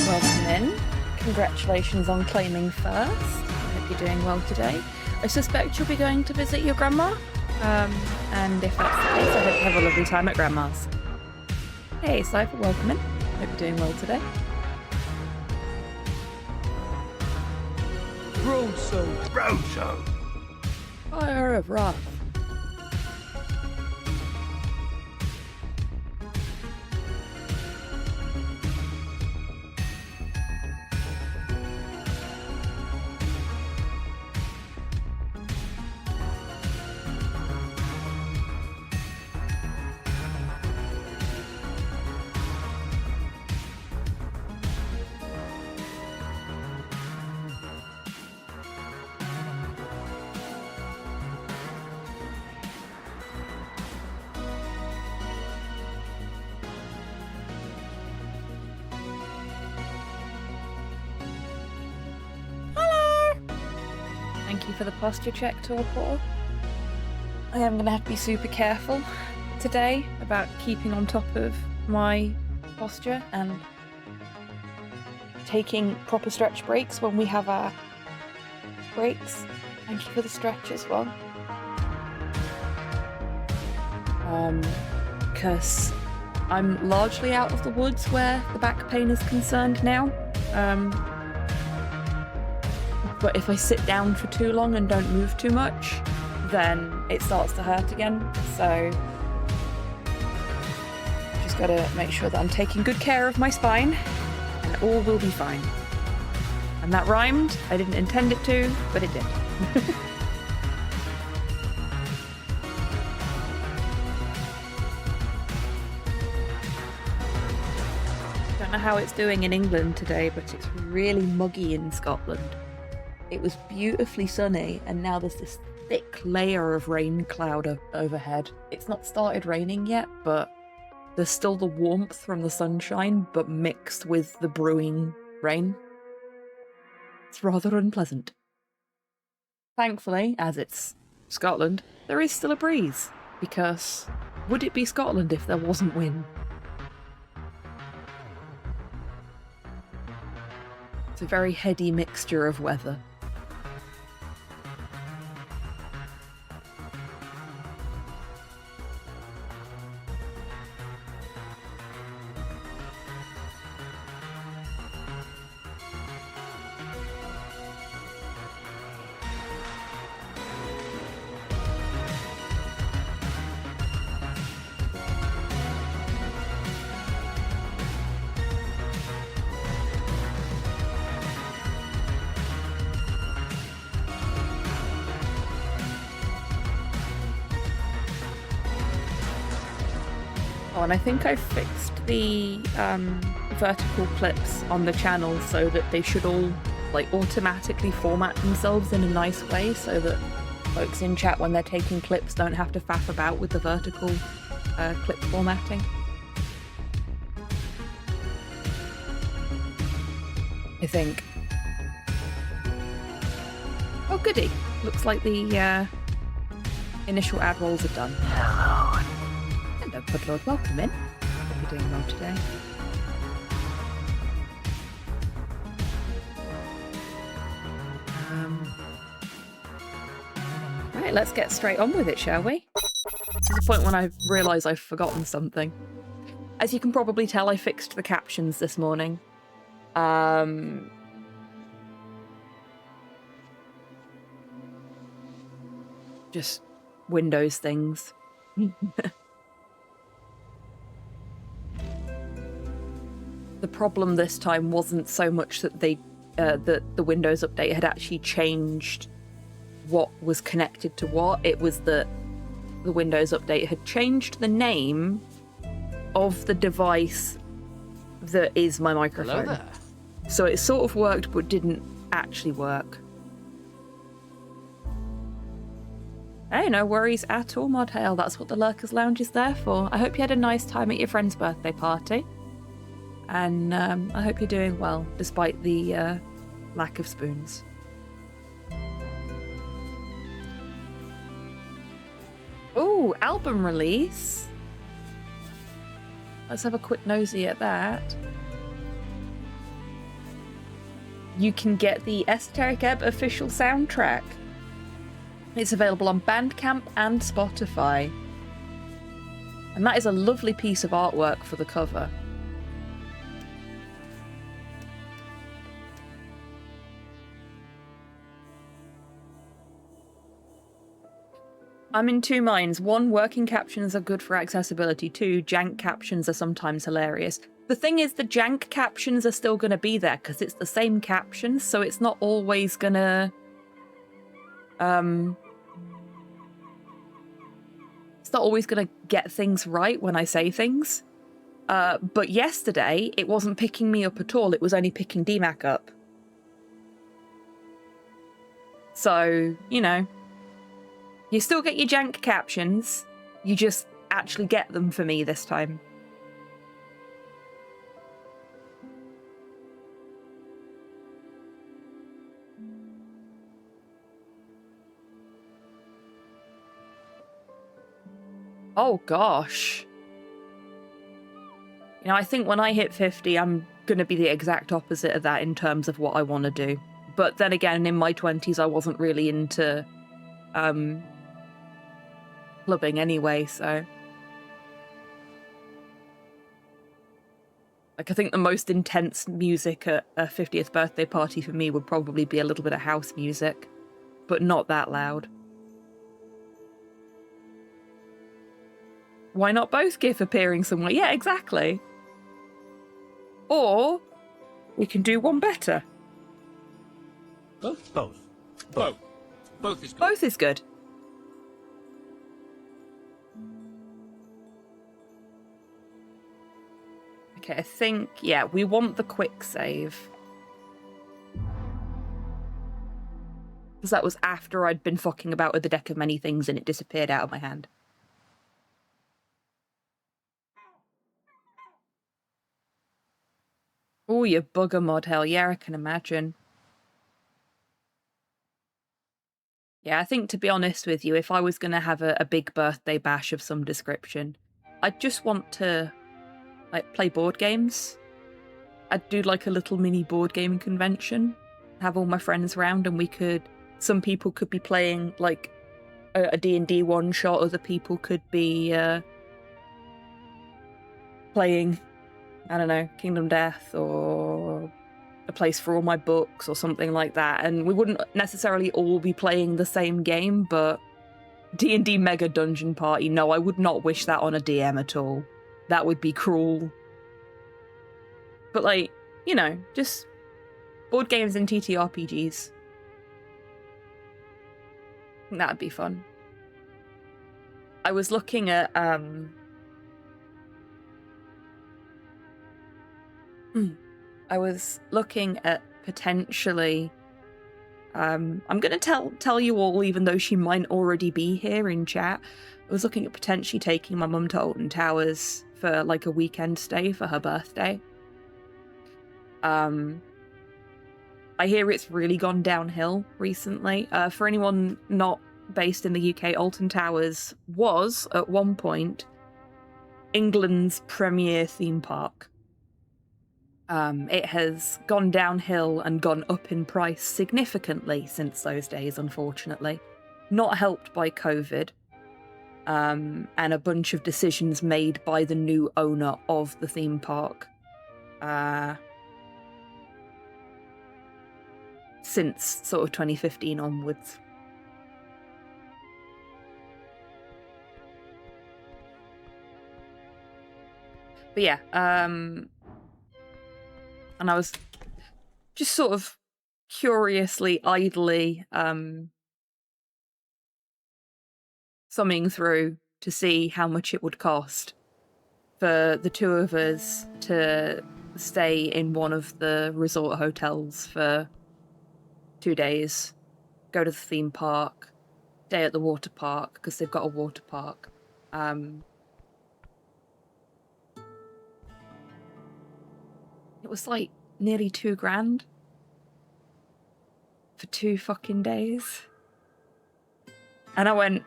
Welcome in. Congratulations on claiming first. I hope you're doing well today. I suspect you'll be going to visit your grandma. And if that's the case, I hope you have a lovely time at grandma's. Hey, Cypher, welcome in. Hope you're doing well today. Rosso. Fire of Wrath. Thank you for the posture check, Torpor. I am going to have to be super careful today about keeping on top of my posture and taking proper stretch breaks when we have our breaks. Thank you for the stretch as well. Because I'm largely out of the woods where the back pain is concerned now. But if I sit down for too long and don't move too much, then it starts to hurt again. So just gotta make sure that I'm taking good care of my spine and all will be fine. And that rhymed. I didn't intend it to, but it did. Don't know how it's doing in England today, but it's really muggy in Scotland. It was beautifully sunny, and now there's this thick layer of rain cloud overhead. It's not started raining yet, but there's still the warmth from the sunshine, but mixed with the brewing rain. It's rather unpleasant. Thankfully, as it's Scotland, there is still a breeze, because would it be Scotland if there wasn't wind? It's a very heady mixture of weather. Oh, and I think I fixed the vertical clips on the channel so that they should all automatically format themselves in a nice way, so that folks in chat when they're taking clips don't have to faff about with the vertical clip formatting. I think. Oh goody! Looks like the initial ad rolls are done. Hello. Hello, Pudlord. Welcome in. Hope you're doing well today. Right, let's get straight on with it, shall we? To the point when I realise I've forgotten something. As you can probably tell, I fixed the captions this morning. Just Windows things. The problem this time wasn't so much that that the Windows update had actually changed what was connected to what. It was that the Windows update had changed the name of the device that is my Hello microphone. there. So it sort of worked, but didn't actually work. Hey, no worries at all, Modhail. That's what the Lurkers Lounge is there for. I hope you had a nice time at your friend's birthday party. And I hope you're doing well, despite the lack of spoons. Oh, album release. Let's have a quick nosy at that. You can get the Esoteric Ebb official soundtrack. It's available on Bandcamp and Spotify. And that is a lovely piece of artwork for the cover. I'm in two minds. One, working captions are good for accessibility. Two, jank captions are sometimes hilarious. The thing is, the jank captions are still going to be there because it's the same captions, so it's not always going to... It's not always going to get things right when I say things. But yesterday, it wasn't picking me up at all. It was only picking DMAC up. So, you know... You still get your jank captions, you just actually get them for me this time. Oh gosh. You know, I think when I hit 50, I'm going to be the exact opposite of that in terms of what I want to do. But then again, in my 20s, I wasn't really into... clubbing anyway, so like I think the most intense music at a 50th birthday party for me would probably be a little bit of house music, but not that loud. Why not both GIF appearing somewhere? Yeah, exactly. Or we can do one better. Both. Both is good. Both is good. Okay, I think, yeah, we want the quick save. Because that was after I'd been fucking about with the deck of many things and it disappeared out of my hand. Oh, you bugger, mod hell. Yeah, I can imagine. Yeah, I think, to be honest with you, if I was going to have a big birthday bash of some description, I'd just want to, like, play board games. I'd do, like, a little mini board game convention, have all my friends round, and some people could be playing, like, a D&D one-shot, other people could be playing, I don't know, Kingdom Death, or A Place for All My Books, or something like that, and we wouldn't necessarily all be playing the same game, but D&D Mega Dungeon Party, no, I would not wish that on a DM at all. That would be cruel. But, like, you know, just board games and TTRPGs. That'd be fun. I was looking at, potentially, I'm gonna tell you all, even though she might already be here in chat. I was looking at potentially taking my mum to Alton Towers for, like, a weekend stay for her birthday. I hear it's really gone downhill recently. For anyone not based in the UK, Alton Towers was, at one point, England's premier theme park. It has gone downhill and gone up in price significantly since those days, unfortunately. Not helped by COVID, and a bunch of decisions made by the new owner of the theme park. Since sort of 2015 onwards. But yeah, and I was just sort of curiously, idly thumbing through to see how much it would cost for the two of us to stay in one of the resort hotels for 2 days, go to the theme park, stay at the water park, because they've got a water park. It was like nearly $2,000 for 2 fucking days. And I went,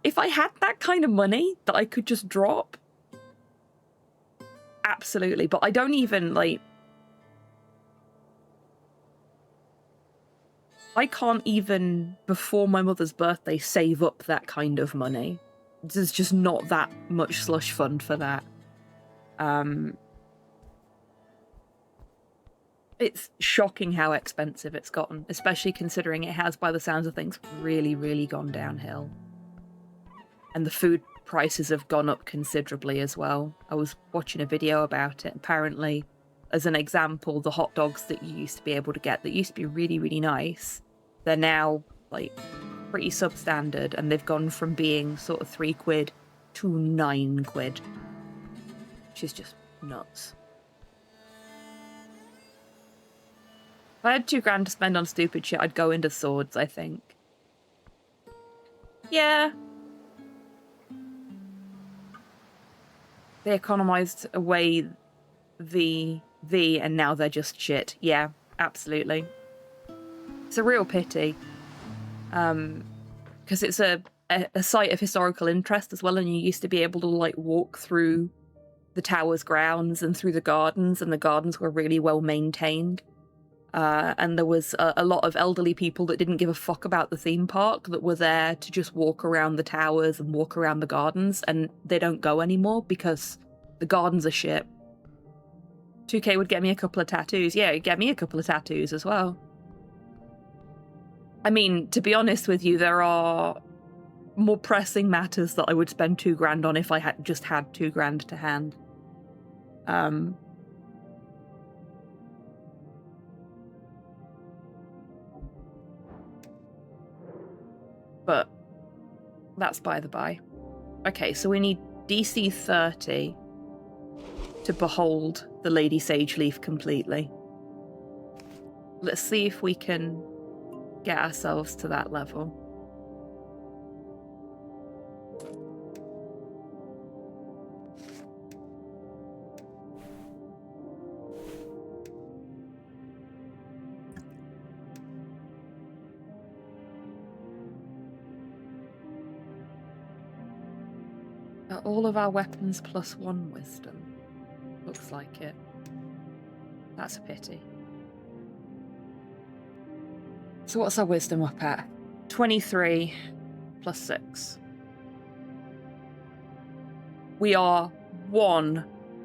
if I had that kind of money that I could just drop, absolutely. But I don't even, like, I can't even, before my mother's birthday, save up that kind of money. There's just not that much slush fund for that. It's shocking how expensive it's gotten, especially considering it has, by the sounds of things, really, really gone downhill. And the food prices have gone up considerably as well. I was watching a video about it. Apparently, as an example, the hot dogs that you used to be able to get that used to be really, really nice, they're now like pretty substandard, and they've gone from being sort of £3 to £9, which is just nuts. If I had $2,000 to spend on stupid shit, I'd go into swords, I think. Yeah. They economized away the and now they're just shit. Yeah, absolutely. It's a real pity. Because it's a site of historical interest as well, and you used to be able to like walk through the tower's grounds and through the gardens, and the gardens were really well maintained. And there was a lot of elderly people that didn't give a fuck about the theme park that were there to just walk around the towers and walk around the gardens, and they don't go anymore because the gardens are shit. 2K would get me a couple of tattoos. Yeah, it'd get me a couple of tattoos as well. I mean, to be honest with you, there are more pressing matters that I would spend $2,000 on if I had just had $2,000 to hand. But that's by the by. Okay, so we need DC 30 to behold the Lady Sageleaf completely. Let's see if we can get ourselves to that level. Are all of our weapons +1 wisdom? Looks like it. That's a pity. So what's our wisdom up at? 23 +6. We are 1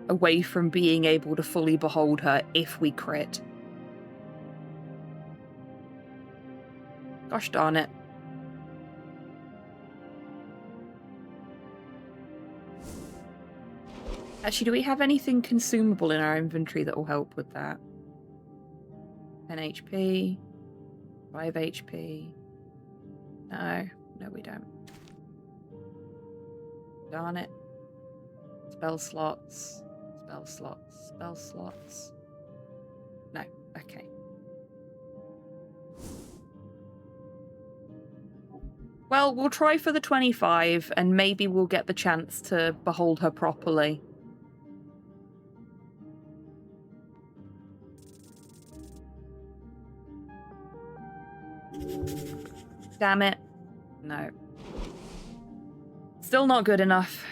away from being able to fully behold her if we crit. Gosh darn it. Actually, do we have anything consumable in our inventory that will help with that? 10 HP, 5 HP. No, we don't. Darn it. Spell slots. No, okay. Well, we'll try for the 25, and maybe we'll get the chance to behold her properly. Damn it. No. Still not good enough.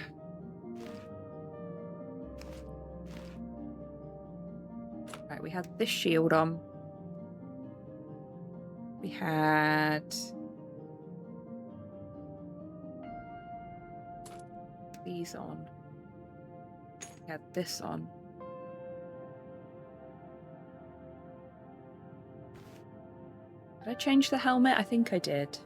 Right, we had this shield on. We had these on. We had this on. Did I change the helmet? I think I did.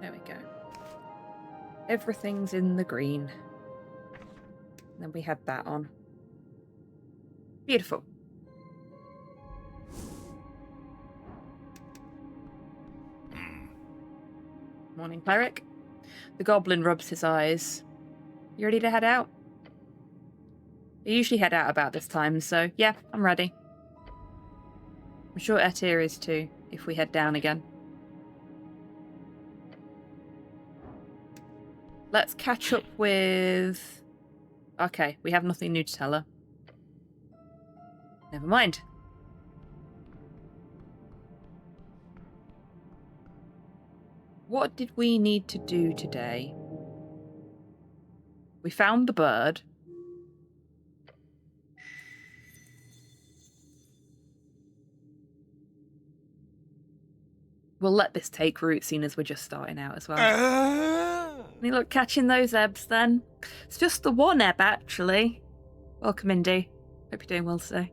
There we go. Everything's in the green. Then we had that on. Beautiful. Morning, cleric. The goblin rubs his eyes. You ready to head out? I usually head out about this time, so yeah, I'm ready. I'm sure Etir is too, if we head down again. Let's catch up with... Okay, we have nothing new to tell her. Never mind. What did we need to do today? We found the bird. We'll let this take root, seeing as we're just starting out as well. Any luck catching those ebbs, then? It's just the one ebb, actually. Welcome, Indy. Hope you're doing well today.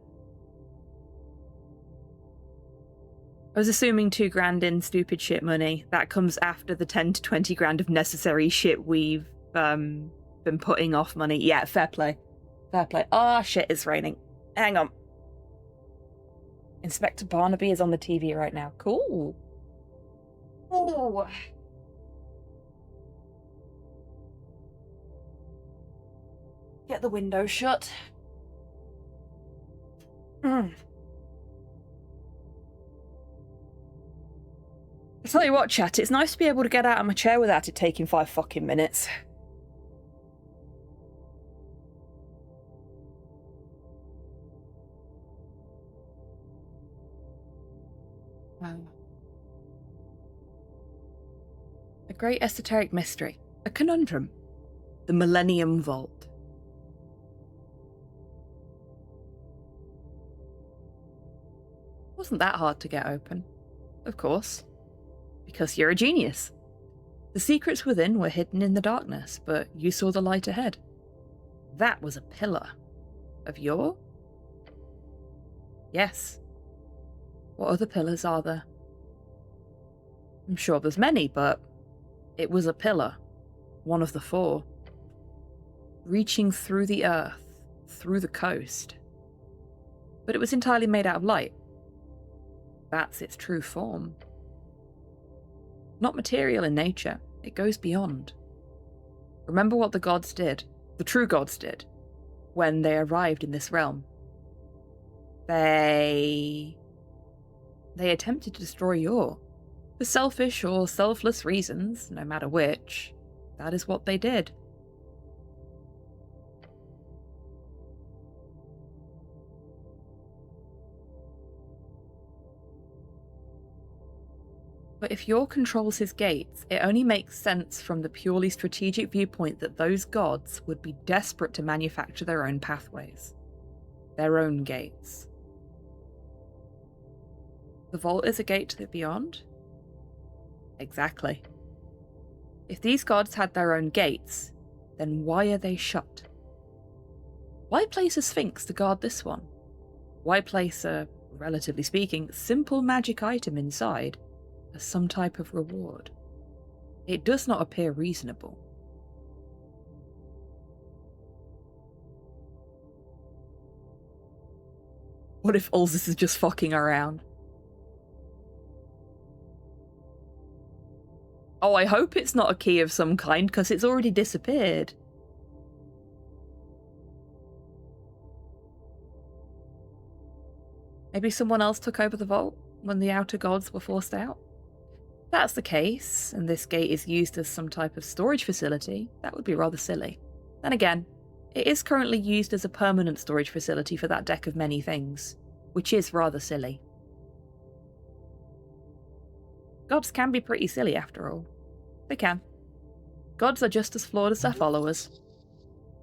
I was assuming 2 grand in stupid shit money. That comes after the 10 to 20 grand of necessary shit we've been putting off money. Yeah, fair play. Fair play. Oh, shit, it's raining. Hang on. Inspector Barnaby is on the TV right now. Cool. Oh. Get the window shut. I tell you what, chat, it's nice to be able to get out of my chair without it taking 5 fucking minutes. Wow. A great esoteric mystery. A conundrum. The Millennium Vault. Wasn't that hard to get open? Of course. Because you're a genius. The secrets within were hidden in the darkness, but you saw the light ahead. That was a pillar. Of your? Yes. What other pillars are there? I'm sure there's many, but it was a pillar. One of the 4. Reaching through the earth, through the coast. But it was entirely made out of light. That's its true form. Not material in nature, it goes beyond. Remember what the gods did, the true gods did, when they arrived in this realm. They attempted to destroy your, for selfish or selfless reasons, no matter which. That is what they did. But if Yor controls his gates, it only makes sense from the purely strategic viewpoint that those gods would be desperate to manufacture their own pathways. Their own gates. The vault is a gate to the beyond? Exactly. If these gods had their own gates, then why are they shut? Why place a sphinx to guard this one? Why place a, relatively speaking, simple magic item inside as some type of reward? It does not appear reasonable. What if Ulzus is just fucking around? Oh, I hope it's not a key of some kind, because it's already disappeared. Maybe someone else took over the vault when the outer gods were forced out? If that's the case, and this gate is used as some type of storage facility, that would be rather silly. Then again, it is currently used as a permanent storage facility for that deck of many things, which is rather silly. Gods can be pretty silly after all. They can. Gods are just as flawed as their followers.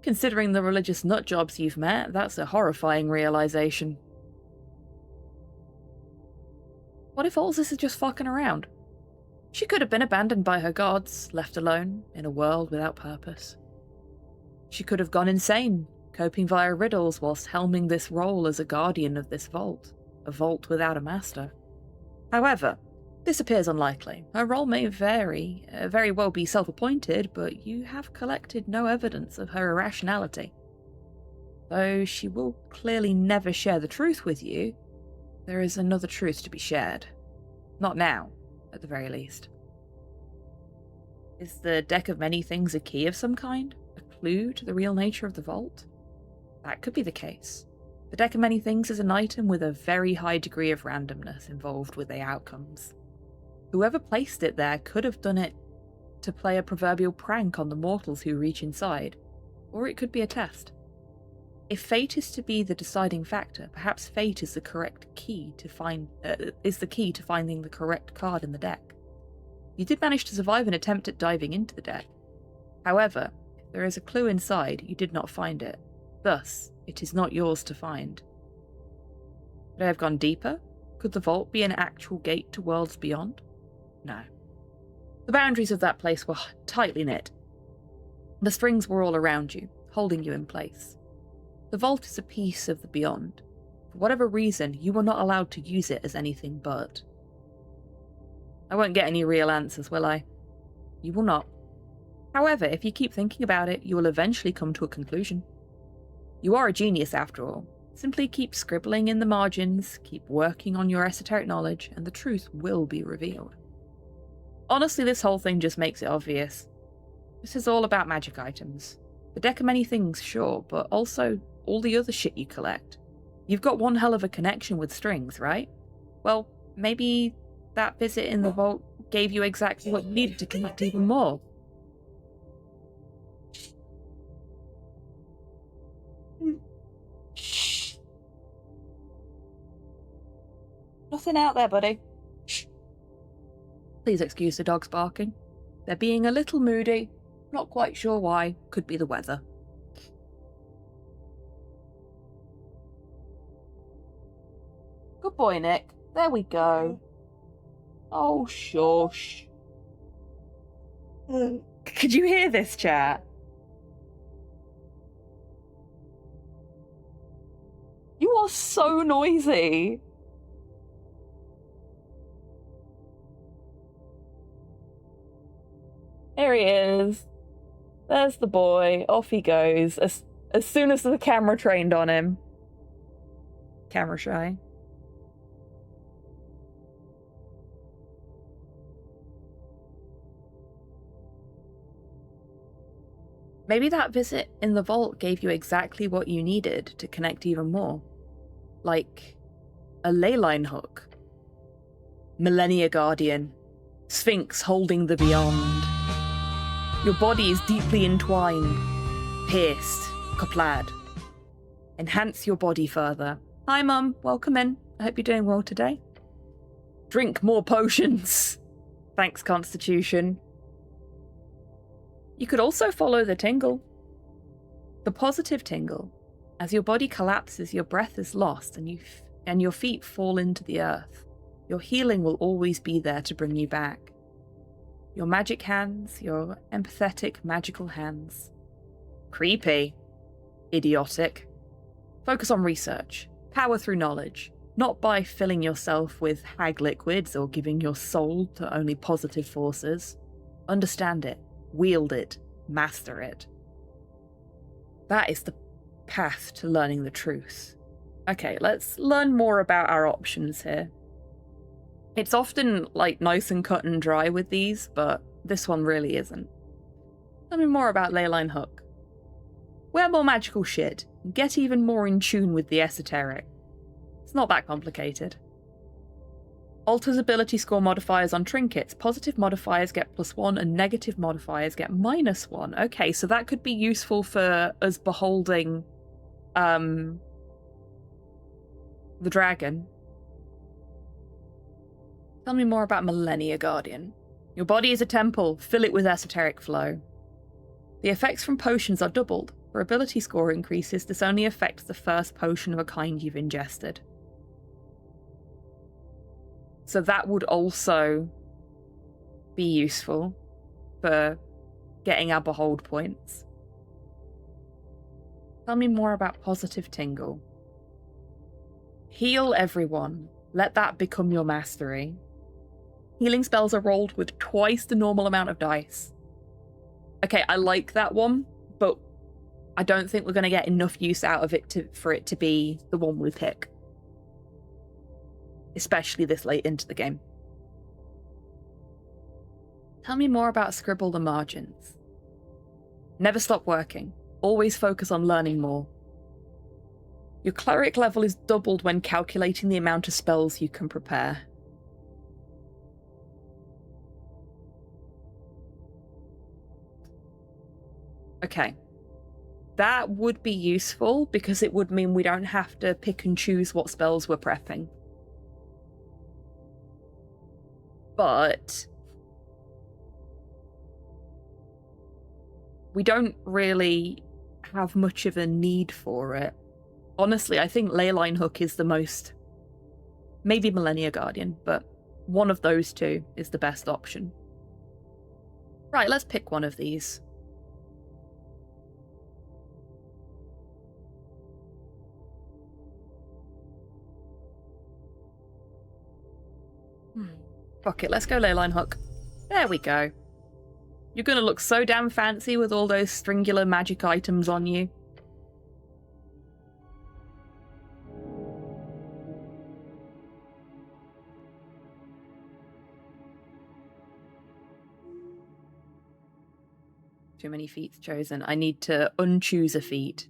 Considering the religious nutjobs you've met, that's a horrifying realization. What if Ulzus is just fucking around? She could have been abandoned by her gods, left alone, in a world without purpose. She could have gone insane, coping via riddles whilst helming this role as a guardian of this vault, a vault without a master. However, This appears unlikely. Her role may very well be self-appointed, but you have collected no evidence of her irrationality. Though she will clearly never share the truth with you, there is another truth to be shared. Not now, at the very least. Is the deck of many things a key of some kind? A clue to the real nature of the vault? That could be the case. The deck of many things is an item with a very high degree of randomness involved with the outcomes. Whoever placed it there could have done it to play a proverbial prank on the mortals who reach inside, or it could be a test. If fate is to be the deciding factor, perhaps fate is the key to finding the correct card in the deck. You did manage to survive an attempt at diving into the deck. However, if there is a clue inside, you did not find it. Thus, it is not yours to find. Could I have gone deeper? Could the vault be an actual gate to worlds beyond? No. The boundaries of that place were tightly knit. The strings were all around you, holding you in place. The vault is a piece of the beyond. For whatever reason, you were not allowed to use it as anything but. I won't get any real answers, will I? You will not. However, if you keep thinking about it, you will eventually come to a conclusion. You are a genius after all. Simply keep scribbling in the margins, keep working on your esoteric knowledge, and the truth will be revealed. Honestly, this whole thing just makes it obvious. This is all about magic items. The deck of many things, sure, but also all the other shit you collect. You've got one hell of a connection with strings, right? Well, maybe that visit in the vault gave you exactly what you needed to connect even more. Shh. Nothing out there, buddy. Shh. Please excuse the dogs barking. They're being a little moody. Not quite sure why. Could be the weather. Good boy, Nick. There we go. Oh, shush. Could you hear this, chat? You are so noisy. There he is. There's the boy. Off he goes. As soon as the camera trained on him. Camera shy. Maybe that visit in the vault gave you exactly what you needed to connect even more. Like a ley line hook. Millennia Guardian. Sphinx holding the beyond. Your body is deeply entwined. Pierced. Coplad. Enhance your body further. Hi, Mum. Welcome in. I hope you're doing well today. Drink more potions. Thanks, Constitution. You could also follow the tingle. The positive tingle. As your body collapses, your breath is lost and your feet fall into the earth. Your healing will always be there to bring you back. Your magic hands, your empathetic magical hands. Creepy. Idiotic. Focus on research. Power through knowledge. Not by filling yourself with hag liquids or giving your soul to only positive forces. Understand it. Wield it. Master it. That is the path to learning the truth. Okay, let's learn more about our options here. It's often nice and cut and dry with these, but this one really isn't. Tell me more about Leyline Hook. Wear more magical shit, and get even more in tune with the esoteric. It's not that complicated. Alters ability score modifiers on trinkets. Positive modifiers get +1 and negative modifiers get -1. Okay, so that could be useful for us beholding the dragon. Tell me more about Millennia Guardian. Your body is a temple. Fill it with esoteric flow. The effects from potions are doubled. For ability score increases, this only affects the first potion of a kind you've ingested. So that would also be useful for getting our behold points. Tell me more about positive tingle. Heal everyone. Let that become your mastery. Healing spells are rolled with twice the normal amount of dice. Okay, I like that one, but I don't think we're going to get enough use out of it for it to be the one we pick. Especially this late into the game. Tell me more about Scribble the Margins. Never stop working. Always focus on learning more. Your cleric level is doubled when calculating the amount of spells you can prepare. Okay. That would be useful because it would mean we don't have to pick and choose what spells we're prepping. But we don't really have much of a need for it. Honestly, I think Leyline Hook is the most... Maybe Millennia Guardian, but one of those two is the best option. Right, let's pick one of these. Fuck it, let's go Leyline Hook. There we go. You're gonna look so damn fancy with all those stringular magic items on you. Too many feats chosen. I need to unchoose a feat.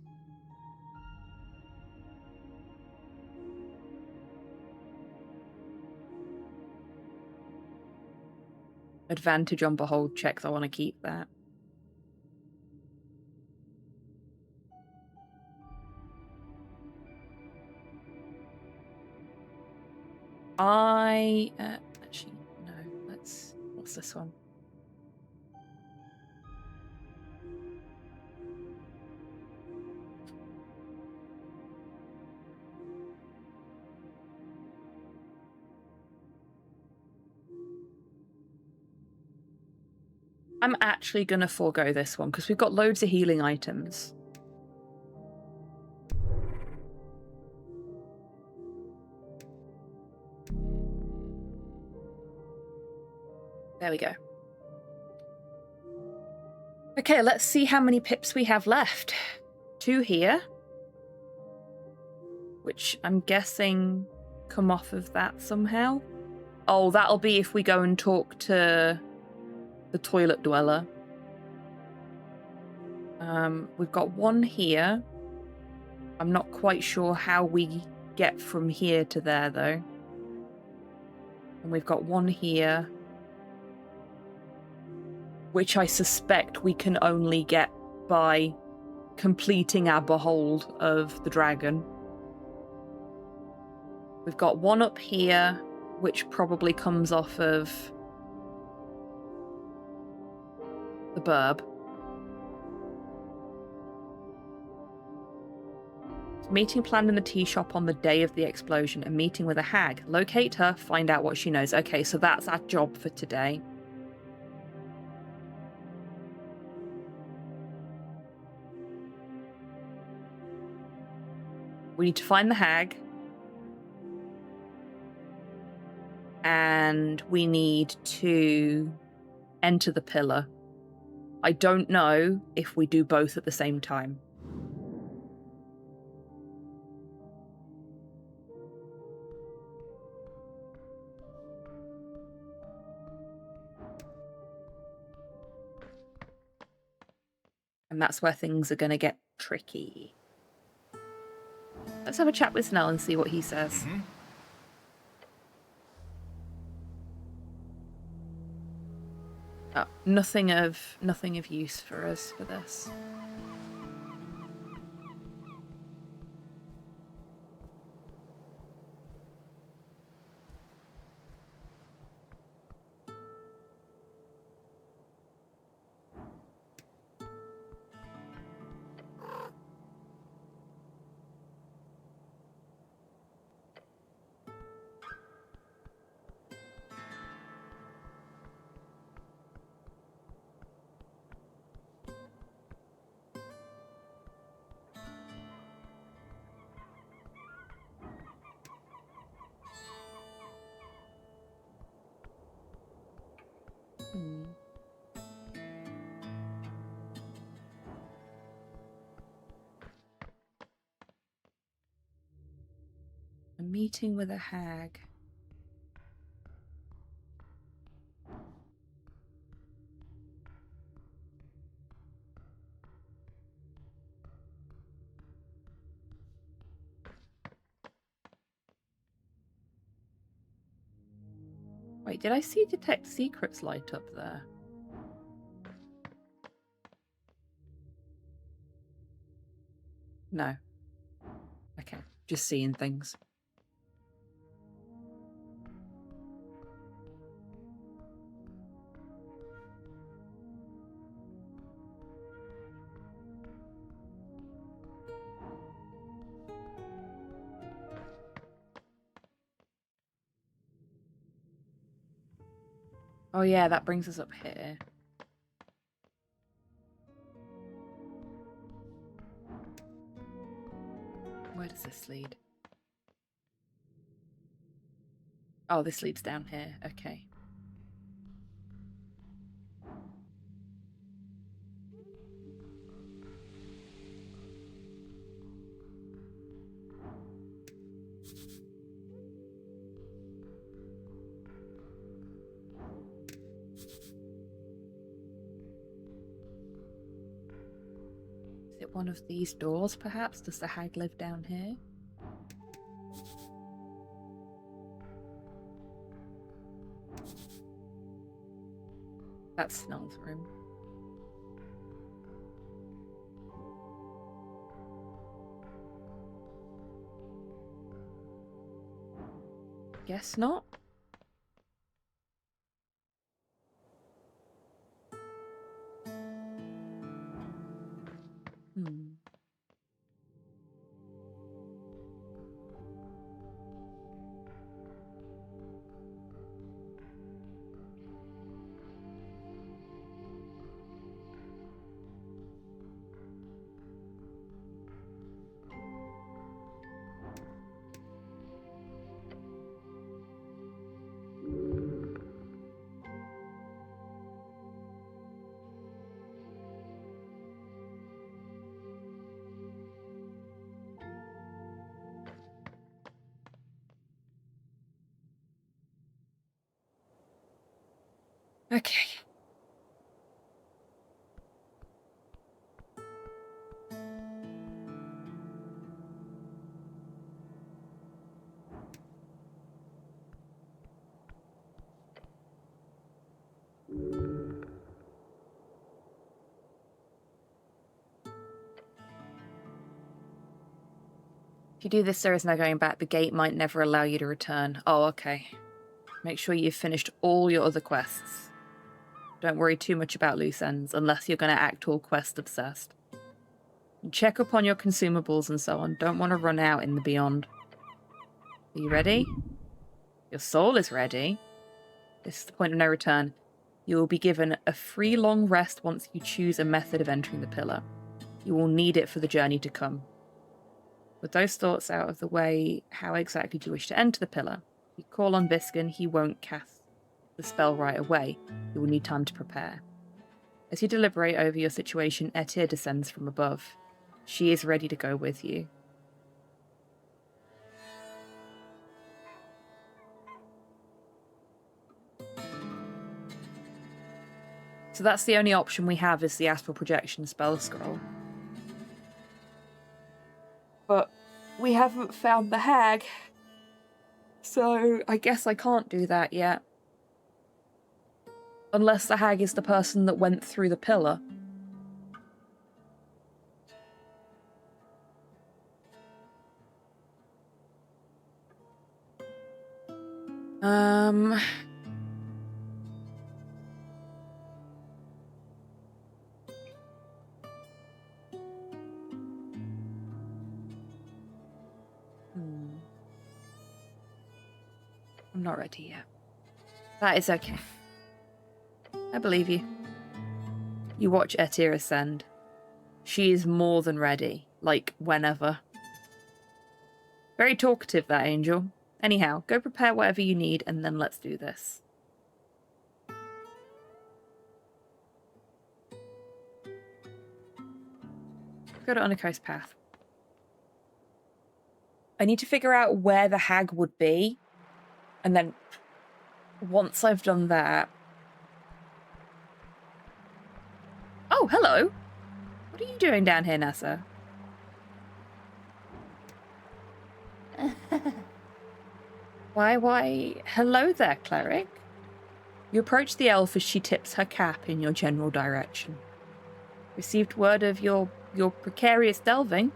Advantage on behold checks. I want to keep that. Actually, no. What's this one? I'm actually going to forego this one because we've got loads of healing items. There we go. Okay, let's see how many pips we have left. 2 here. Which I'm guessing come off of that somehow. Oh, that'll be if we go and talk to the toilet dweller. We've got 1 here. I'm not quite sure how we get from here to there, though. And we've got 1 here, which I suspect we can only get by completing our behold of the dragon. We've got 1 up here, which probably comes off of the burb. Meeting planned in the tea shop on the day of the explosion. A meeting with a hag. Locate her, find out what she knows. Okay, so that's our job for today. We need to find the hag. And we need to enter the pillar. I don't know if we do both at the same time. And that's where things are going to get tricky. Let's have a chat with Snell and see what he says. Mm-hmm. Oh, nothing of use for us for this. meeting with a hag. Wait, did I see detect secrets light up there? No. Okay, just seeing things. Oh yeah, that brings us up here. Where does this lead? Oh, this leads down here. Okay. Is it one of these doors, perhaps? Does the hag live down here? That's Snell's room. Guess not. Hmm. Okay. If you do this, there is no going back. The gate might never allow you to return. Oh, okay. Make sure you've finished all your other quests. Don't worry too much about loose ends, unless you're going to act all quest obsessed. Check up on your consumables and so on. Don't want to run out in the beyond. Are you ready? Your soul is ready. This is the point of no return. You will be given a free long rest once you choose a method of entering the pillar. You will need it for the journey to come. With those thoughts out of the way, how exactly do you wish to enter the pillar? If you call on Biskin, he won't cast the spell right away. You will need time to prepare. As you deliberate over your situation, Etir descends from above. She is ready to go with you. So that's the only option we have, is the astral projection spell scroll. But we haven't found the hag, so I guess I can't do that yet. Unless the hag is the person that went through the pillar. I'm not ready yet. That is okay. I believe you. You watch Etir ascend. She is more than ready, like whenever. Very talkative, that angel. Anyhow, go prepare whatever you need and then let's do this. Go to Undercoast Path. I need to figure out where the hag would be. And then once I've done that... Oh, hello. What are you doing down here, Nessa? Why, hello there, cleric. You approach the elf as she tips her cap in your general direction. Received word of your precarious delving.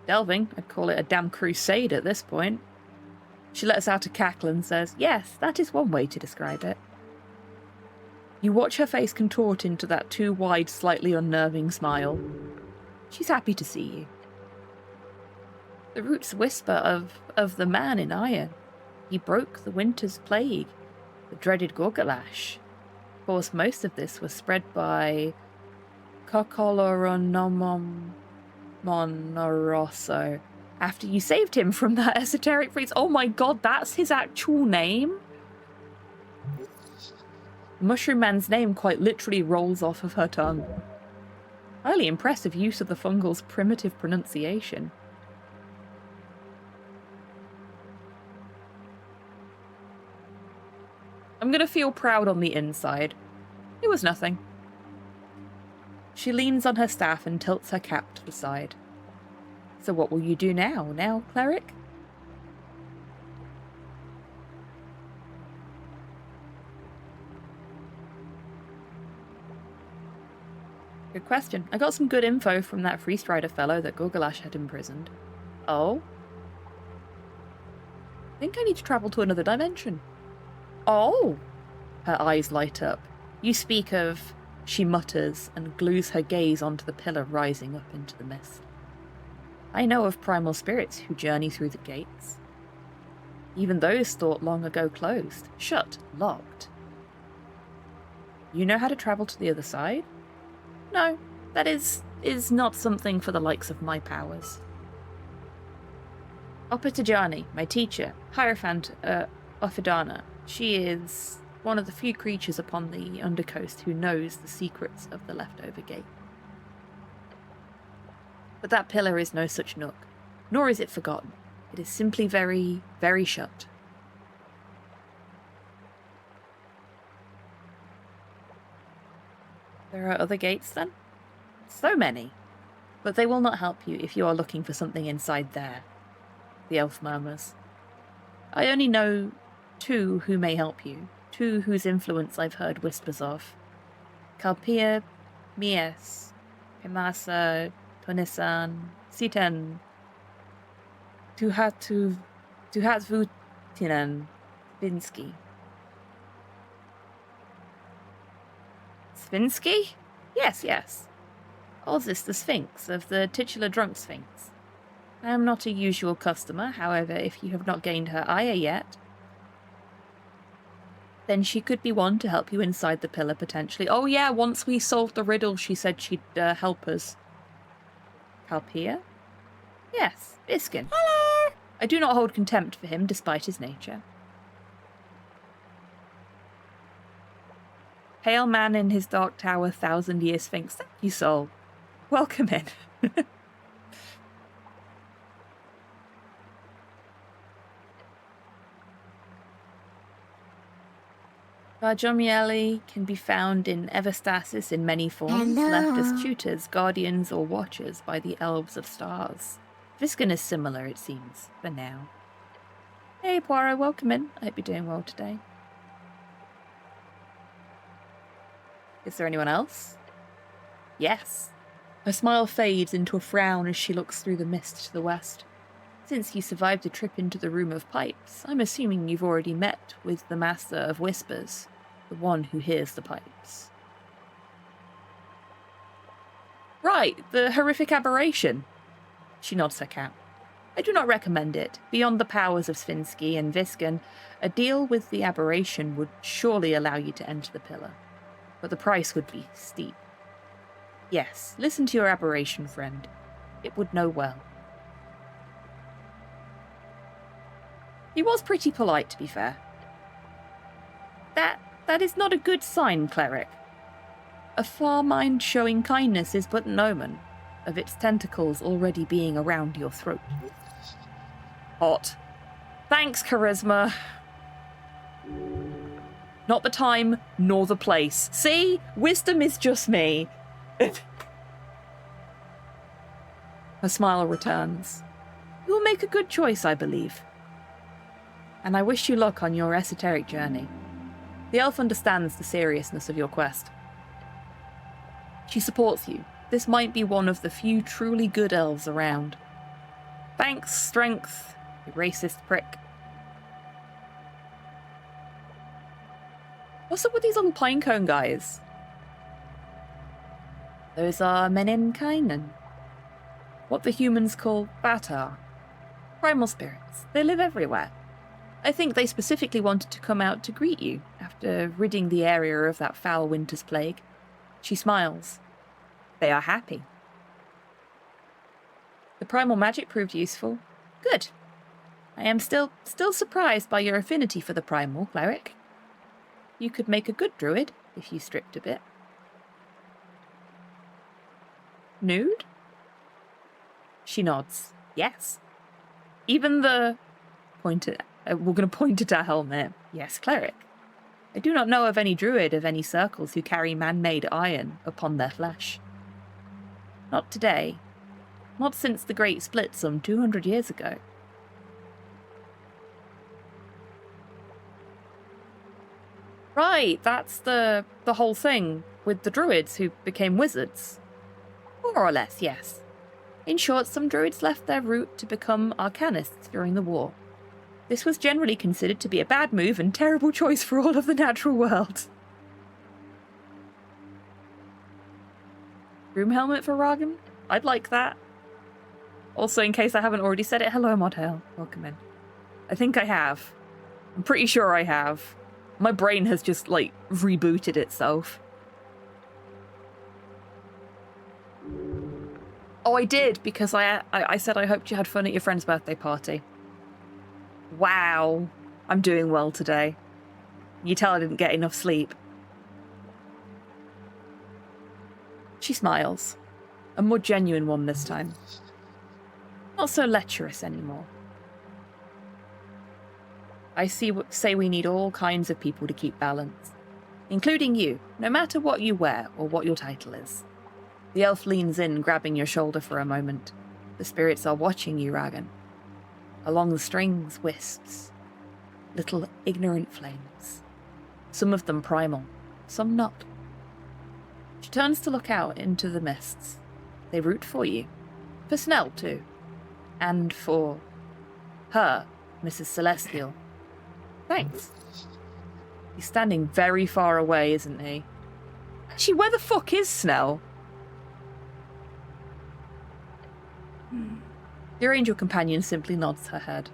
Delving? I'd call it a damn crusade at this point. She lets out a cackle and says, yes, that is one way to describe it. You watch her face contort into that too wide, slightly unnerving smile. She's happy to see you. The roots whisper of the man in iron. He broke the winter's plague, the dreaded Gorgalash. Of course, most of this was spread by Cocoloronomon Monoroso after you saved him from that esoteric freeze. Oh my god, that's his actual name? Mushroom Man's name quite literally rolls off of her tongue. Highly impressive use of the fungal's primitive pronunciation. I'm gonna feel proud on the inside. It was nothing. She leans on her staff and tilts her cap to the side. So what will you do now, cleric? Good question. I got some good info from that Free Strider fellow that Gorgalash had imprisoned. Oh? I think I need to travel to another dimension. Oh! Her eyes light up. You speak of... She mutters and glues her gaze onto the pillar rising up into the mist. I know of primal spirits who journey through the gates. Even those thought long ago closed, shut, locked. You know how to travel to the other side? No, that is not something for the likes of my powers. Opatajani, my teacher, Hierophant Offidana, she is one of the few creatures upon the Undercoast who knows the secrets of the leftover gate. But that pillar is no such nook, nor is it forgotten. It is simply very, very shut. There are other gates, then? So many. But they will not help you if you are looking for something inside there, the elf murmurs. I only know 2 who may help you, 2 whose influence I've heard whispers of. Kalpia, Mies, Pimasa, Tonisan, Siten, Tuhatvutinan, Vinsky. Svinsky? Yes. Oz the Sphinx, of the titular drunk Sphinx. I am not a usual customer, however, if you have not gained her ire yet, then she could be one to help you inside the pillar, potentially. Oh yeah, once we solved the riddle, she said she'd help us. Kalpia? Yes, Biskin. Hello! I do not hold contempt for him, despite his nature. Pale man in his dark tower, 1,000-year sphinx. Thank you, soul. Welcome in. Varjomieli can be found in Everstasis in many forms, left as tutors, guardians, or watchers by the elves of stars. Viscan is similar, it seems, for now. Hey, Poirot, welcome in. I hope you're doing well today. Is there anyone else? Yes. Her smile fades into a frown as she looks through the mist to the west. Since you survived a trip into the Room of Pipes, I'm assuming you've already met with the Master of Whispers, the one who hears the pipes. Right, the horrific aberration. She nods her cap. I do not recommend it. Beyond the powers of Svinsky and Viscan, a deal with the aberration would surely allow you to enter the pillar. But the price would be steep. Yes, listen to your aberration, friend. It would know well. He was pretty polite, to be fair. That is not a good sign, cleric. A far mind showing kindness is but an omen of its tentacles already being around your throat. Hot. Thanks, Charisma. Not the time, nor the place. See? Wisdom is just me. Her smile returns. You will make a good choice, I believe. And I wish you luck on your esoteric journey. The elf understands the seriousness of your quest. She supports you. This might be one of the few truly good elves around. Thanks, strength, you racist prick. What's up with these little pinecone guys? Those are Menenkainen. What the humans call Batar. Primal spirits. They live everywhere. I think they specifically wanted to come out to greet you after ridding the area of that foul winter's plague. She smiles. They are happy. The primal magic proved useful. Good. I am still surprised by your affinity for the primal, cleric. You could make a good druid if you stripped a bit. Nude? She nods. Yes. Even the... we're going to point at our helmet. Yes, cleric. I do not know of any druid of any circles who carry man-made iron upon their flesh. Not today. Not since the Great Split some 200 years ago. Right, that's the whole thing with the druids who became wizards. More or less, yes. In short, some druids left their route to become arcanists during the war. This was generally considered to be a bad move and terrible choice for all of the natural world. Room helmet for Ragan? I'd like that. Also, in case I haven't already said it, hello Modhail. Welcome in. I think I have. I'm pretty sure I have. My brain has just, like, rebooted itself. Oh, I did, because I said I hoped you had fun at your friend's birthday party. Wow. I'm doing well today. You tell I didn't get enough sleep. She smiles. A more genuine one this time. Not so lecherous anymore. I say we need all kinds of people to keep balance, including you, no matter what you wear or what your title is. The elf leans in, grabbing your shoulder for a moment. The spirits are watching you, Ragan. Along the strings, wisps. Little ignorant flames. Some of them primal, some not. She turns to look out into the mists. They root for you. For Snell, too. And for her, Mrs. Celestial. Thanks. He's standing very far away, isn't he? Actually, where the fuck is Snell? Your angel companion simply nods her head.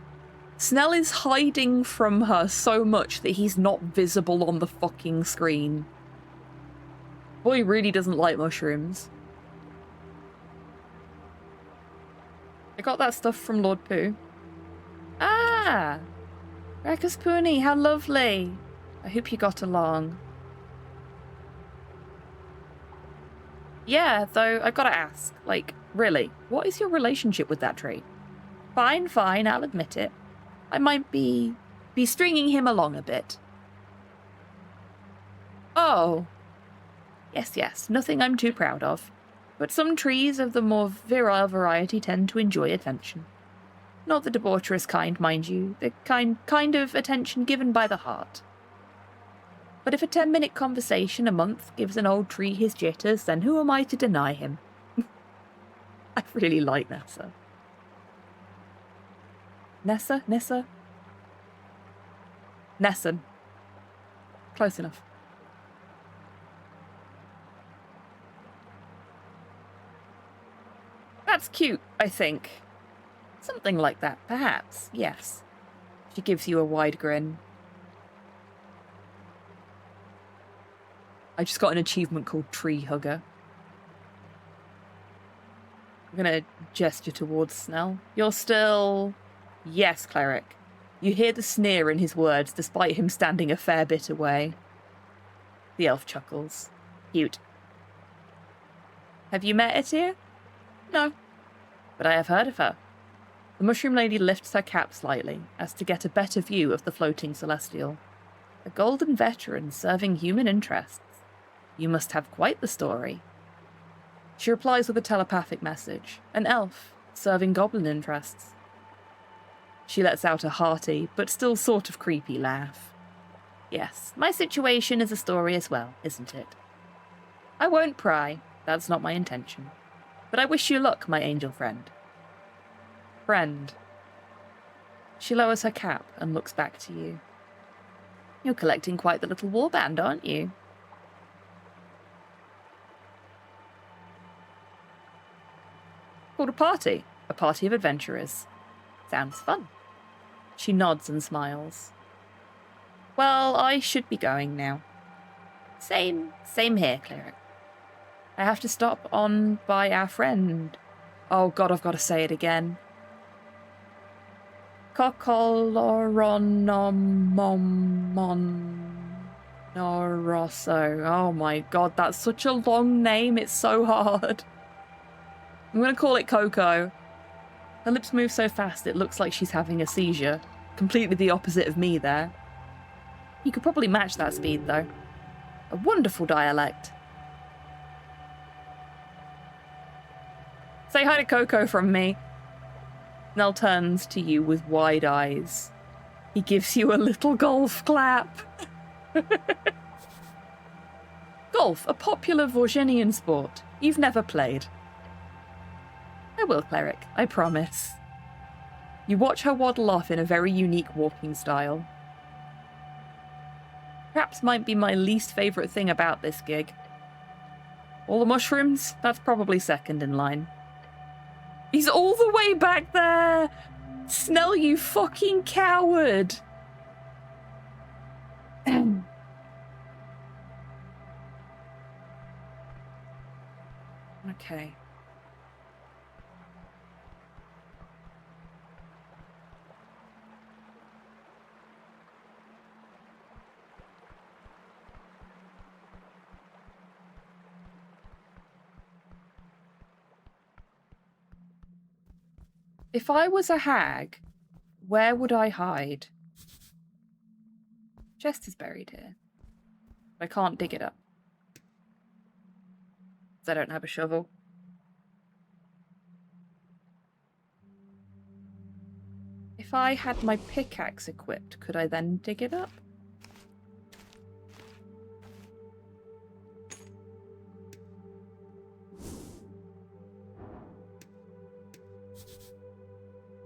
Snell is hiding from her so much that he's not visible on the fucking screen. Boy really doesn't like mushrooms. I got that stuff from Lord Pooh. Ah! Rakus Puni, how lovely. I hope you got along. Yeah, though, I've got to ask, like, really, what is your relationship with that tree? Fine, I'll admit it. I might be stringing him along a bit. Oh. Yes, nothing I'm too proud of. But some trees of the more virile variety tend to enjoy attention. Not the debaucherous kind, mind you, the kind of attention given by the heart. But if a 10-minute conversation a month gives an old tree his jitters, then who am I to deny him? I really like Nessa. Nessa? Nessun. Close enough. That's cute, I think. Something like that, perhaps, yes. She gives you a wide grin. I just got an achievement called Tree Hugger. I'm gonna gesture towards Snell. You're still... Yes, cleric. You hear the sneer in his words, despite him standing a fair bit away. The elf chuckles. Cute. Have you met Etia? No, but I have heard of her. The Mushroom Lady lifts her cap slightly, as to get a better view of the floating celestial. A golden veteran serving human interests. You must have quite the story. She replies with a telepathic message. An elf, serving goblin interests. She lets out a hearty, but still sort of creepy laugh. Yes, my situation is a story as well, isn't it? I won't pry, that's not my intention. But I wish you luck, my angel friend. Friend. She lowers her cap and looks back to you. You're collecting quite the little warband, aren't you? Called a party of adventurers. Sounds fun. She nods and smiles. Well, I should be going now. Same here, Cleric. I have to stop on by our friend. Oh god, I've got to say it again. Cocoloronomon Oh my god, that's such a long name, it's so hard. I'm gonna call it Coco. Her lips move so fast it looks like she's having a seizure. Completely the opposite of me there. You could probably match that speed though. A wonderful dialect. Say hi to Coco from me. Nell turns to you with wide eyes. He gives you a little golf clap. Golf, a popular Vorgenian sport. You've never played. I will, Cleric, I promise. You watch her waddle off in a very unique walking style. Perhaps might be my least favourite thing about this gig. All the mushrooms? That's probably second in line. He's all the way back there! Snell, you fucking coward! Okay. If I was a hag, where would I hide? Chest is buried here. I can't dig it up. Because I don't have a shovel. If I had my pickaxe equipped, could I then dig it up?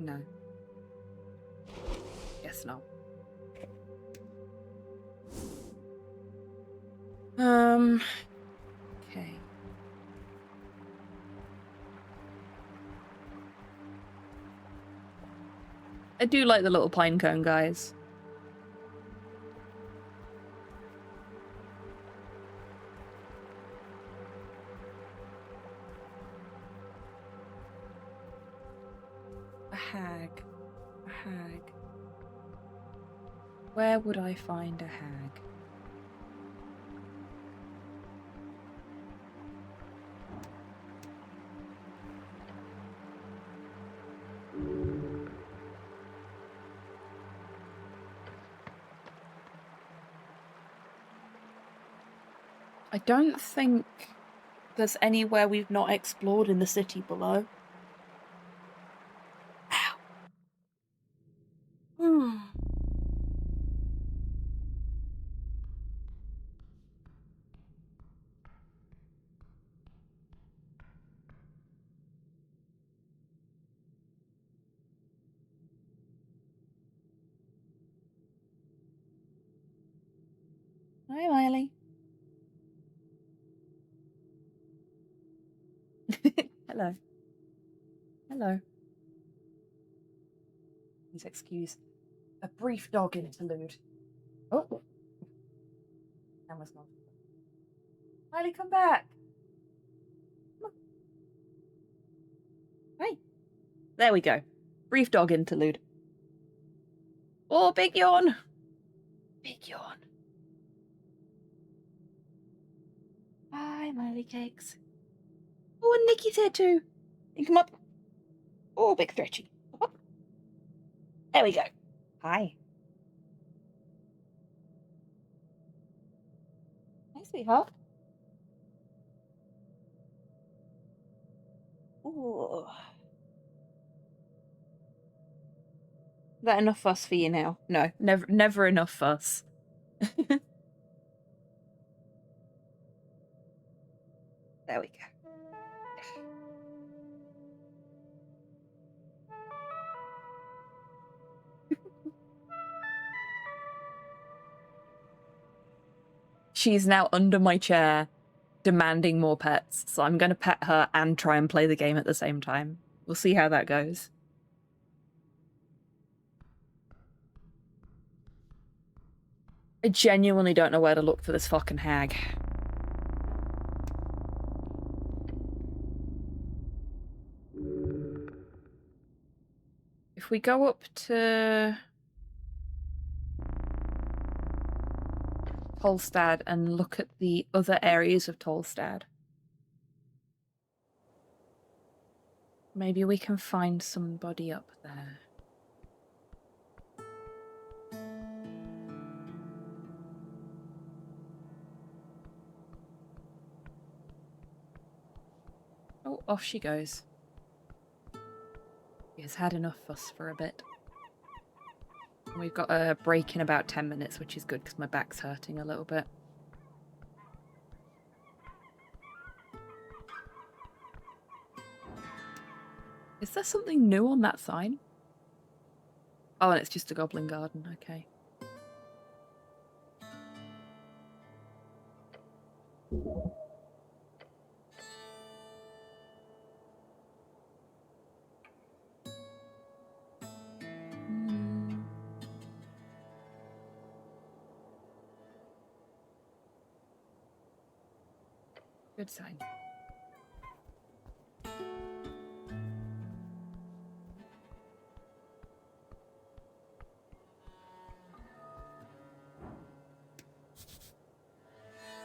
No. Guess not. Okay. I do like the little pine cone guys. A hag. A hag. Where would I find a hag? I don't think there's anywhere we've not explored in the city below. Ow. Hi, Miley. Hello. Hello. Please excuse a brief dog interlude. Oh. Camera's gone. Miley, come back. Come on. Hey. There we go. Brief dog interlude. Oh, big yawn. Big yawn. Hi, Miley Cakes. Oh, and Nikki's here too. You come up. Oh, big stretchy. Up. There we go. Hi. Hi, sweetheart. Ooh. Is that enough fuss for you now? No, never enough fuss. There we go. She's now under my chair, demanding more pets, so I'm going to pet her and try and play the game at the same time. We'll see how that goes. I genuinely don't know where to look for this fucking hag. If we go up to Tolstad and look at the other areas of Tolstad, maybe we can find somebody up there. Oh, off she goes. He has had enough fuss for a bit. We've got a break in about 10 minutes, which is good because my back's hurting a little bit. Is there something new on that sign? Oh, and it's just a goblin garden, okay. Good sign.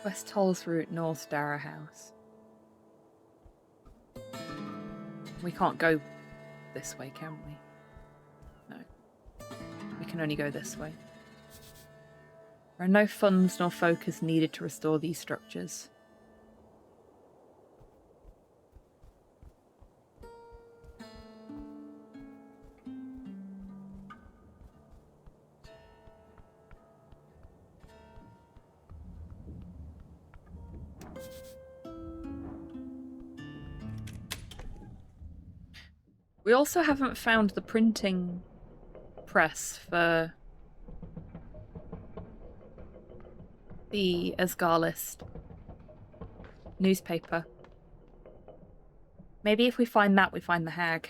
West Tolls Route, North Dara House. We can't go this way, can we? No. We can only go this way. There are no funds nor focus needed to restore these structures. We also haven't found the printing press for the Asgarlist newspaper. Maybe if we find that, we find the hag.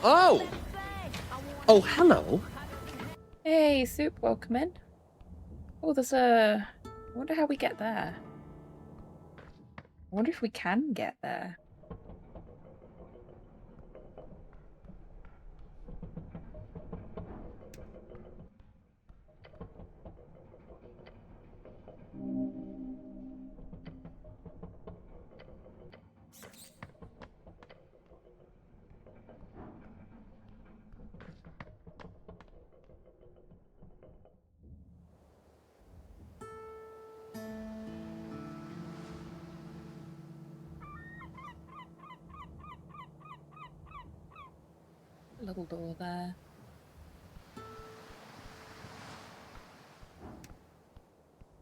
Oh! Oh, hello. Hey, Soup, welcome in. Oh, there's a... I wonder how we get there. I wonder if we can get there. Little door there.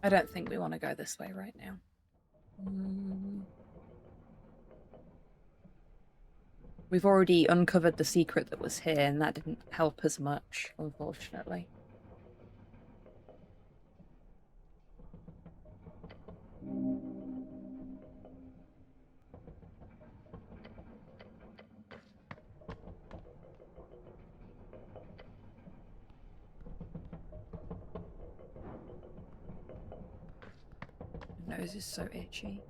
I don't think we want to go this way right now. We've already uncovered the secret that was here, and that didn't help us much, unfortunately. My nose is so itchy.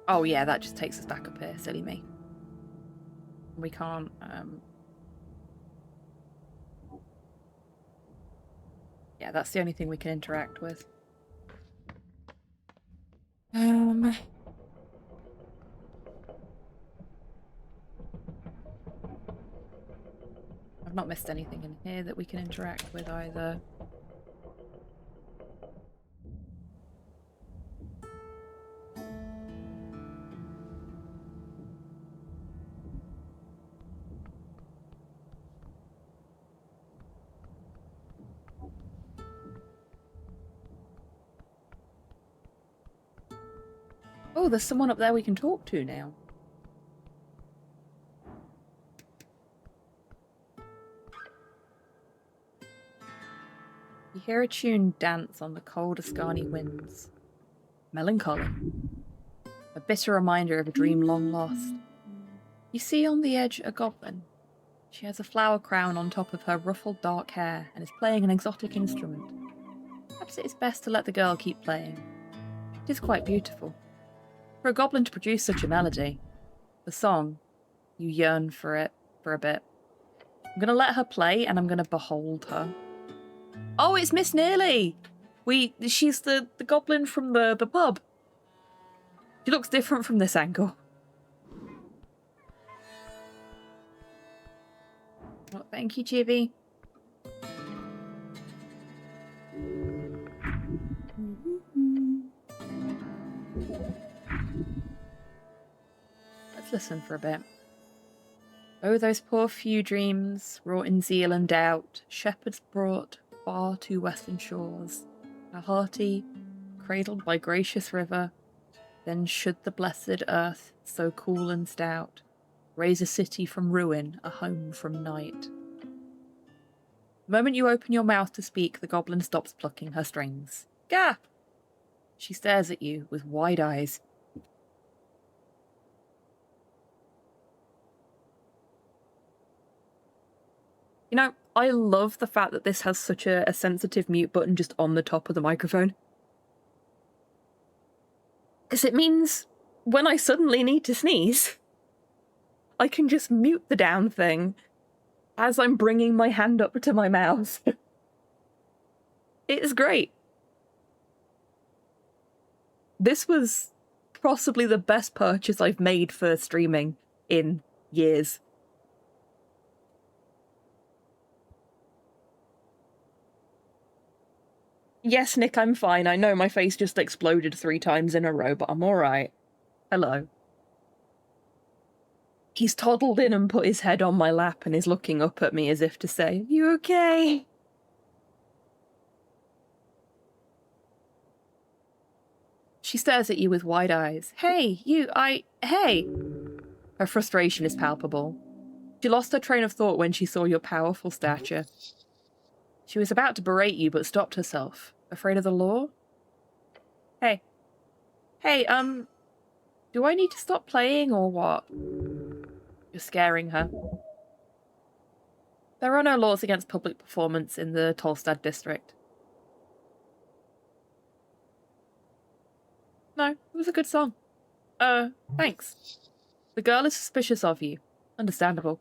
Oh yeah, that just takes us back up here, silly me. We can't Yeah, that's the only thing we can interact with. I've not missed anything in here that we can interact with either. Oh, there's someone up there we can talk to now. You hear a tune dance on the cold Ascani winds. Melancholy. A bitter reminder of a dream long lost. You see on the edge a goblin. She has a flower crown on top of her ruffled dark hair and is playing an exotic instrument. Perhaps it is best to let the girl keep playing. It is quite beautiful. For a goblin to produce such a melody, the song, you yearn for it for a bit. I'm going to let her play and I'm going to behold her. Oh, it's Miss Nearly! She's the goblin from the pub. She looks different from this angle. Well, thank you, Chibi. Let's listen for a bit. Oh, those poor few dreams, wrought in zeal and doubt, shepherds brought far to western shores, a hearty, cradled by gracious river, then should the blessed earth, so cool and stout, raise a city from ruin, a home from night. The moment you open your mouth to speak, the goblin stops plucking her strings. Gah! She stares at you with wide eyes. You know, I love the fact that this has such a sensitive mute button just on the top of the microphone. Because it means when I suddenly need to sneeze, I can just mute the down thing as I'm bringing my hand up to my mouth. It is great. This was possibly the best purchase I've made for streaming in years. Yes, Nick, I'm fine. I know my face just exploded 3 times in a row, but I'm alright. Hello. He's toddled in and put his head on my lap and is looking up at me as if to say, "You okay?" She stares at you with wide eyes. Hey, hey! Her frustration is palpable. She lost her train of thought when she saw your powerful stature. She was about to berate you, but stopped herself. Afraid of the law? Hey. Hey, do I need to stop playing or what? You're scaring her. There are no laws against public performance in the Tolstad district. No, it was a good song. Thanks. The girl is suspicious of you. Understandable.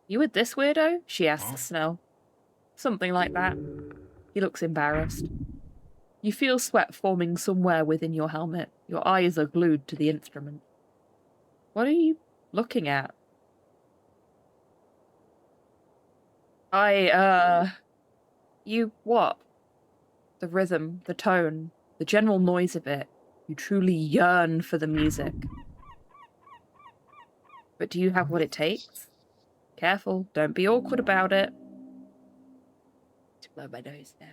You with this weirdo? She asks Snell. Something like that. He looks embarrassed. You feel sweat forming somewhere within your helmet. Your eyes are glued to the instrument. What are you looking at? You what? The rhythm, the tone, the general noise of it. You truly yearn for the music. But do you have what it takes? Careful, don't be awkward about it. To blow my nose now.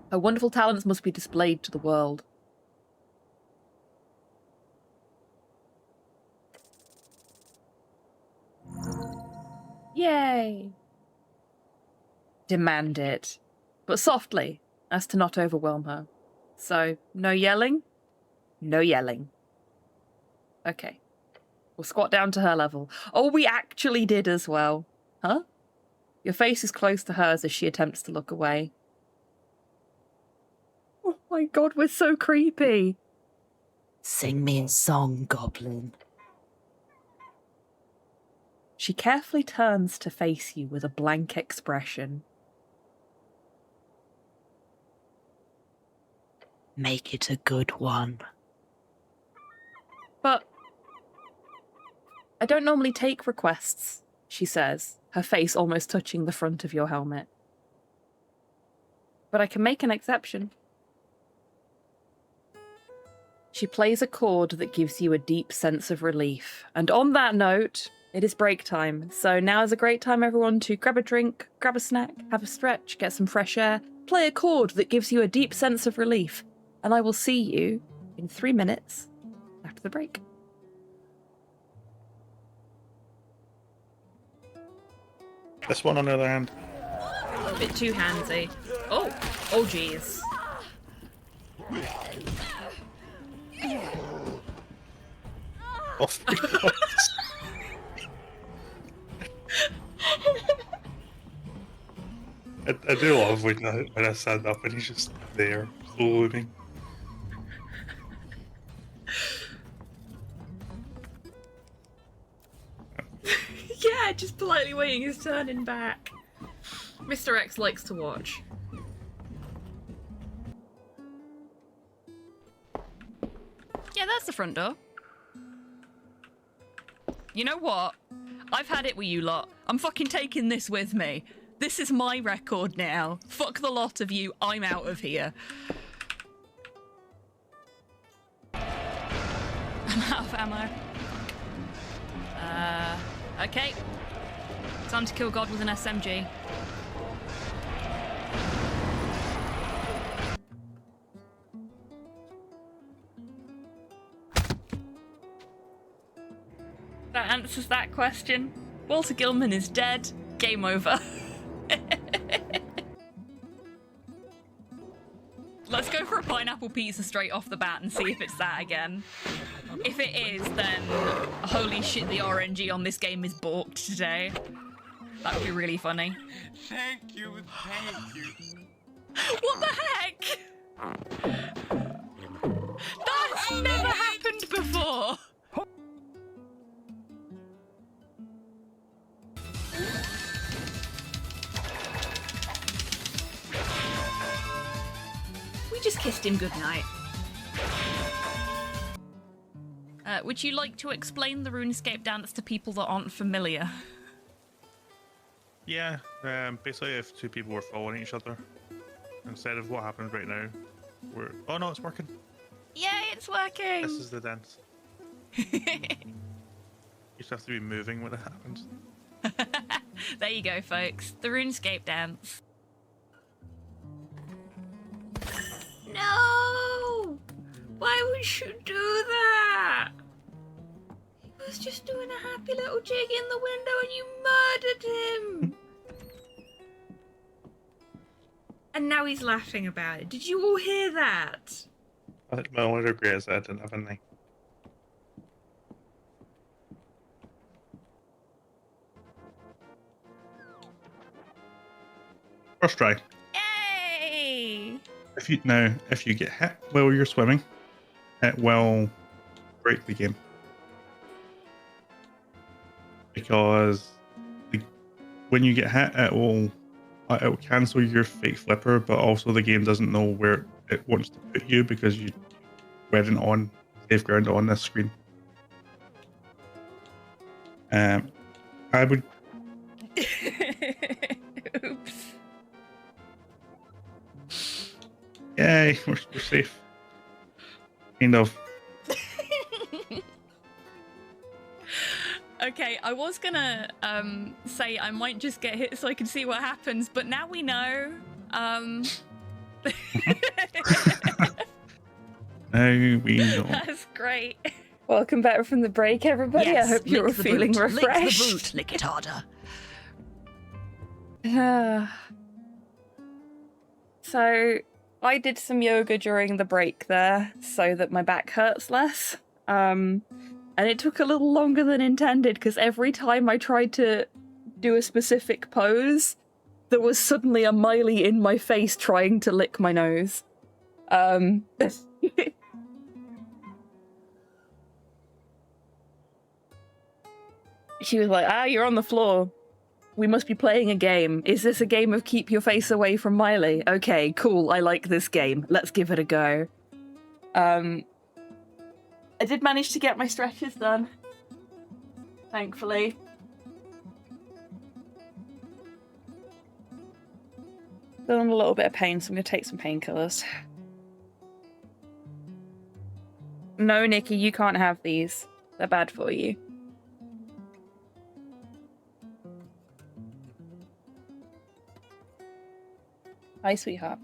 Her wonderful talents must be displayed to the world. Yay! Demand it, but softly, as to not overwhelm her. So, no yelling? No yelling. Okay. We'll squat down to her level. Oh, we actually did as well. Huh? Your face is close to hers as she attempts to look away. Oh my god, we're so creepy. Sing me a song, goblin. She carefully turns to face you with a blank expression. Make it a good one. But I don't normally take requests, she says, her face almost touching the front of your helmet. But I can make an exception. She plays a chord that gives you a deep sense of relief. And on that note, it is break time. So now is a great time, everyone, to grab a drink, grab a snack, have a stretch, get some fresh air, play a chord that gives you a deep sense of relief. And I will see you in 3 minutes after the break. This one, on the other hand. A bit too handsy. Oh jeez. Oh, my God. I do love when I stand up and he's just there, floating. Yeah, just politely waiting his turn and back. Mr. X likes to watch. Yeah, that's the front door. You know what? I've had it with you lot. I'm fucking taking this with me. This is my record now. Fuck the lot of you. I'm out of here. I'm out of ammo. Okay. Time to kill God with an SMG. That answers that question. Walter Gilman is dead. Game over. Let's go for a pineapple pizza straight off the bat and see if it's that again. If it is, then holy shit, the RNG on this game is balked today. That would be really funny. Thank you. What the heck? That's never happened before. We just kissed him goodnight. Would you like to explain the RuneScape dance to people that aren't familiar? Yeah, basically if two people were following each other, instead of what happens right now, oh no, it's working. Yay, it's working! This is the dance. You just have to be moving when it happens. There you go, folks. The RuneScape dance. No! Why would you do that? He was just doing a happy little jig in the window and you murdered him! And now he's laughing about it. Did you all hear that? I think my only regret is that I didn't have a knife. First try. Yay! If you get hit while you're swimming, it will break the game. Because when you get hit, it will cancel your fake flipper, but also the game doesn't know where it wants to put you because you weren't on safe ground on this screen. I would. Oops. Yay, we're safe. Kind of. Okay, I was gonna say I might just get hit so I can see what happens, but now we know. Now we know. That's great. Welcome back from the break, everybody. Yes, I hope you're lick the feeling boot. refreshed. Lick the boot. Lick it harder. So, I did some yoga during the break there so that my back hurts less. And it took a little longer than intended because every time I tried to do a specific pose, there was suddenly a Miley in my face trying to lick my nose. She was like, ah, you're on the floor. We must be playing a game. Is this a game of keep your face away from Miley? Okay, cool. I like this game. Let's give it a go. I did manage to get my stretches done. Thankfully. Still in a little bit of pain, so I'm going to take some painkillers. No, Nikki, you can't have these. They're bad for you. Hi, sweetheart.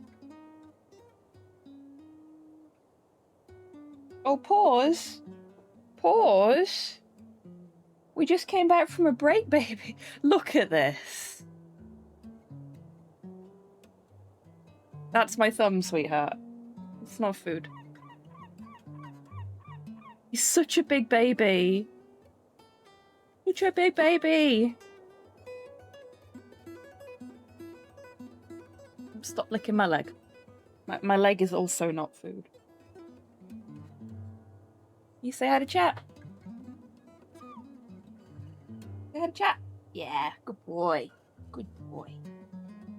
Oh, pause. Pause. We just came back from a break, baby. Look at this. That's my thumb, sweetheart. It's not food. He's such a big baby. Such a big baby. Stop licking my leg. My leg is also not food. You say hi to chat. Say hi to chat. Yeah, good boy. Good boy.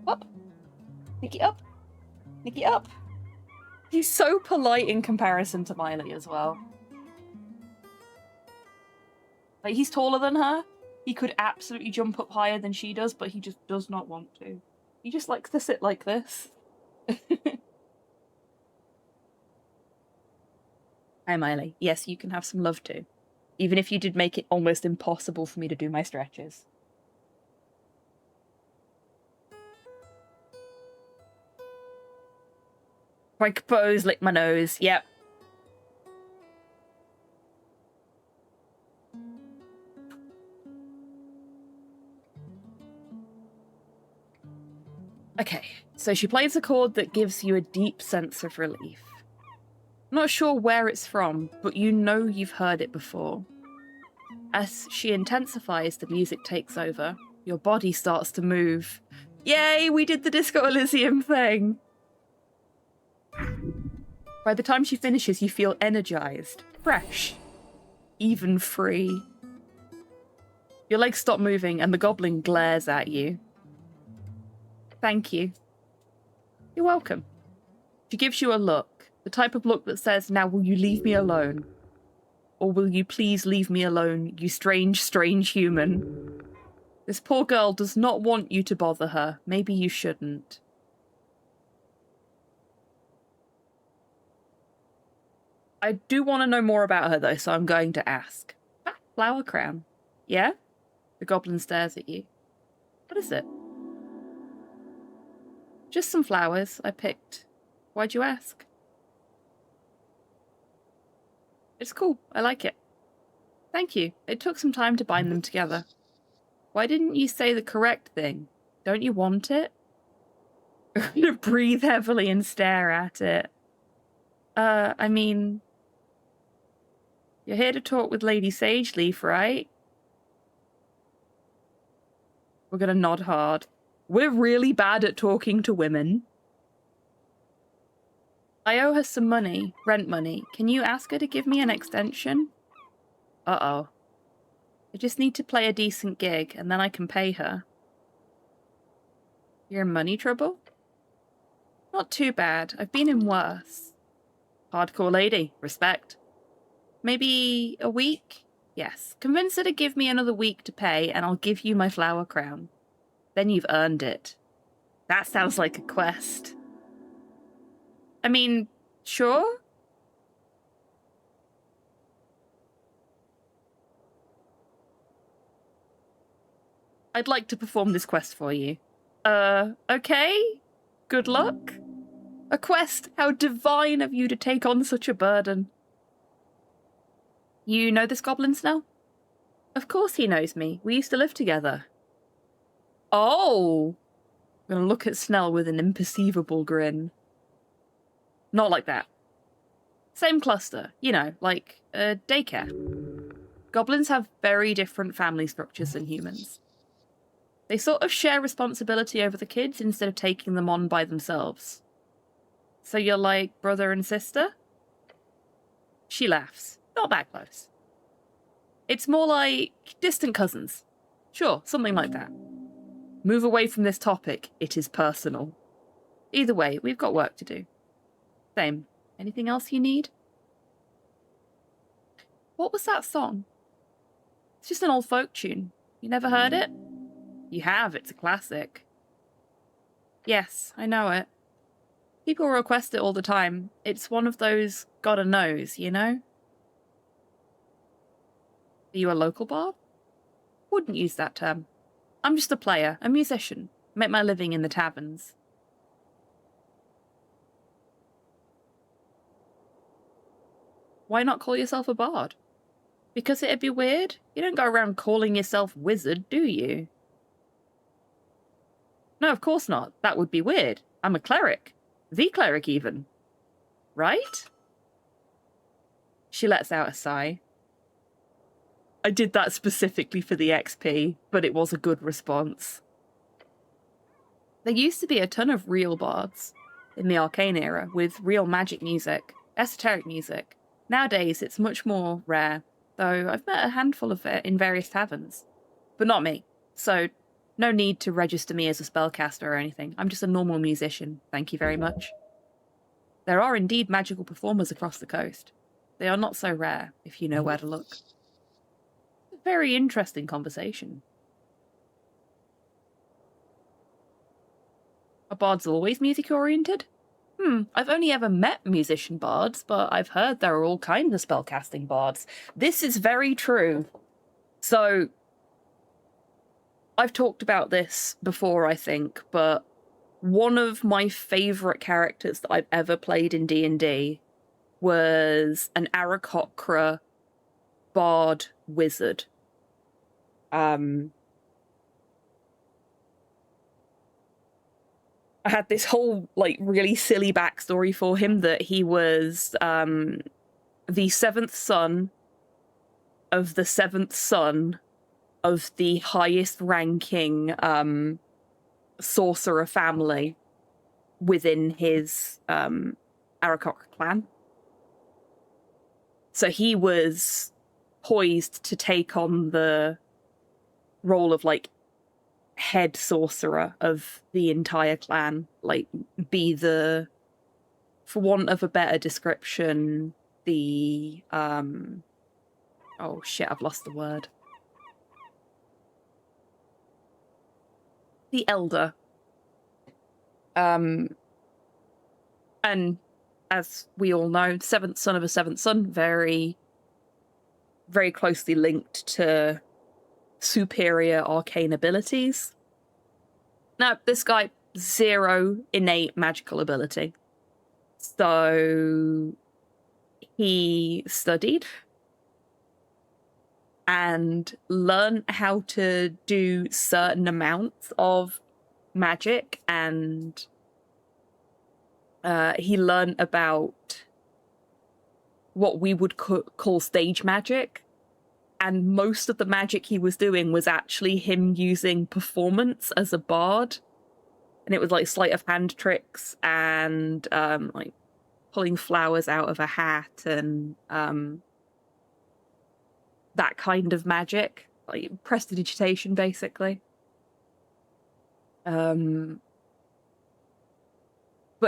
Up. Nicky up. Nicky up. He's so polite in comparison to Miley as well. Like, he's taller than her. He could absolutely jump up higher than she does, but he just does not want to. He just likes to sit like this. Hi, Miley. Yes, you can have some love too. Even if you did make it almost impossible for me to do my stretches. I propose lick my nose. Yep. Okay, so she plays a chord that gives you a deep sense of relief. Not sure where it's from, but you know you've heard it before. As she intensifies, the music takes over. Your body starts to move. Yay, we did the Disco Elysium thing! By the time she finishes, you feel energized, fresh, even free. Your legs stop moving and the goblin glares at you. Thank you. You're welcome. She gives you a look, the type of look that says, now will you leave me alone? Or will you please leave me alone, you strange, strange human? This poor girl does not want you to bother her. Maybe you shouldn't. I do want to know more about her, though, so I'm going to ask. Ah, flower crown. Yeah? The goblin stares at you. What is it? Just some flowers I picked. Why'd you ask? It's cool. I like it. Thank you. It took some time to bind them together. Why didn't you say the correct thing? Don't you want it? I'm gonna breathe heavily and stare at it. I mean... You're here to talk with Lady Sageleaf, right? We're gonna nod hard. We're really bad at talking to women. I owe her some money, rent money. Can you ask her to give me an extension? Uh-oh. I just need to play a decent gig, and then I can pay her. You're in money trouble? Not too bad. I've been in worse. Hardcore lady. Respect. Maybe a week? Yes. Convince her to give me another week to pay, and I'll give you my flower crown. Then you've earned it. That sounds like a quest. I mean, sure? I'd like to perform this quest for you. Okay? Good luck? A quest? How divine of you to take on such a burden. You know this goblin, Snell? Of course he knows me. We used to live together. Oh! I'm gonna look at Snell with an imperceivable grin. Not like that. Same cluster, you know, like daycare. Goblins have very different family structures than humans. They sort of share responsibility over the kids instead of taking them on by themselves. So you're like brother and sister? She laughs. Not that close. It's more like distant cousins. Sure, something like that. Move away from this topic. It is personal. Either way, we've got work to do. Same. Anything else you need? What was that song? It's just an old folk tune. You never heard it? You have. It's a classic. Yes, I know it. People request it all the time. It's one of those gotta knows, you know? Are you a local bard? Wouldn't use that term. I'm just a player, a musician. Make my living in the taverns. Why not call yourself a bard? Because it'd be weird? You don't go around calling yourself wizard, do you? No, of course not. That would be weird. I'm a cleric. The cleric, even. Right? She lets out a sigh. I did that specifically for the XP, but it was a good response. There used to be a ton of real bards in the Arcane era, with real magic music, esoteric music. Nowadays, it's much more rare, though I've met a handful of it in various taverns. But not me, so no need to register me as a spellcaster or anything. I'm just a normal musician, thank you very much. There are indeed magical performers across the coast. They are not so rare, if you know where to look. A very interesting conversation. Are bards always music-oriented? I've only ever met musician bards, but I've heard there are all kinds of spellcasting bards. This is very true. So, I've talked about this before, I think, but one of my favourite characters that I've ever played in D&D was an Aarakocra bard wizard. I had this whole, like, really silly backstory for him that he was the seventh son of the seventh son of the highest ranking sorcerer family within his Aarakocra clan. So he was poised to take on the role of, like, head sorcerer of the entire clan, like, be the, for want of a better description, the oh shit, I've lost the word. The elder. And as we all know, seventh son of a seventh son, very, very closely linked to superior arcane abilities. Now, this guy, 0 innate magical ability. So he studied and learned how to do certain amounts of magic, and he learned about what we would call stage magic. And most of the magic he was doing was actually him using performance as a bard. And it was like sleight of hand tricks and like pulling flowers out of a hat and that kind of magic. Like prestidigitation, basically. But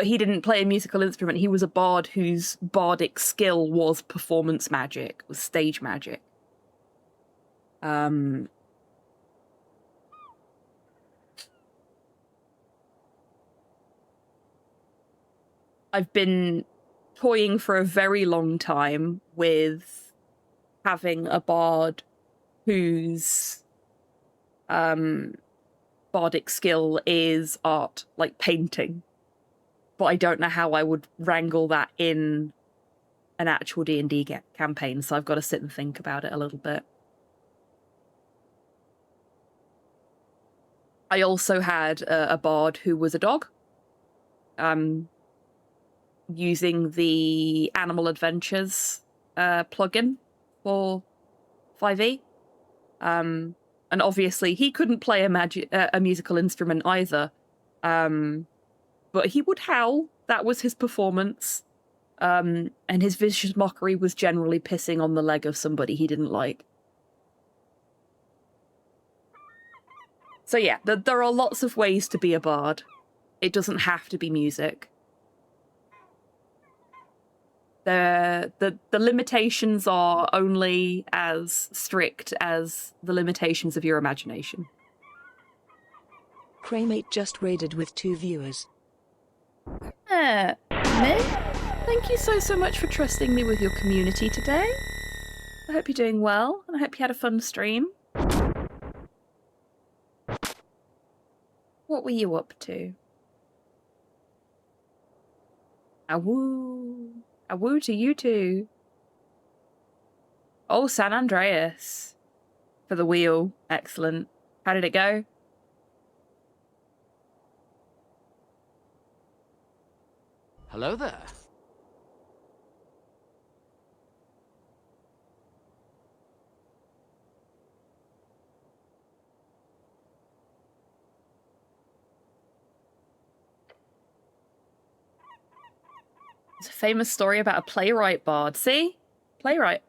he didn't play a musical instrument. He was a bard whose bardic skill was performance magic, was stage magic. I've been toying for a very long time with having a bard whose bardic skill is art, like painting. But I don't know how I would wrangle that in an actual D&D campaign, so I've got to sit and think about it a little bit. I also had a bard who was a dog, using the Animal Adventures plugin for 5e. And obviously he couldn't play a musical instrument either, but he would howl. That was his performance, and his vicious mockery was generally pissing on the leg of somebody he didn't like. So yeah, there are lots of ways to be a bard. It doesn't have to be music. The limitations are only as strict as the limitations of your imagination. Craymate just raided with 2 viewers. Nick, thank you so much for trusting me with your community today. I hope you're doing well, and I hope you had a fun stream. What were you up to? Awoo. Awoo to you too. Oh, San Andreas. For the wheel. Excellent. How did it go? Hello there. It's a famous story about a playwright bard. See? Playwright.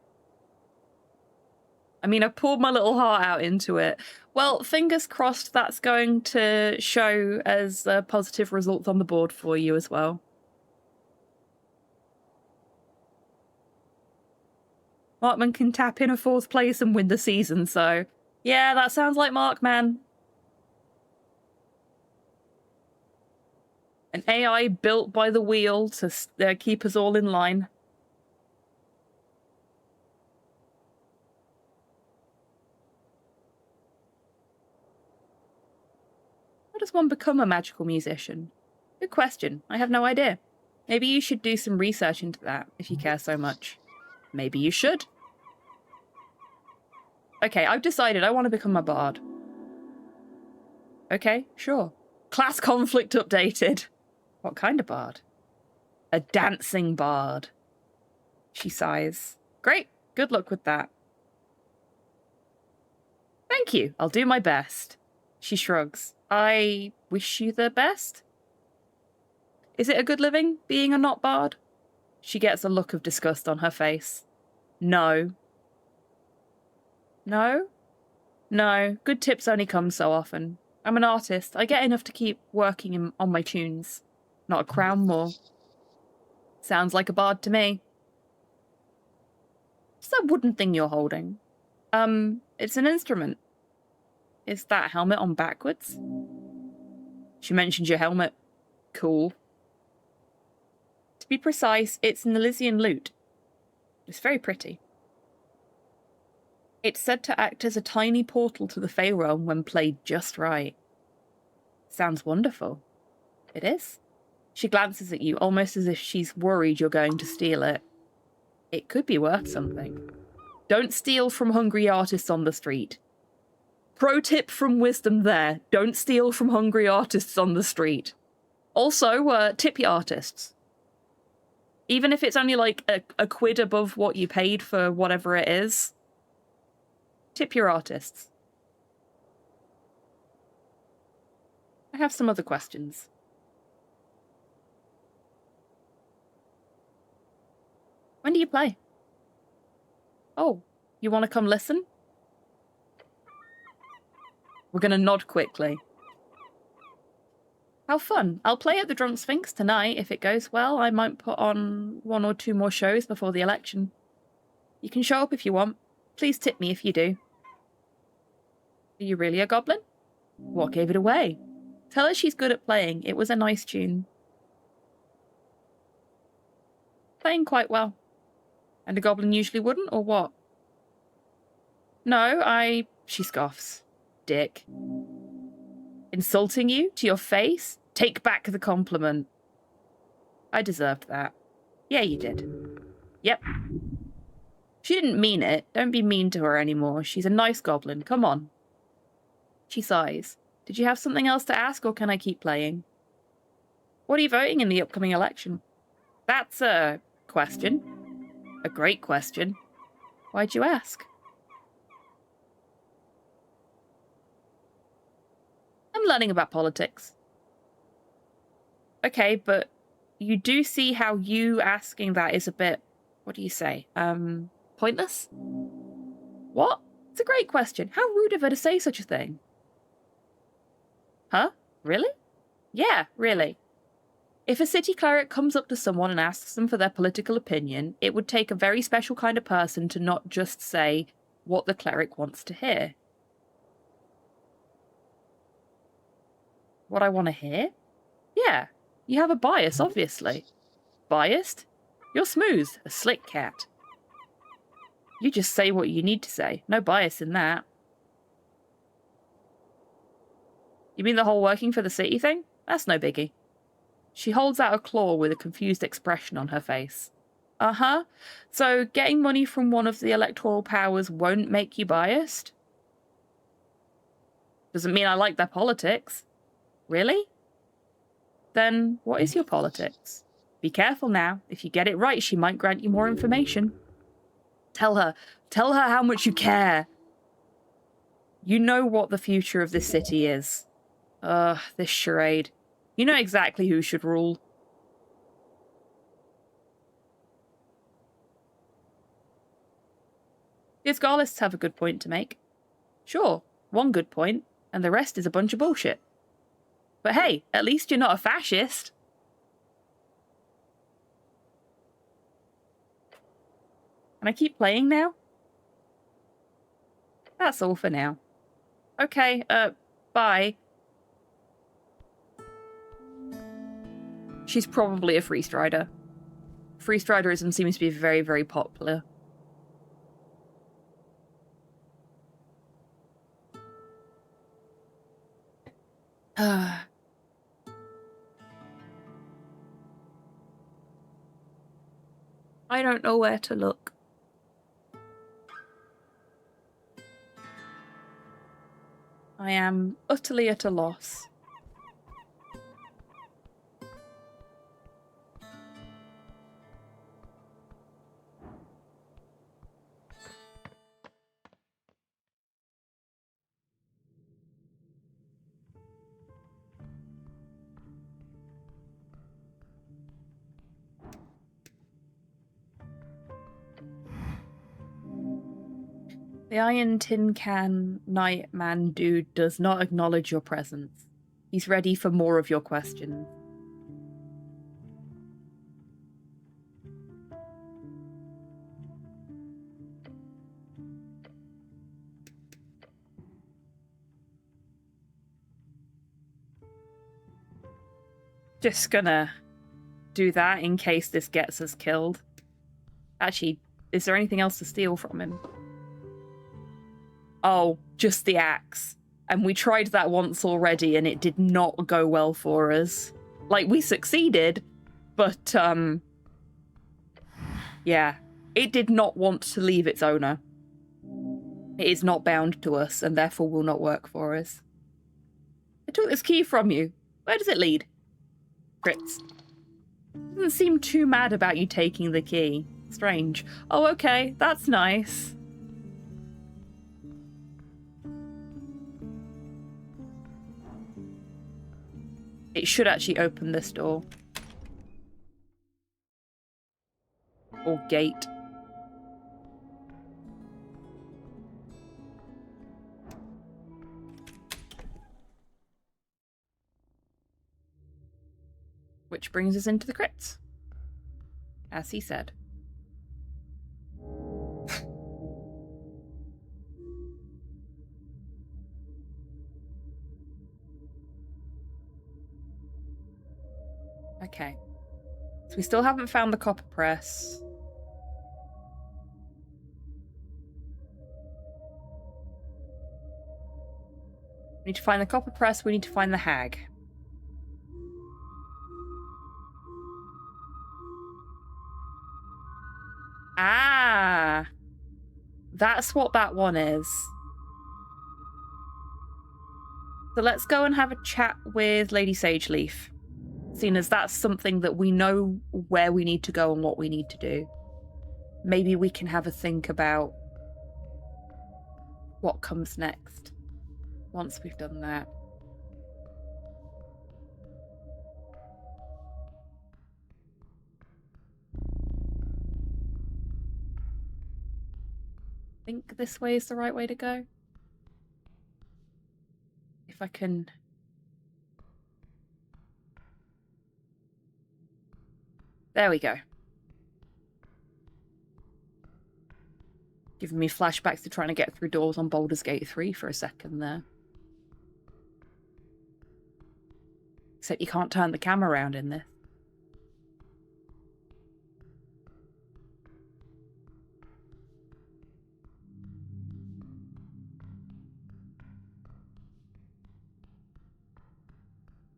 I mean, I poured my little heart out into it. Well, fingers crossed that's going to show as positive results on the board for you as well. Markman can tap in a 4th place and win the season, so... Yeah, that sounds like Markman. An AI built by the wheel to keep us all in line. How does one become a magical musician? Good question. I have no idea. Maybe you should do some research into that, if you care so much. Maybe you should. Okay, I've decided I want to become a bard. Okay, sure. Class conflict updated. What kind of bard? A dancing bard. She sighs. Great. Good luck with that. Thank you. I'll do my best. She shrugs. I wish you the best. Is it a good living, being a not bard? She gets a look of disgust on her face. No. No? No. Good tips only come so often. I'm an artist. I get enough to keep working on my tunes. Not a crown more. Sounds like a bard to me. What's that wooden thing you're holding? It's an instrument. Is that helmet on backwards? She mentioned your helmet. Cool. To be precise, it's an Elysian lute. It's very pretty. It's said to act as a tiny portal to the Fey realm when played just right. Sounds wonderful. It is. She glances at you, almost as if she's worried you're going to steal it. It could be worth something. Don't steal from hungry artists on the street. Pro tip from wisdom there. Don't steal from hungry artists on the street. Also, tip your artists. Even if it's only like a quid above what you paid for whatever it is. Tip your artists. I have some other questions. When do you play? Oh, you want to come listen? We're going to nod quickly. How fun. I'll play at the Drunk Sphinx tonight. If it goes well, I might put on 1 or 2 more shows before the election. You can show up if you want. Please tip me if you do. Are you really a goblin? What gave it away? Tell her she's good at playing. It was a nice tune. Playing quite well. And a goblin usually wouldn't, or what? No, She scoffs. Dick. Insulting you to your face? Take back the compliment. I deserved that. Yeah, you did. Yep. She didn't mean it. Don't be mean to her anymore. She's a nice goblin. Come on. She sighs. Did you have something else to ask, or can I keep playing? What are you voting in the upcoming election? That's a question. A great question. Why'd you ask? I'm learning about politics. Okay, but you do see how you asking that is a bit, what do you say? Pointless? What? It's a great question. How rude of her to say such a thing. Huh? Really? Yeah, really. If a city cleric comes up to someone and asks them for their political opinion, it would take a very special kind of person to not just say what the cleric wants to hear. What I want to hear? Yeah, you have a bias, obviously. Biased? You're smooth, a slick cat. You just say what you need to say. No bias in that. You mean the whole working for the city thing? That's no biggie. She holds out a claw with a confused expression on her face. Uh-huh. So getting money from one of the electoral powers won't make you biased? Doesn't mean I like their politics. Really? Then what is your politics? Be careful now. If you get it right, she might grant you more information. Tell her how much you care. You know what the future of this city is. This charade. You know exactly who should rule. The Asgarlists have a good point to make. Sure, one good point, and the rest is a bunch of bullshit. But hey, at least you're not a fascist. Can I keep playing now? That's all for now. Okay, bye. She's probably a freestrider. Freestriderism seems to be very, very popular. I don't know where to look. I am utterly at a loss. The Iron Tin Can Knight Man dude does not acknowledge your presence. He's ready for more of your questions. Just gonna do that in case this gets us killed. Actually, is there anything else to steal from him? Oh, just the axe. And we tried that once already and it did not go well for us. Like, we succeeded, but, yeah. It did not want to leave its owner. It is not bound to us and therefore will not work for us. I took this key from you. Where does it lead? Crits. Doesn't seem too mad about you taking the key. Strange. Oh, okay. That's nice. It should actually open this door. Or gate. Which brings us into the crits. As he said. Okay. So we still haven't found the copper press. We need to find the copper press, we need to find the hag. Ah! That's what that one is. So let's go and have a chat with Lady Sageleaf. Seeing as that's something that we know where we need to go and what we need to do. Maybe we can have a think about what comes next once we've done that. I think this way is the right way to go. If I can There we go. Giving me flashbacks to trying to get through doors on Baldur's Gate 3 for a second there. Except you can't turn the camera around in this.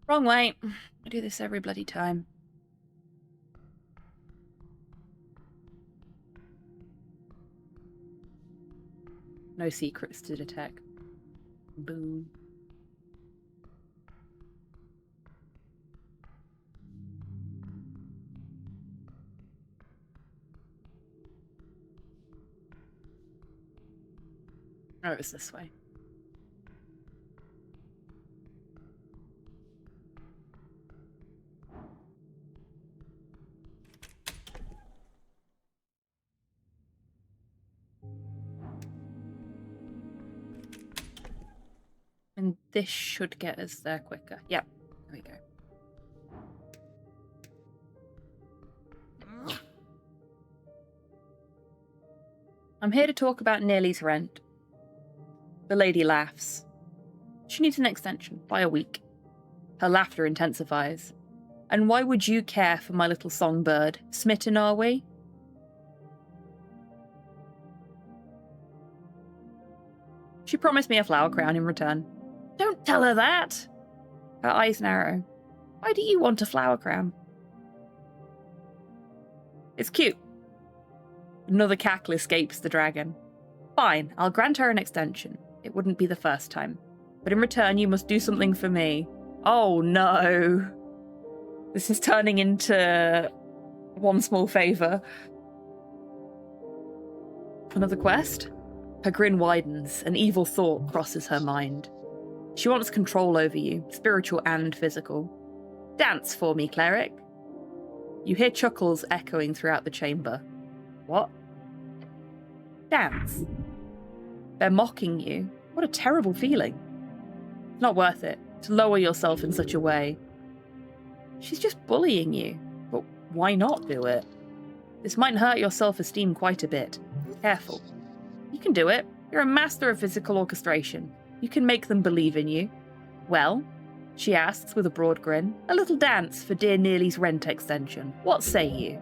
Wrong way. I do this every bloody time. No secrets to detect. Boom. Oh, it's this way. And this should get us there quicker. Yep, there we go. I'm here to talk about Nearly's rent. The lady laughs. She needs an extension by a week. Her laughter intensifies. And why would you care for my little songbird? Smitten, are we? She promised me a flower crown in return. Don't tell her that! Her eyes narrow. Why do you want a flower crown? It's cute. Another cackle escapes the dragon. Fine, I'll grant her an extension. It wouldn't be the first time. But in return, you must do something for me. Oh no. This is turning into one small favour. Another quest? Her grin widens. An evil thought crosses her mind. She wants control over you, spiritual and physical. Dance for me, cleric. You hear chuckles echoing throughout the chamber. What? Dance. They're mocking you. What a terrible feeling. It's not worth it to lower yourself in such a way. She's just bullying you, but why not do it? This might hurt your self-esteem quite a bit. Careful. You can do it. You're a master of physical orchestration. You can make them believe in you. Well, she asks with a broad grin, a little dance for dear Nearly's rent extension. What say you?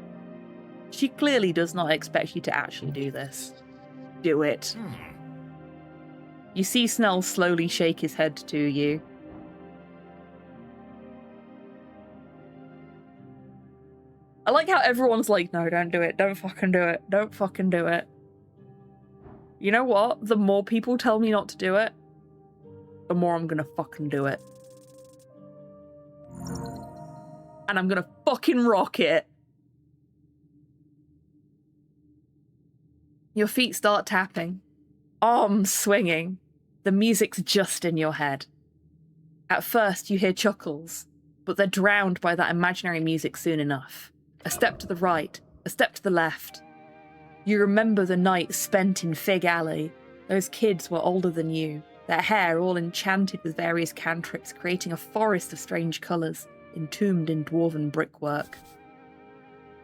She clearly does not expect you to actually do this. Do it. You see Snell slowly shake his head to you. I like how everyone's like, no, don't do it. Don't fucking do it. Don't fucking do it. You know what? The more people tell me not to do it, the more I'm gonna fucking do it. And I'm gonna fucking rock it. Your feet start tapping. Arms swinging. The music's just in your head. At first you hear chuckles, but they're drowned by that imaginary music soon enough. A step to the right, a step to the left. You remember the night spent in Fig Alley. Those kids were older than you, their hair all enchanted with various cantrips, creating a forest of strange colours, entombed in dwarven brickwork.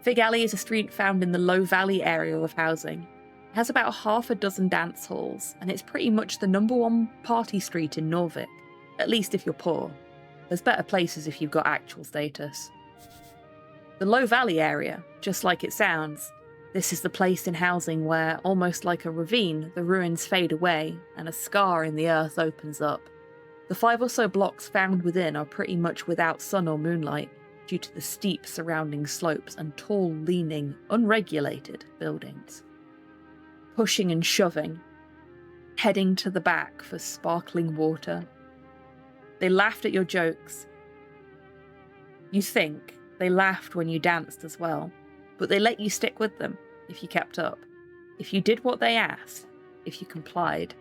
Fig Alley is a street found in the Low Valley area of housing. It has about half a dozen dance halls, and it's pretty much the #1 party street in Norvik, at least if you're poor. There's better places if you've got actual status. The Low Valley area, just like it sounds, this is the place in housing where, almost like a ravine, the ruins fade away and a scar in the earth opens up. The 5 or so blocks found within are pretty much without sun or moonlight due to the steep surrounding slopes and tall, leaning, unregulated buildings. Pushing and shoving, heading to the back for sparkling water. They laughed at your jokes. You think they laughed when you danced as well, but they let you stick with them if you kept up, if you did what they asked, if you complied.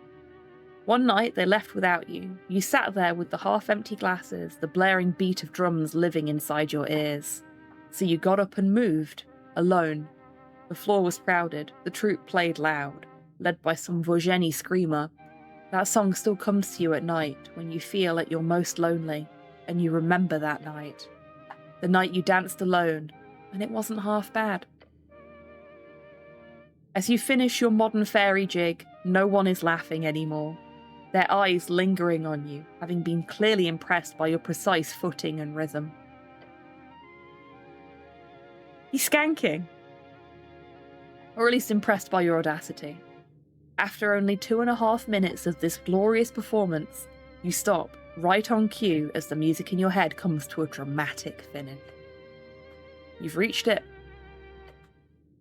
One night they left without you. You sat there with the half-empty glasses, the blaring beat of drums living inside your ears. So you got up and moved, alone. The floor was crowded, the troupe played loud, led by some Vojeni screamer. That song still comes to you at night when you feel at your most lonely, and you remember that night. The night you danced alone, and it wasn't half bad. As you finish your modern fairy jig, no one is laughing anymore, their eyes lingering on you, having been clearly impressed by your precise footing and rhythm. He's skanking. Or at least impressed by your audacity. After only 2.5 minutes of this glorious performance, you stop right on cue as the music in your head comes to a dramatic finish. You've reached it.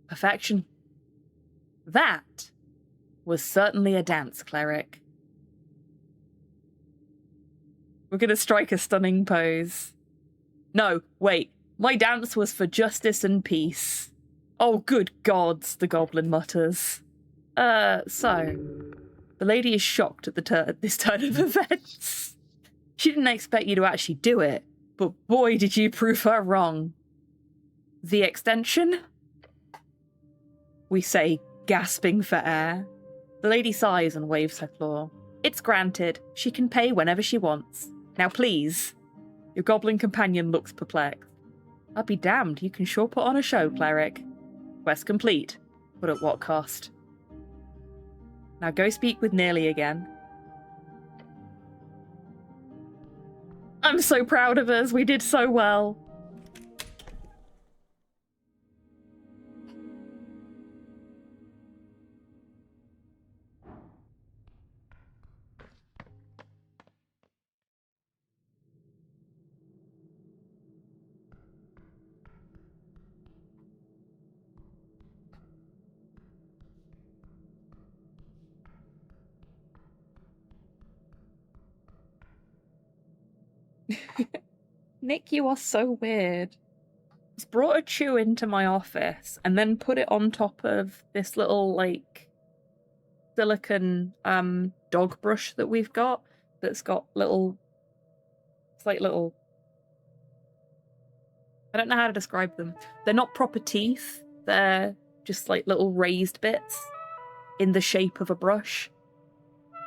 Perfection. That was certainly a dance, cleric. We're going to strike a stunning pose. No, wait. My dance was for justice and peace. Oh, good gods, the goblin mutters. So, the lady is shocked at this turn of events. She didn't expect you to actually do it, but boy did you prove her wrong. The extension? We say, gasping for air. The lady sighs and waves her claw. It's granted. She can pay whenever she wants. Now please. Your goblin companion looks perplexed. I'll be damned, you can sure put on a show, cleric. Quest complete, but at what cost? Now go speak with Nearly again. I'm so proud of us, we did so well. Nick, you are so weird. He's brought a chew into my office and then put it on top of this little, like, silicone dog brush that we've got that's got little... It's like little... I don't know how to describe them. They're not proper teeth. They're just like little raised bits in the shape of a brush.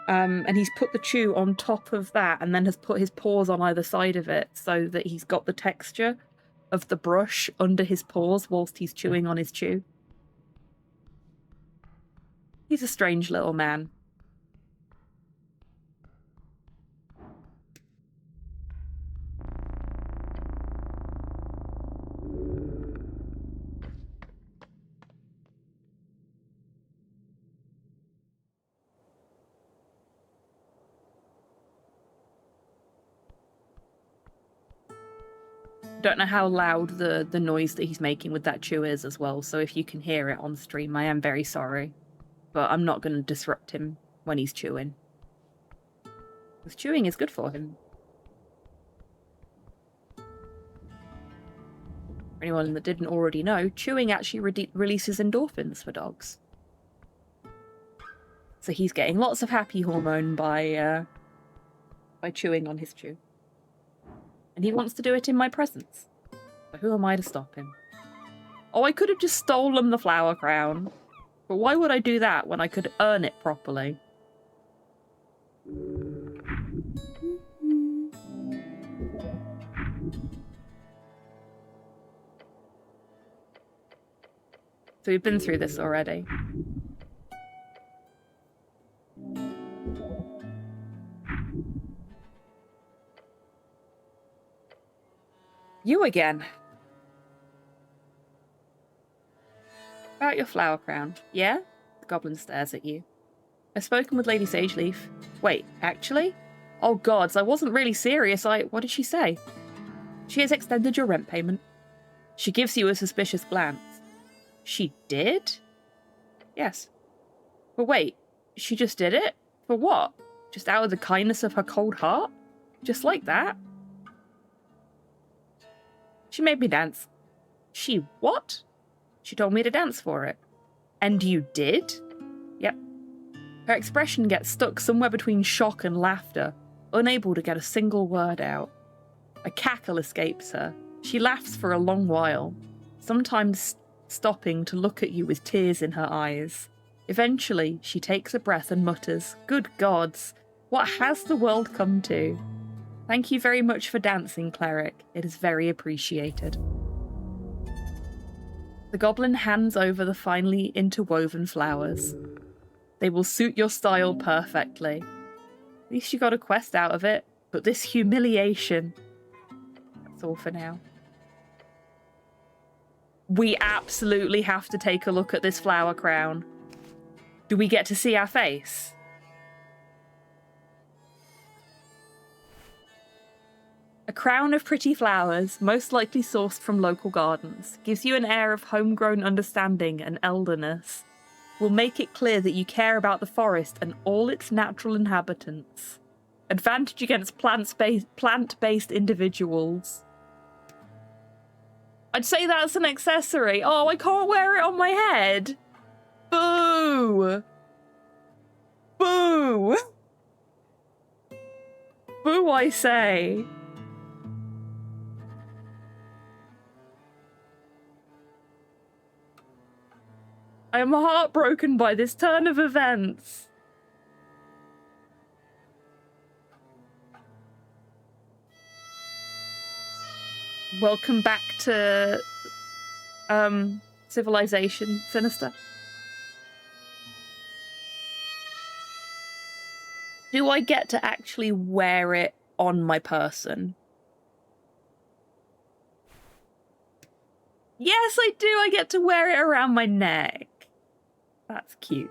And he's put the chew on top of that and then has put his paws on either side of it so that he's got the texture of the brush under his paws whilst he's chewing on his chew. He's a strange little man. Don't know how loud the noise that he's making with that chew is as well, so if you can hear it on stream, I am very sorry. But I'm not going to disrupt him when he's chewing. Because chewing is good for him. For anyone that didn't already know, chewing actually releases endorphins for dogs. So he's getting lots of happy hormone by chewing on his chew. And he wants to do it in my presence. So who am I to stop him? Oh, I could have just stolen the flower crown. But why would I do that when I could earn it properly? So we've been through this already. You again. About your flower crown, yeah? The goblin stares at you. I've spoken with Lady Sageleaf. Wait, actually? Oh gods, I wasn't really serious. What did she say? She has extended your rent payment. She gives you a suspicious glance. She did? Yes. But wait, she just did it? For what? Just out of the kindness of her cold heart? Just like that? She made me dance. She what? She told me to dance for it. And you did? Yep. Her expression gets stuck somewhere between shock and laughter, unable to get a single word out. A cackle escapes her. She laughs for a long while, sometimes stopping to look at you with tears in her eyes. Eventually, she takes a breath and mutters, "Good gods, what has the world come to? Thank you very much for dancing, cleric. It is very appreciated." The goblin hands over the finely interwoven flowers. They will suit your style perfectly. At least you got a quest out of it, but this humiliation. That's all for now. We absolutely have to take a look at this flower crown. Do we get to see our face? A crown of pretty flowers, most likely sourced from local gardens, gives you an air of homegrown understanding and elderness. Will make it clear that you care about the forest and all its natural inhabitants. Advantage against plant-based individuals. I'd say that's an accessory. Oh, I can't wear it on my head. Boo! Boo! Boo, I say. I am heartbroken by this turn of events. Welcome back to Civilization Sinister. Do I get to actually wear it on my person? Yes, I do. I get to wear it around my neck. That's cute.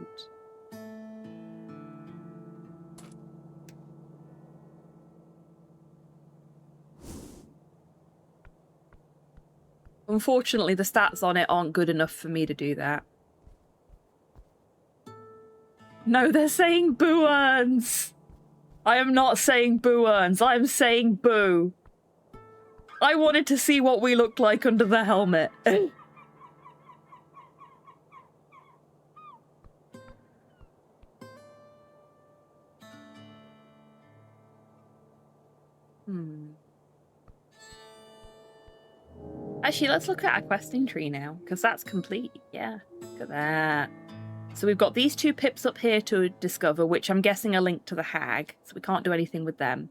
Unfortunately, the stats on it aren't good enough for me to do that. No, they're saying boo earns. I am not saying boo earns. I am saying boo. I wanted to see what we looked like under the helmet. Actually, let's look at our questing tree now, because that's complete. Yeah, look at that. So we've got these 2 pips up here to discover, which I'm guessing are linked to the hag, so we can't do anything with them.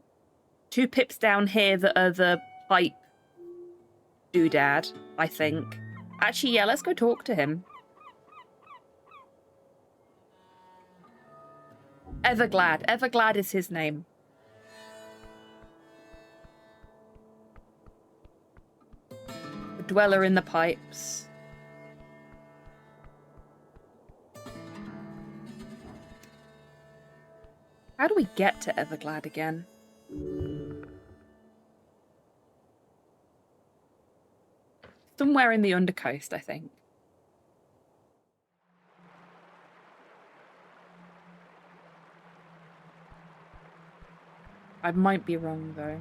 2 pips down here that are the pipe doodad, I think. Actually, yeah, let's go talk to him. Everglad. Everglad is his name. The dweller in the pipes. How do we get to Everglad again? Somewhere in the Undercoast, I think. I might be wrong, though.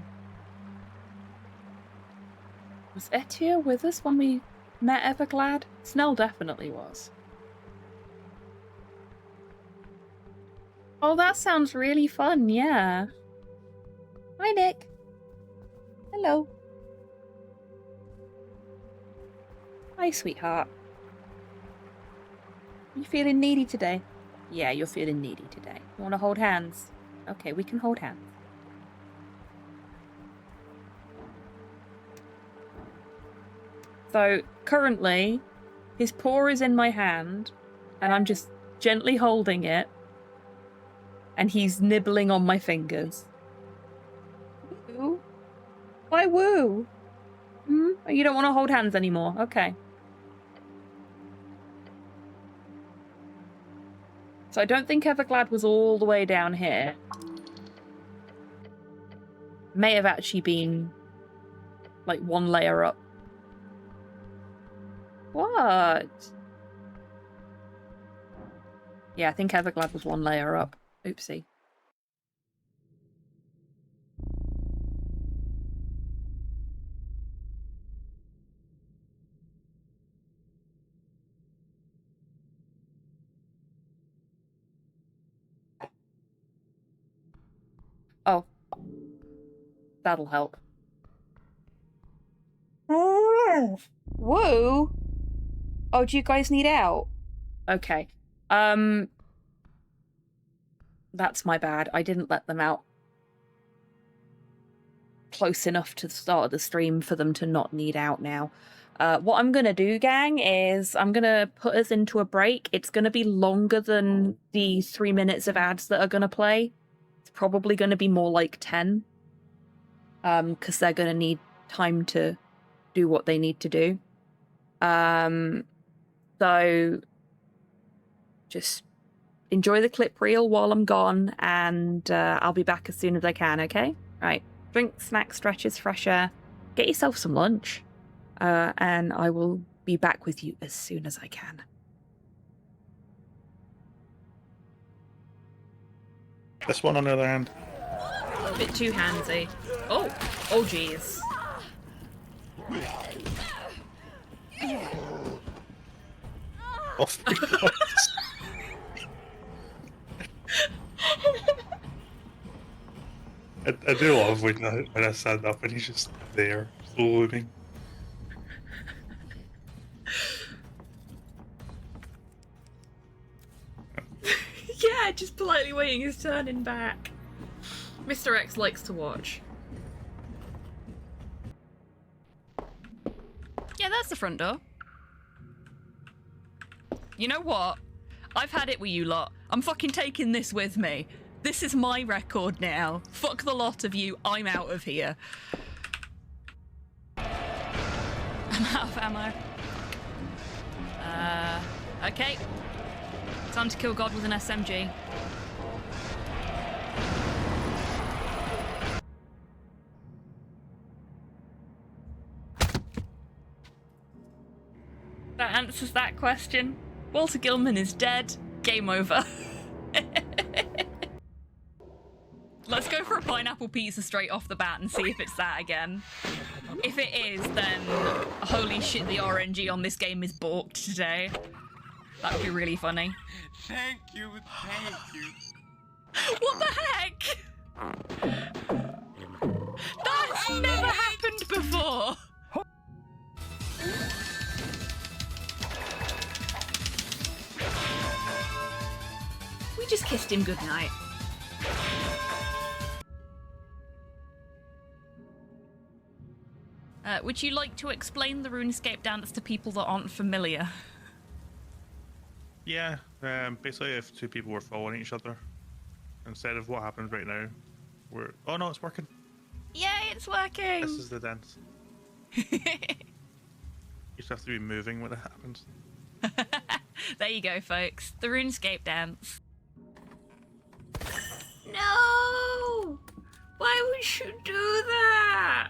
Was Etia with us when we met Everglad? Snell definitely was. Oh, that sounds really fun, yeah. Hi, Nick. Hello. Hi, sweetheart. You feeling needy today? Yeah, you're feeling needy today. You want to hold hands? Okay, we can hold hands. So, currently, his paw is in my hand, and I'm just gently holding it, and he's nibbling on my fingers. Woo? Why woo? Hmm? You don't want to hold hands anymore? Okay. So I don't think Everglad was all the way down here. May have actually been, like, 1 layer up. What? Yeah, I think Everglad was 1 layer up. Oopsie. Oh. That'll help. Whoa! Oh, do you guys need out? Okay. That's my bad. I didn't let them out close enough to the start of the stream for them to not need out now. What I'm going to do, gang, is I'm going to put us into a break. It's going to be longer than the 3 minutes of ads that are going to play. It's probably going to be more like 10. Because they're going to need time to do what they need to do. So just enjoy the clip reel while I'm gone, and I'll be back as soon as I can, okay? Right. Drink, snack, stretches, fresh air. Get yourself some lunch. And I will be back with you as soon as I can. This one, on the other hand. A bit too handsy. Oh, oh, jeez. Oh my God. I do love when I stand up and he's just there, floating. Yeah, just politely waiting his turn in back. Mr. X likes to watch. Yeah, that's the front door. You know what? I've had it with you lot. I'm fucking taking this with me. This is my record now. Fuck the lot of you. I'm out of here. I'm out of ammo. Okay. Time to kill God with an SMG. That answers that question. Walter Gilman is dead. Game over. Let's go for a pineapple pizza straight off the bat and see if it's that again. If it is, then holy shit, the RNG on this game is balked today. That would be really funny. Thank you, thank you. What the heck? That's never happened before. We just kissed him goodnight. Would you like to explain the RuneScape dance to people that aren't familiar? Yeah, basically if two people were following each other, instead of what happens right now, we're... Oh no, it's working. Yay, it's working! This is the dance. You just have to be moving when it happens. There you go, folks. The RuneScape dance. No! Why would you do that?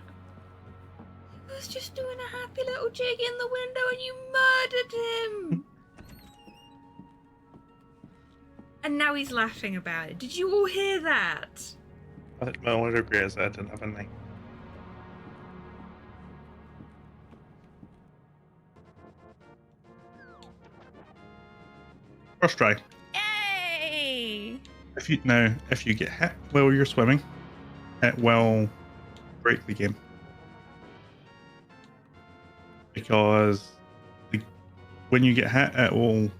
He was just doing a happy little jig in the window and you murdered him! And now he's laughing about it. Did you all hear that? I think my only regret is that I didn't have a knife. First try. Yay! If you get hit while you're swimming, it will break the game. Because when you get hit, it'll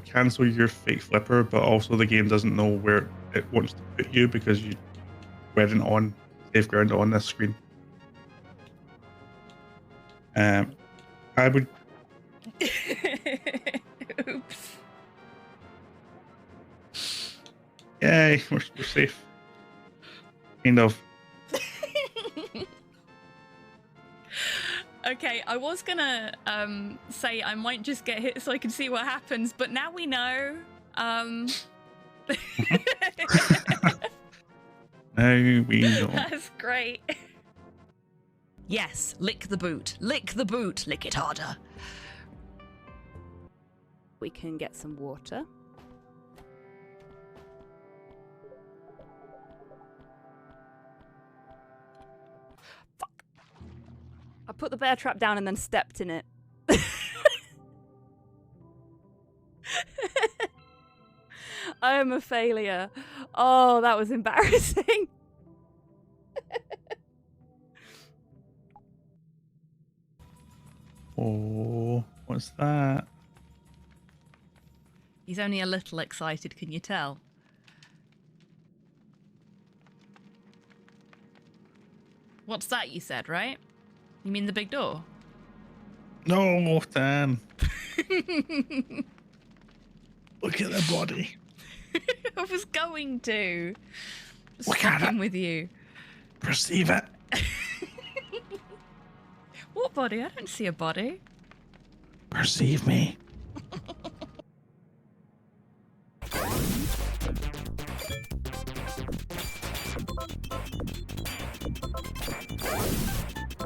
cancel your fake flipper, but also the game doesn't know where it wants to put you because you weren't on safe ground on this screen. I would. Oops. Yay, we're safe. Kind of. Okay, I was gonna say I might just get hit so I can see what happens, but now we know. Now we know. That's great. Yes, lick the boot. Lick the boot. Lick it harder. We can get some water. Fuck. I put the bear trap down and then stepped in it. I am a failure. Oh, that was embarrassing. Oh, what's that? He's only a little excited, can you tell? What's that you said, right? You mean the big door? No, Tan. Look at the body. I was going to. Just Look at fucking it. with you. Perceive it. What body? I don't see a body. Perceive me.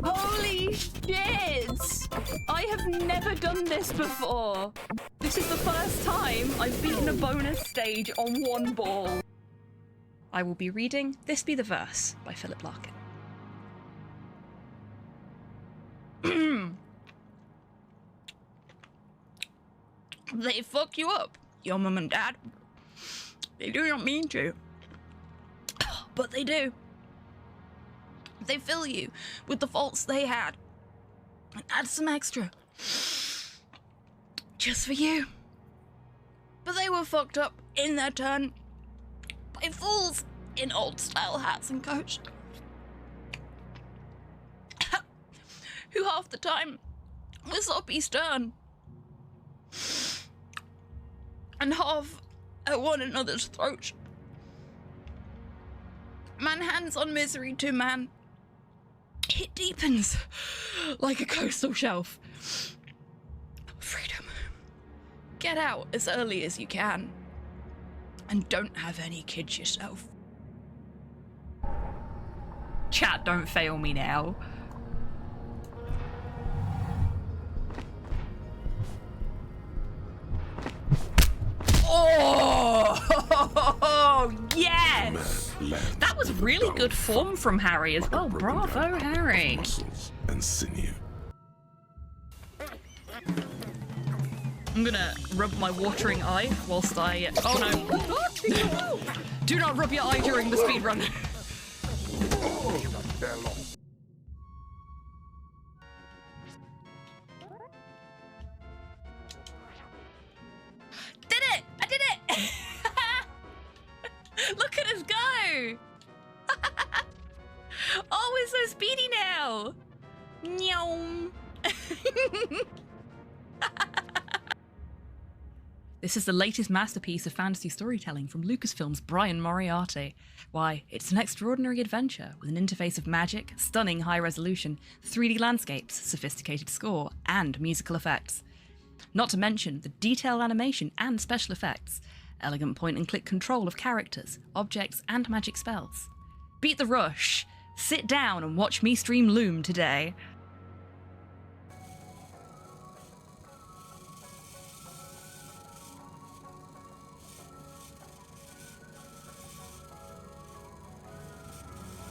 Holy shit! I have never done this before. This is the first time I've beaten a bonus stage on one ball. I will be reading This Be the Verse by Philip Larkin. They fuck you up, your mum and dad. They do not mean to, but they do. They fill you with the faults they had and add some extra just for you. But they were fucked up in their turn by fools in old style hats and coats who half the time were soppy stern and half at one another's throats. Man hands on misery to man. It deepens like a coastal shelf. Freedom. Get out as early as you can. And don't have any kids yourself. Chat, don't fail me now. Oh, yes! That was really good form from Harry as well. Bravo, Harry. Muscles and sinew. I'm gonna rub my watering eye whilst I... Oh no. Do not rub your eye during the speedrun. Did it! I did it! Look at us go! Oh, we're so speedy now! Nyom. This is the latest masterpiece of fantasy storytelling from Lucasfilm's Brian Moriarty. Why, it's an extraordinary adventure with an interface of magic, stunning high resolution, 3D landscapes, sophisticated score, and musical effects. Not to mention the detailed animation and special effects, elegant point-and-click control of characters, objects, and magic spells. Beat the rush. Sit down and watch me stream Loom today.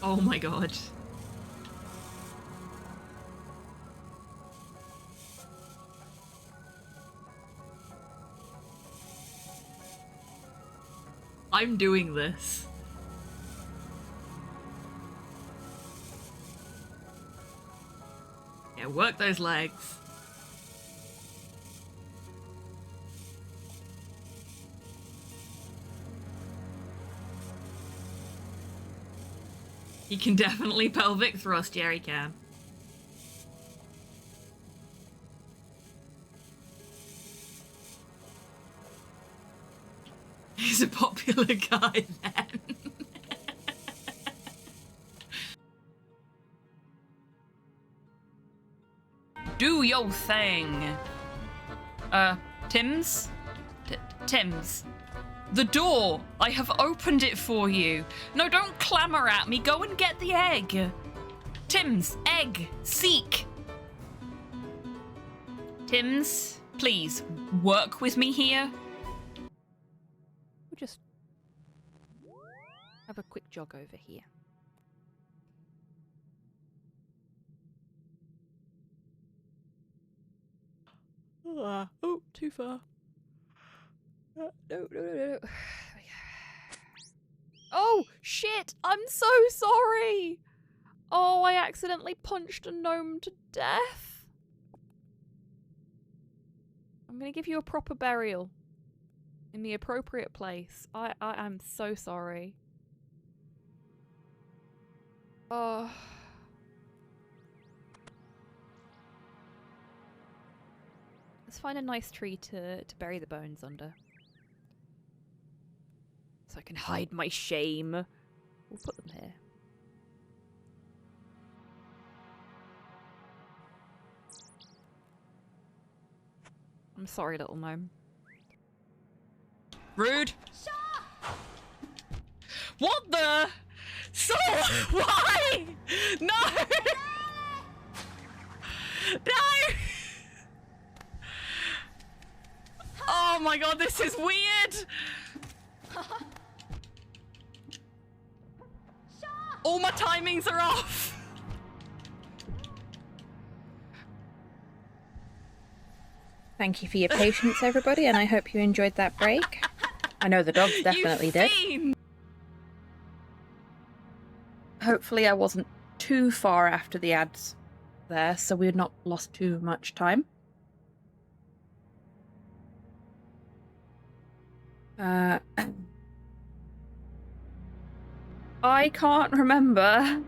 Oh my god. I'm doing this. Yeah, work those legs. He can definitely pelvic thrust, yeah he can. He's a popular guy then. Do your thing. Tim's? Tim's. The door! I have opened it for you. No, don't clamour at me. Go and get the egg. Tim's, egg, seek. Tim's, please, work with me here. We'll just have a quick jog over here. Oh, too far. No. Oh, shit! I'm so sorry! Oh, I accidentally punched a gnome to death. I'm gonna give you a proper burial. In the appropriate place. I'm so sorry. Oh. Let's find a nice tree to bury the bones under. So I can hide my shame. We'll put them here. I'm sorry, little gnome. Rude. What the? So why? No. No. Oh my god, this is weird. All my timings are off. Thank you for your patience, everybody, and I hope you enjoyed that break. I know the dogs definitely did. Fiend. Hopefully I wasn't too far after the ads there, so we had not lost too much time. I can't remember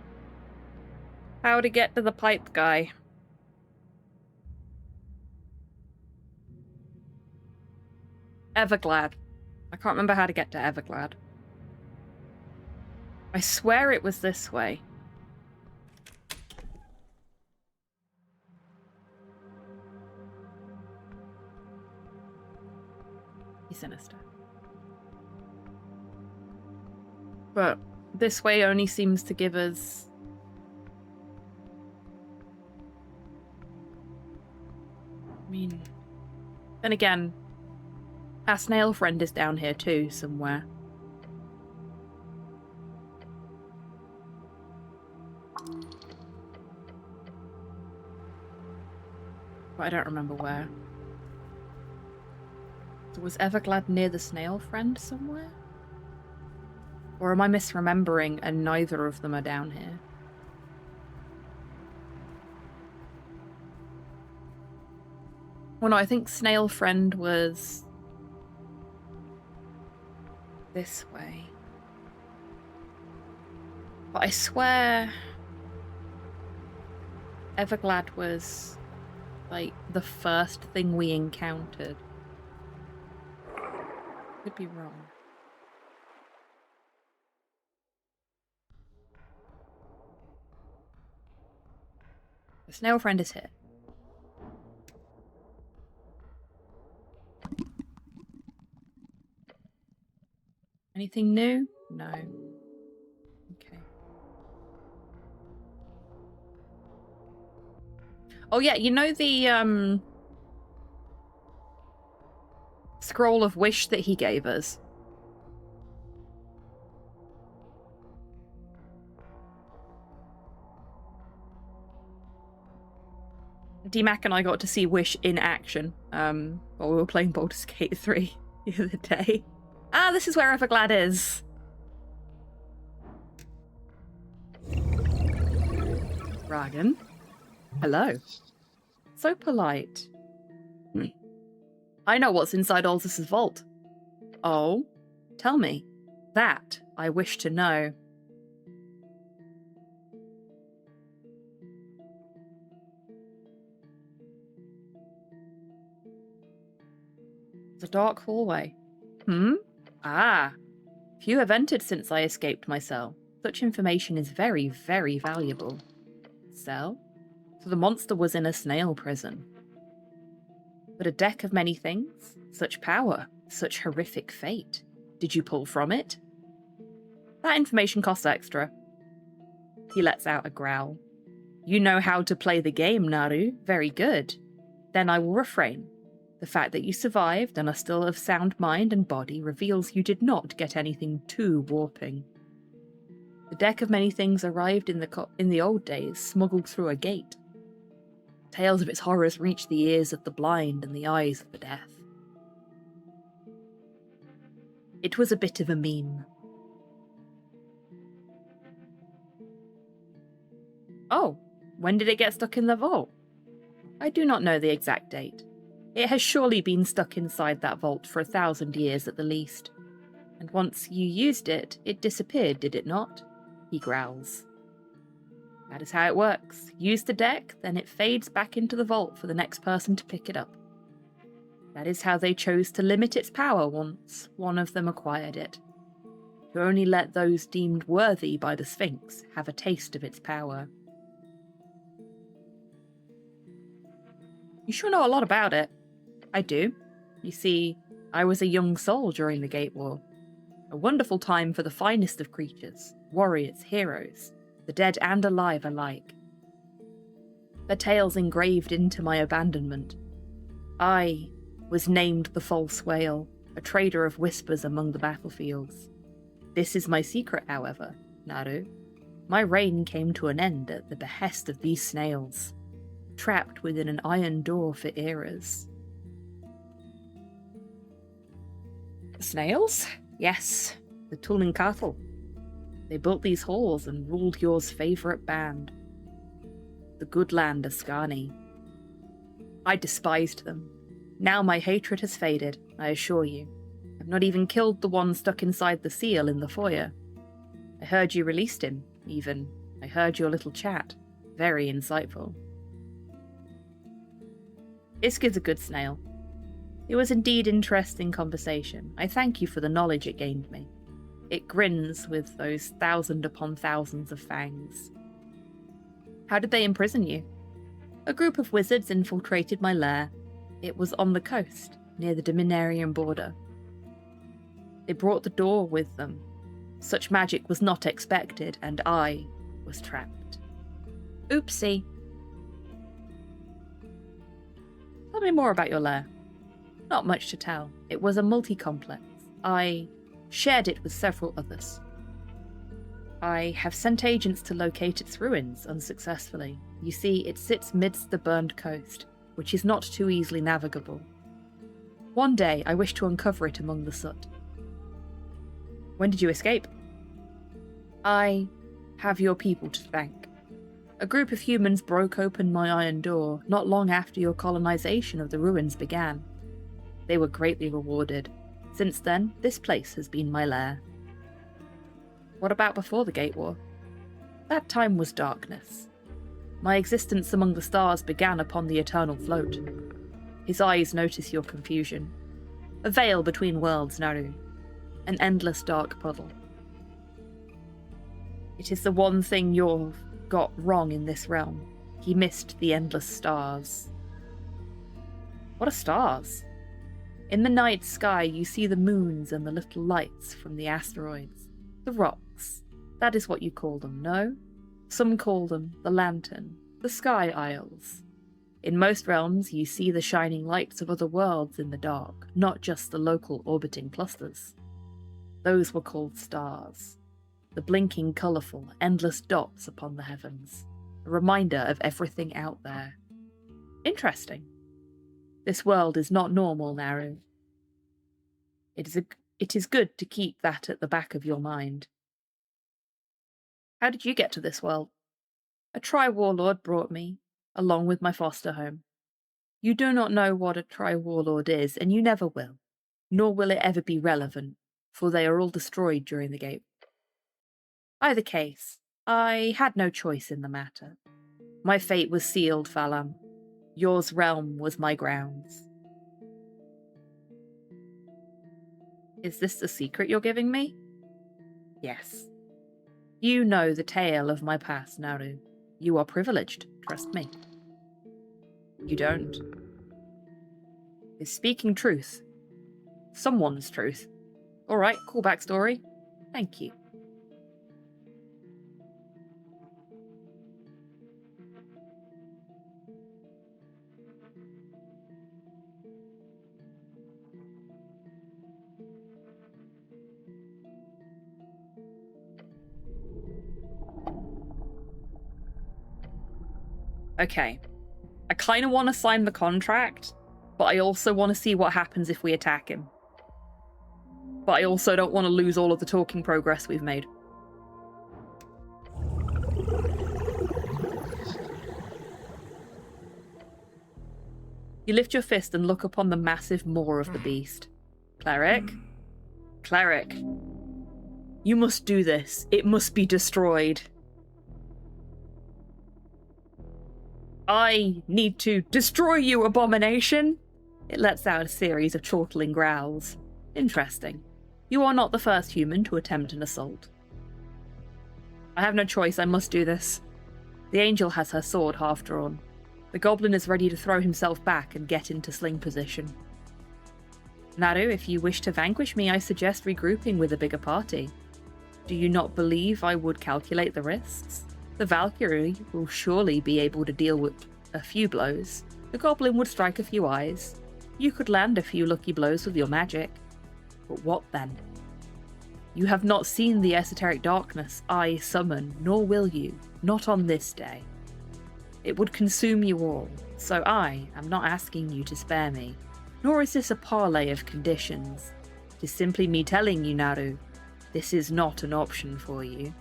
how to get to the pipe guy. Everglad. I can't remember how to get to Everglad. I swear it was this way. He's sinister. But this way only seems to give us... I mean... Then again, our snail friend is down here too, somewhere. But I don't remember where. So was Everglad near the snail friend somewhere? Or am I misremembering and neither of them are down here? Well, no, I think snail friend was this way. But I swear Everglad was like the first thing we encountered. Could be wrong. The snail friend is here. Anything new? No. Okay. Oh yeah, you know the scroll of wish that he gave us? D-Mac and I got to see Wish in action while we were playing Baldur's Gate 3 the other day. Ah, this is where Everglad is. Ragan. Hello. So polite. I know what's inside Aldous' vault. Oh? Tell me. That I wish to know. The dark hallway. Ah. Few have entered since I escaped my cell. Such information is very, very valuable. Cell? So the monster was in a snail prison. But a deck of many things? Such power, such horrific fate. Did you pull from it? That information costs extra. He lets out a growl. You know how to play the game, Naru. Very good. Then I will refrain. The fact that you survived and are still of sound mind and body reveals you did not get anything too warping. The deck of many things arrived in the old days, smuggled through a gate. Tales of its horrors reached the ears of the blind and the eyes of the deaf. It was a bit of a meme. Oh, when did it get stuck in the vault? I do not know the exact date. It has surely been stuck inside that vault for 1,000 years at the least. And once you used it, it disappeared, did it not? He growls. That is how it works. Use the deck, then it fades back into the vault for the next person to pick it up. That is how they chose to limit its power once one of them acquired it. To only let those deemed worthy by the Sphinx have a taste of its power. You sure know a lot about it. I do. You see, I was a young soul during the Gate War. A wonderful time for the finest of creatures, warriors, heroes, the dead and alive alike. Their tales engraved into my abandonment. I was named the False Whale, a trader of whispers among the battlefields. This is my secret, however, Naru. My reign came to an end at the behest of these snails, trapped within an iron door for eras. The snails? Yes, the Tulinkatl. They built these halls and ruled yours favourite band, the good land Ascani. I despised them. Now my hatred has faded, I assure you. I've not even killed the one stuck inside the seal in the foyer. I heard you released him, even. I heard your little chat. Very insightful. Iska's a good snail. It was indeed interesting conversation. I thank you for the knowledge it gained me. It grins with those thousand upon thousands of fangs. How did they imprison you? A group of wizards infiltrated my lair. It was on the coast, near the Dominarian border. They brought the door with them. Such magic was not expected, and I was trapped. Oopsie. Tell me more about your lair. Not much to tell. It was a multi-complex. I shared it with several others. I have sent agents to locate its ruins unsuccessfully. You see, it sits midst the burned coast, which is not too easily navigable. One day, I wish to uncover it among the soot. When did you escape? I have your people to thank. A group of humans broke open my iron door not long after your colonization of the ruins began. They were greatly rewarded. Since then, this place has been my lair. What about before the Gate War? That time was darkness. My existence among the stars began upon the eternal float. His eyes notice your confusion. A veil between worlds, Naru. An endless dark puddle. It is the one thing you've got wrong in this realm. He missed the endless stars. What are stars? In the night sky, you see the moons and the little lights from the asteroids. The rocks. That is what you call them, no? Some call them the lantern, the sky isles. In most realms, you see the shining lights of other worlds in the dark, not just the local orbiting clusters. Those were called stars. The blinking, colourful, endless dots upon the heavens. A reminder of everything out there. Interesting. This world is not normal, Naru. It is good to keep that at the back of your mind. How did you get to this world? A tri-warlord brought me, along with my foster home. You do not know what a tri-warlord is, and you never will. Nor will it ever be relevant, for they are all destroyed during the Gate. Either case, I had no choice in the matter. My fate was sealed, Phalam. Yours realm was my grounds. Is this the secret you're giving me? Yes. You know the tale of my past, Naru. You are privileged, trust me. You don't. Is speaking truth. Someone's truth. Alright, cool backstory. Thank you. Okay. I kind of want to sign the contract, but I also want to see what happens if we attack him. But I also don't want to lose all of the talking progress we've made. You lift your fist and look upon the massive maw of the beast. Cleric? Cleric. You must do this. It must be destroyed. I need to destroy you, abomination. It lets out a series of chortling growls. Interesting. You are not the first human to attempt an assault. I have no choice, I must do this. The angel has her sword half drawn. The goblin is ready to throw himself back and get into sling position. Naru, if you wish to vanquish me, I suggest regrouping with a bigger party. Do you not believe I would calculate the risks? The Valkyrie will surely be able to deal with a few blows. The goblin would strike a few eyes. You could land a few lucky blows with your magic. But what then? You have not seen the esoteric darkness I summon, nor will you, not on this day. It would consume you all, so I am not asking you to spare me, nor is this a parley of conditions. It is simply me telling you, Naru, this is not an option for you.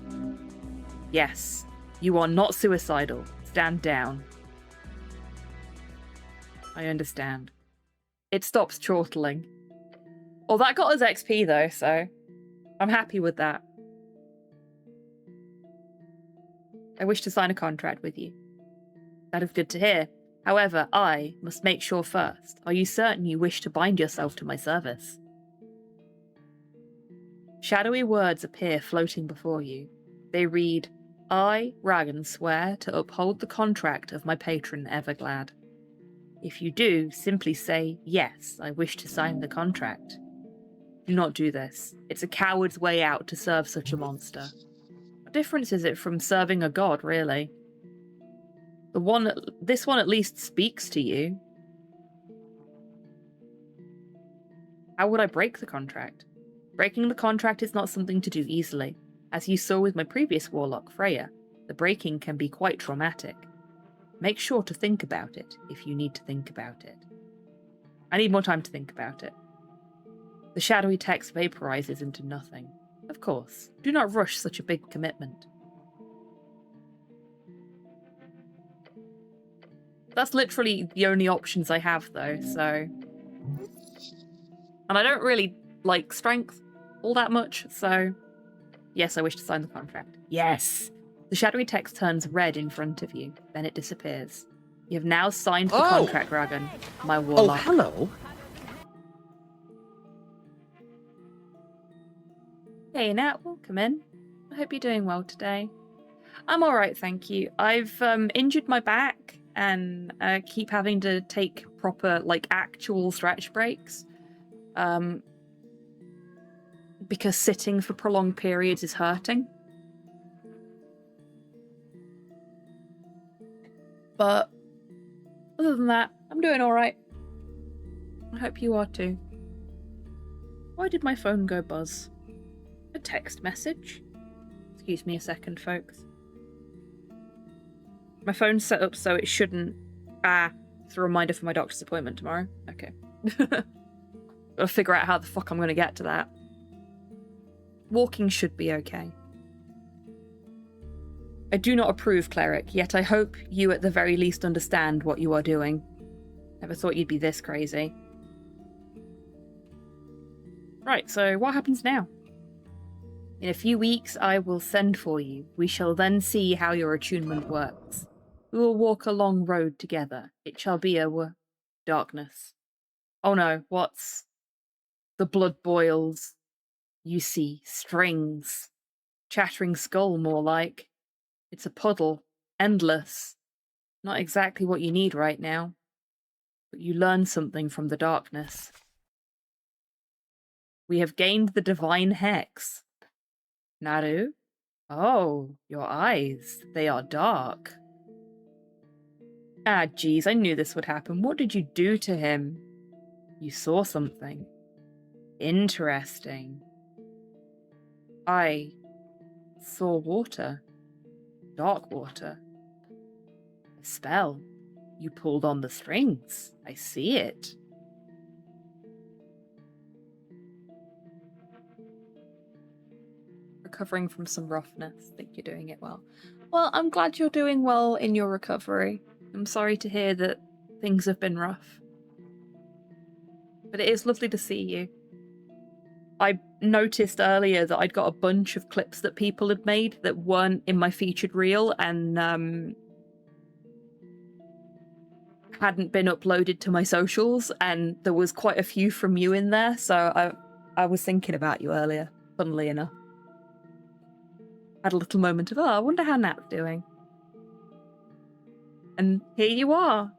Yes, you are not suicidal. Stand down. I understand. It stops chortling. Oh, that got us XP though, so I'm happy with that. I wish to sign a contract with you. That is good to hear. However, I must make sure first. Are you certain you wish to bind yourself to my service? Shadowy words appear floating before you. They read, I, Ragan, swear to uphold the contract of my patron Everglad. If you do, simply say, yes, I wish to sign the contract. Do not do this. It's a coward's way out to serve such a monster. What difference is it from serving a god, really? This one at least speaks to you. How would I break the contract? Breaking the contract is not something to do easily. As you saw with my previous warlock, Freya, the breaking can be quite traumatic. Make sure to think about it if you need to think about it. I need more time to think about it. The shadowy text vaporizes into nothing. Of course, do not rush such a big commitment. That's literally the only options I have, though, so... And I don't really like strength all that much, so... Yes, I wish to sign the contract. Yes! The shadowy text turns red in front of you, then it disappears. You have now signed the contract, Ragan, my warlock. Oh, hello. Hey, Nat, welcome in. I hope you're doing well today. I'm alright, thank you. I've injured my back and keep having to take proper, actual stretch breaks. Because sitting for prolonged periods is hurting. But other than that, I'm doing alright. I hope you are too. Why did my phone go buzz? A text message? Excuse me a second, folks. My phone's set up so it shouldn't... it's a reminder for my doctor's appointment tomorrow. Okay. Gotta figure out how the fuck I'm gonna get to that. Walking should be okay. I do not approve, Cleric, yet I hope you at the very least understand what you are doing. Never thought you'd be this crazy. Right, so what happens now? In a few weeks, I will send for you. We shall then see how your attunement works. We will walk a long road together. It shall be a darkness. Oh no, what's... The blood boils. You see strings. Chattering skull, more like. It's a puddle. Endless. Not exactly what you need right now. But you learn something from the darkness. We have gained the divine hex. Naru? Oh, your eyes. They are dark. Ah, geez, I knew this would happen. What did you do to him? You saw something. Interesting. I saw water. Dark water. A spell. You pulled on the strings. I see it. Recovering from some roughness. Think you're doing it well. Well, I'm glad you're doing well in your recovery. I'm sorry to hear that things have been rough. But it is lovely to see you. I noticed earlier that I'd got a bunch of clips that people had made that weren't in my featured reel, and hadn't been uploaded to my socials, and there was quite a few from you in there, so I was thinking about you earlier, funnily enough. Had a little moment of, I wonder how Nat's doing. And here you are.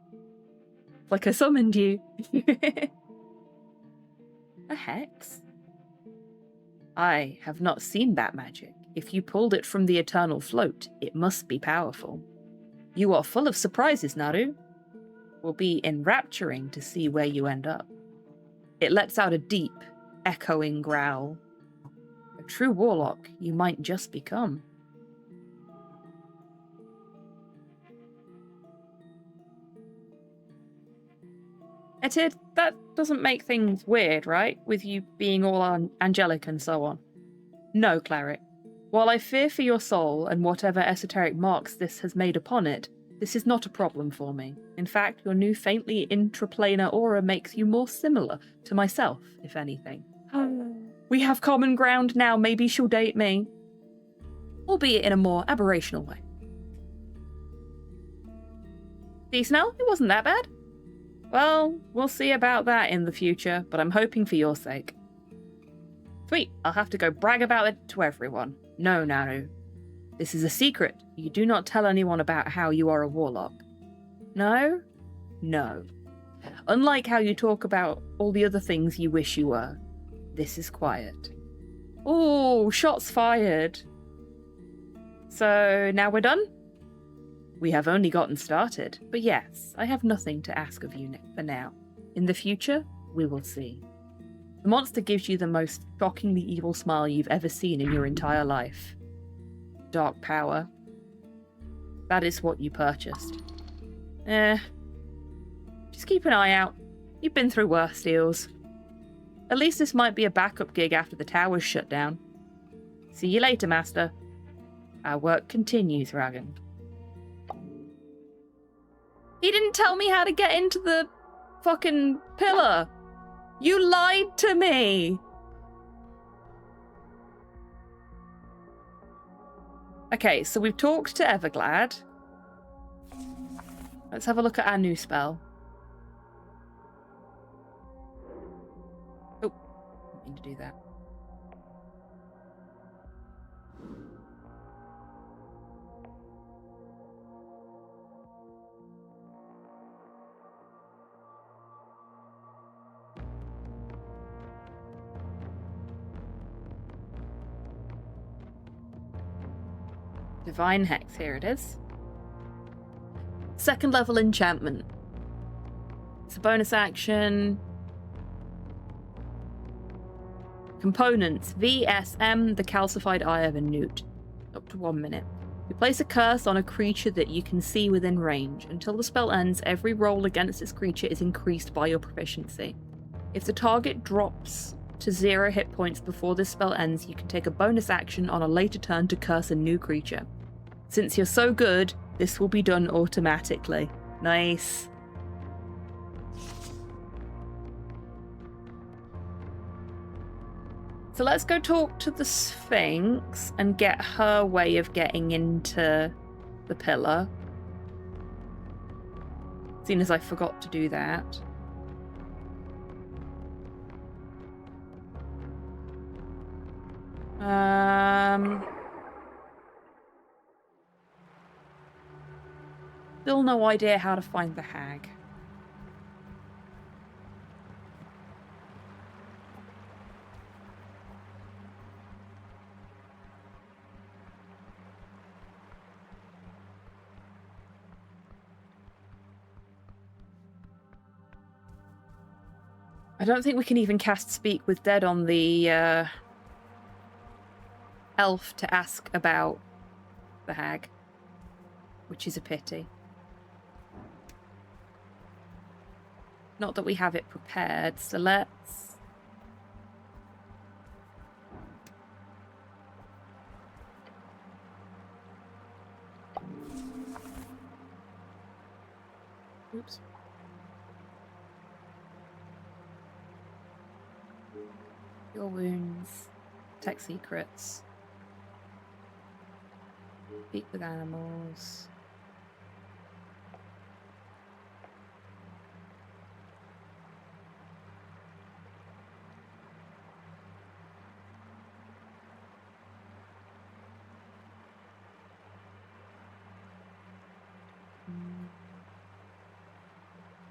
Like I summoned you. A hex? I have not seen that magic. If you pulled it from the eternal float, it must be powerful. You are full of surprises, Naru. Will be enrapturing to see where you end up. It lets out a deep, echoing growl. A true warlock you might just become. Etid, that doesn't make things weird, right? With you being all angelic and so on. No, Cleric. While I fear for your soul and whatever esoteric marks this has made upon it, this is not a problem for me. In fact, your new faintly intraplanar aura makes you more similar to myself, if anything. We have common ground now, maybe she'll date me. Albeit in a more aberrational way. See, Snell? It wasn't that bad. Well, we'll see about that in the future, but I'm hoping for your sake. Sweet, I'll have to go brag about it to everyone. No, Naru. This is a secret. You do not tell anyone about how you are a warlock. No? No. Unlike how you talk about all the other things you wish you were. This is quiet. Ooh, shots fired. So, now we're done? We have only gotten started, but yes, I have nothing to ask of you for now. In the future, we will see. The monster gives you the most shockingly evil smile you've ever seen in your entire life. Dark power. That is what you purchased. Just keep an eye out. You've been through worse deals. At least this might be a backup gig after the tower's shut down. See you later, Master. Our work continues, Ragan. He didn't tell me how to get into the fucking pillar. You lied to me. Okay, so we've talked to Everglad. Let's have a look at our new spell. Oh, I didn't mean to do that. Divine Hex, here it is. Second level enchantment. It's a bonus action. Components: VSM, the calcified eye of a newt. Up to 1 minute. You place a curse on a creature that you can see within range. Until the spell ends, every roll against this creature is increased by your proficiency. If the target drops to 0 hit points before this spell ends, you can take a bonus action on a later turn to curse a new creature. Since you're so good, this will be done automatically. Nice. So let's go talk to the Sphinx and get her way of getting into the pillar. Seeing as I forgot to do that. Still no idea how to find the hag. I don't think we can even cast Speak with Dead on the elf to ask about the hag, which is a pity. Not that we have it prepared, so let's... Oops. Your wounds. Tech secrets. Speak with animals.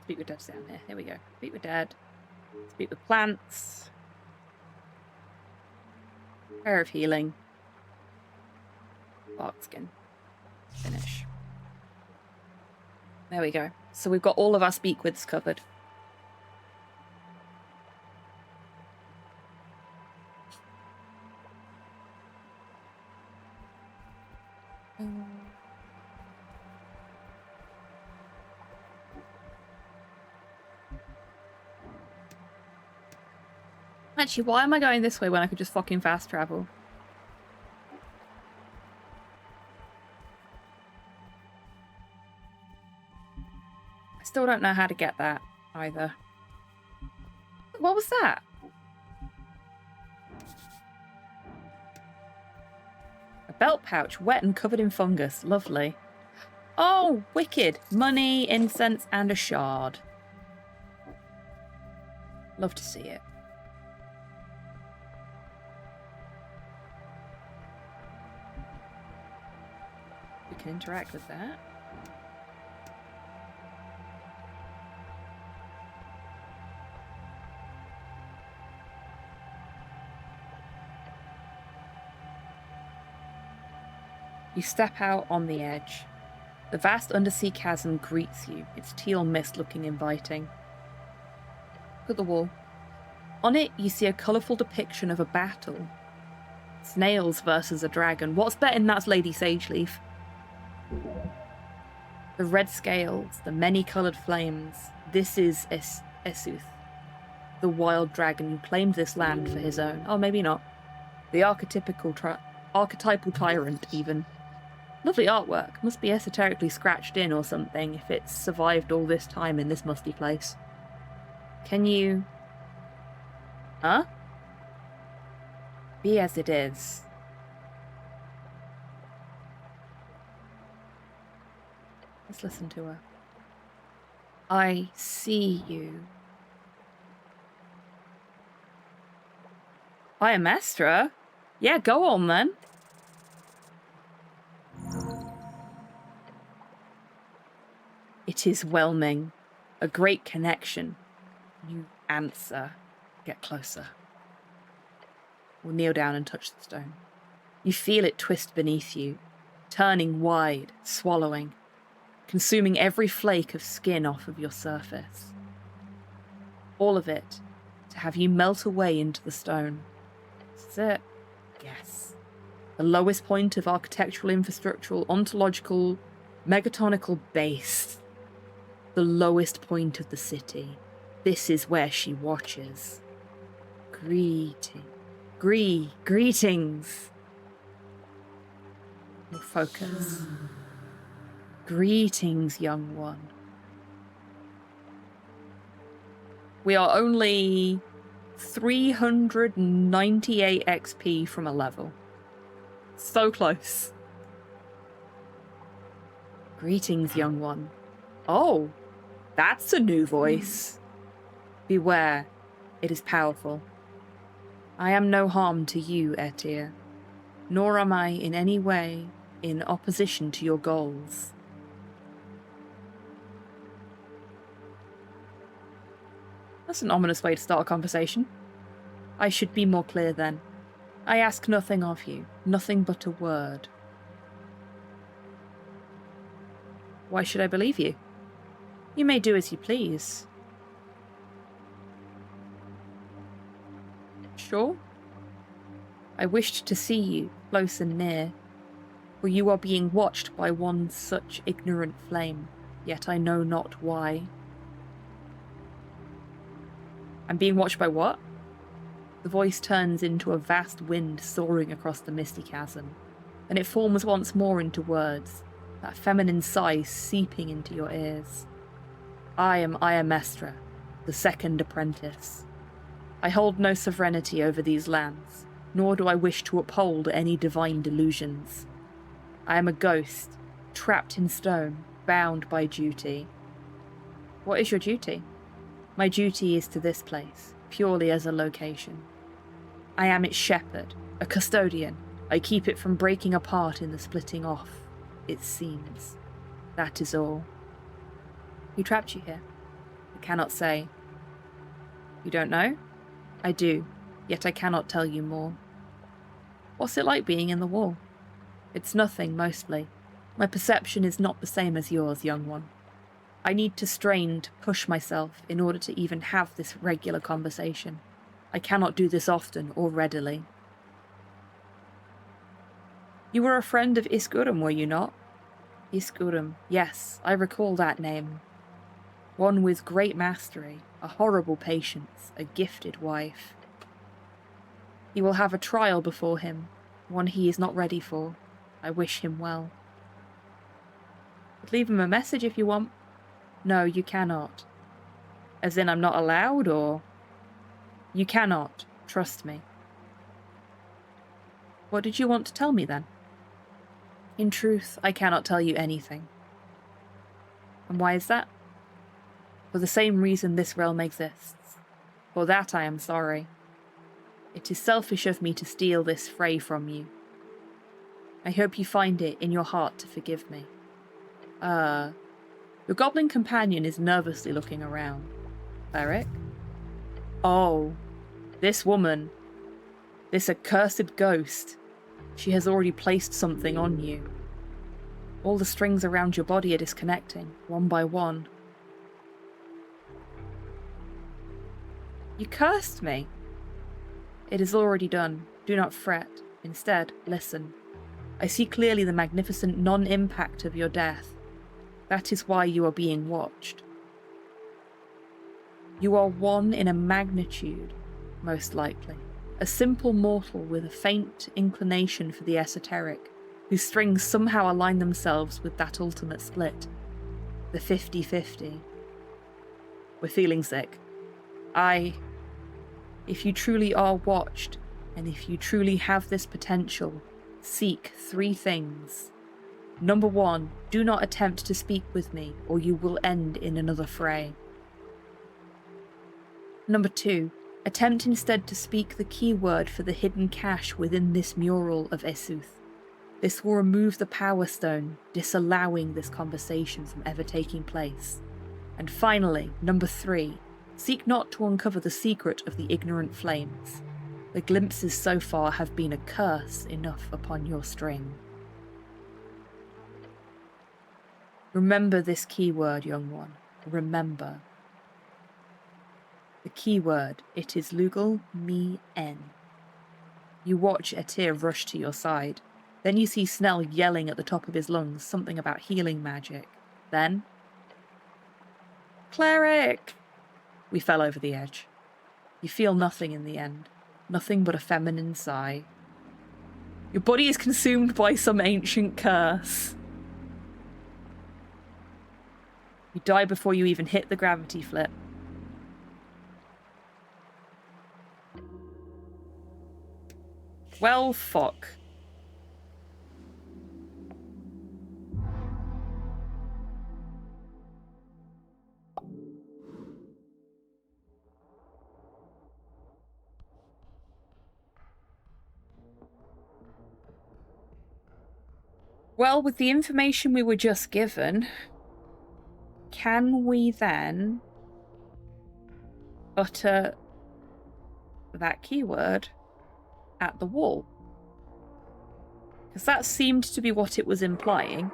Speak with Dad's down here. Here we go. Speak with Dad. Speak with plants. Prayer of healing. Bark skin. Finish. There we go. So we've got all of our speak withs covered. Actually, why am I going this way when I could just fucking fast travel? I still don't know how to get that either. What was that? A belt pouch, wet and covered in fungus. Lovely. Oh, wicked. Money, incense, and a shard. Love to see it. We can interact with that. You step out on the edge. The vast undersea chasm greets you, its teal mist looking inviting. Look at the wall. On it, you see a colourful depiction of a battle. Snails versus a dragon. What's betting that's Lady Sageleaf? The red scales, the many-coloured flames. This is Esuth, the wild dragon who claimed this land for his own. Oh, maybe not. The archetypal tyrant, even. Lovely artwork. Must be esoterically scratched in or something if it's survived all this time in this musty place. Can you... Huh? Be as it is. Let's listen to her. I see you. I am Astra? Yeah, go on then. It is whelming. A great connection. You answer. Get closer. We'll kneel down and touch the stone. You feel it twist beneath you, turning wide, swallowing, consuming every flake of skin off of your surface. All of it to have you melt away into the stone. Is it? Yes. The lowest point of architectural, infrastructural, ontological, megatonical base. The lowest point of the city. This is where she watches. Greetings. More focus. Greetings, young one. We are only 398 XP from a level. So close. Greetings, young one. Oh, that's a new voice. Beware, it is powerful. I am no harm to you, Etir, nor am I in any way in opposition to your goals. That's an ominous way to start a conversation. I should be more clear then. I ask nothing of you, nothing but a word. Why should I believe you? You may do as you please. Sure? I wished to see you, close and near, for you are being watched by one such ignorant flame, yet I know not why. I'm being watched by what? The voice turns into a vast wind soaring across the misty chasm, and it forms once more into words, that feminine sigh seeping into your ears. I am Iamestra, the second apprentice. I hold no sovereignty over these lands, nor do I wish to uphold any divine delusions. I am a ghost, trapped in stone, bound by duty. What is your duty? My duty is to this place, purely as a location. I am its shepherd, a custodian. I keep it from breaking apart in the splitting off its seams. That is all. Who trapped you here? I cannot say. You don't know? I do, yet I cannot tell you more. What's it like being in the wall? It's nothing, mostly. My perception is not the same as yours, young one. I need to strain to push myself in order to even have this regular conversation. I cannot do this often or readily. You were a friend of Isgurum, were you not? Isgurum, yes, I recall that name. One with great mastery, a horrible patience, a gifted wife. He will have a trial before him, one he is not ready for. I wish him well. But leave him a message if you want. No, you cannot. As in I'm not allowed, or? You cannot, trust me. What did you want to tell me then? In truth, I cannot tell you anything. And why is that? For the same reason this realm exists. For that I am sorry. It is selfish of me to steal this fray from you. I hope you find it in your heart to forgive me. Your goblin companion is nervously looking around. Cleric? Oh, this woman. This accursed ghost. She has already placed something on you. All the strings around your body are disconnecting, one by one. You cursed me. It is already done. Do not fret. Instead, listen. I see clearly the magnificent non-impact of your death. That is why you are being watched. You are one in a magnitude, most likely. A simple mortal with a faint inclination for the esoteric, whose strings somehow align themselves with that ultimate split. The 50-50. We're feeling sick. If you truly are watched, and if you truly have this potential, seek 3 things. Number 1, do not attempt to speak with me, or you will end in another fray. Number 2, attempt instead to speak the keyword for the hidden cache within this mural of Esuth. This will remove the power stone, disallowing this conversation from ever taking place. And finally, number 3, seek not to uncover the secret of the ignorant flames. The glimpses so far have been a curse enough upon your string. Remember this keyword, young one. Remember. The keyword, it is Lugal Mi En. You watch Etir rush to your side. Then you see Snell yelling at the top of his lungs something about healing magic. Then... Cleric! We fell over the edge. You feel nothing in the end. Nothing but a feminine sigh. Your body is consumed by some ancient curse. You die before you even hit the gravity flip. Well, fuck. Well, with the information we were just given, can we then utter that keyword at the wall? Because that seemed to be what it was implying.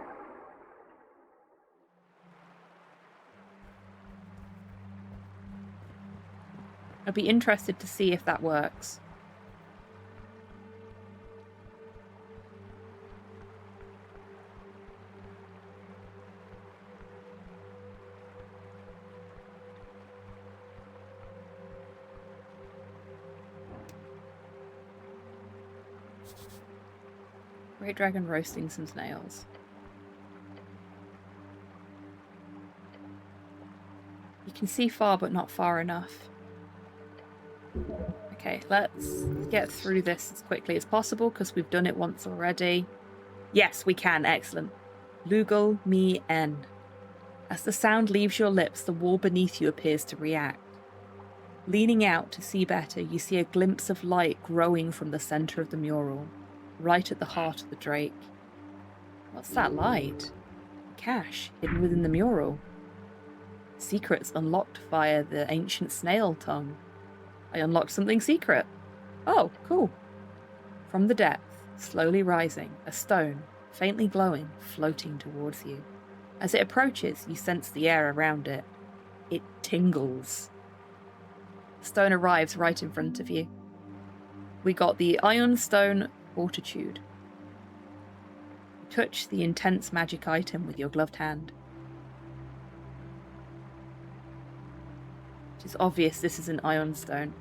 I'd be interested to see if that works. Great dragon roasting some snails. You can see far, but not far enough. Okay, let's get through this as quickly as possible, because we've done it once already. Yes, we can. Excellent. Lugal Mi En. As the sound leaves your lips, the wall beneath you appears to react. Leaning out to see better, you see a glimpse of light growing from the center of the mural, right at the heart of the drake. What's that light? Cache hidden within the mural. Secrets unlocked via the ancient snail tongue. I unlocked something secret. Oh, cool. From the depth, slowly rising, a stone, faintly glowing, floating towards you. As it approaches, you sense the air around it. It tingles. The stone arrives right in front of you. We got the Iron Stone Fortitude. You touch the intense magic item with your gloved hand. It is obvious this is an Iron Stone,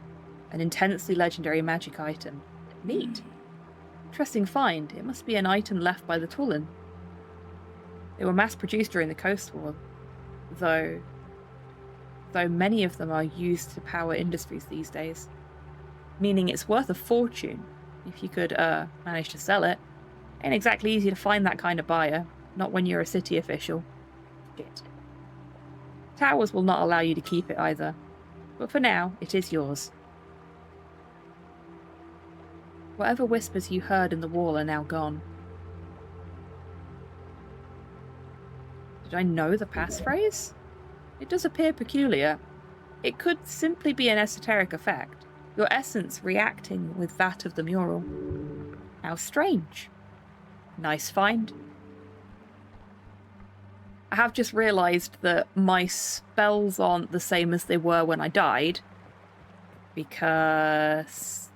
an intensely legendary magic item. Neat. Interesting find. It must be an item left by the Tulin. They were mass-produced during the Coast War, though many of them are used to power industries these days, meaning it's worth a fortune if you could manage to sell it. Ain't exactly easy to find that kind of buyer, not when you're a city official. Shit. Towers will not allow you to keep it either, but for now, it is yours. Whatever whispers you heard in the wall are now gone. Did I know the passphrase? It does appear peculiar. It could simply be an esoteric effect, your essence reacting with that of the mural. How strange. Nice find. I have just realised that my spells aren't the same as they were when I died, because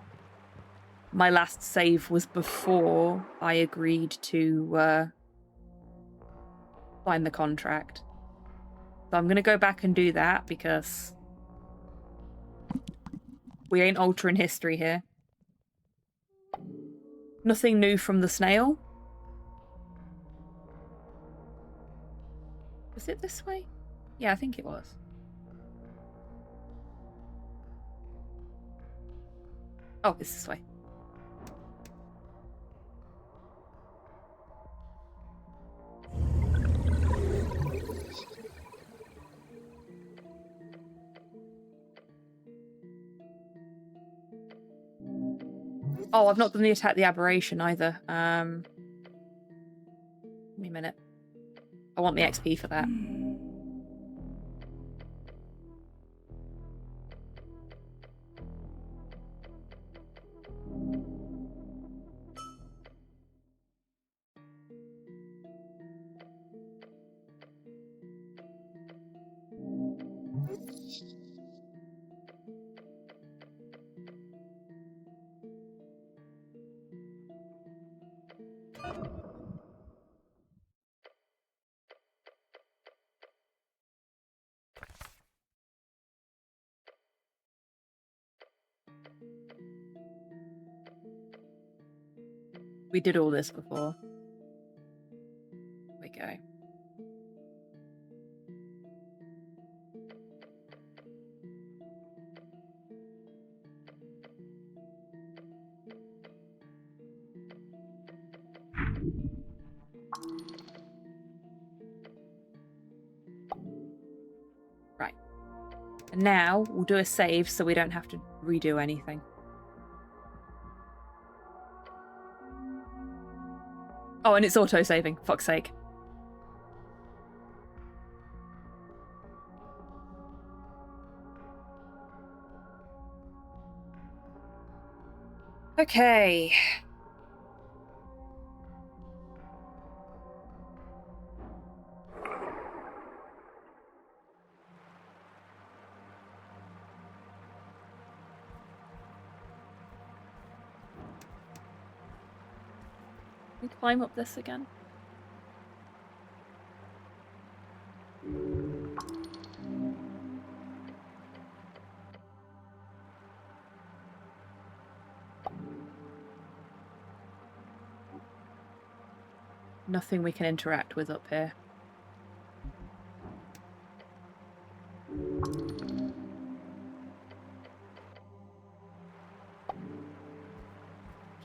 my last save was before I agreed to sign the contract. So I'm going to go back and do that because we ain't altering history here. Nothing new from the snail. Was it this way? Yeah, I think it was. Oh, it's this way. Oh, I've not done the attack the aberration either. Give me a minute. I want the XP for that. We did all this before. There we go. Right. And now we'll do a save so we don't have to redo anything. Oh, and it's auto-saving. Fuck's sake. Okay. We climb up this again. Nothing we can interact with up here.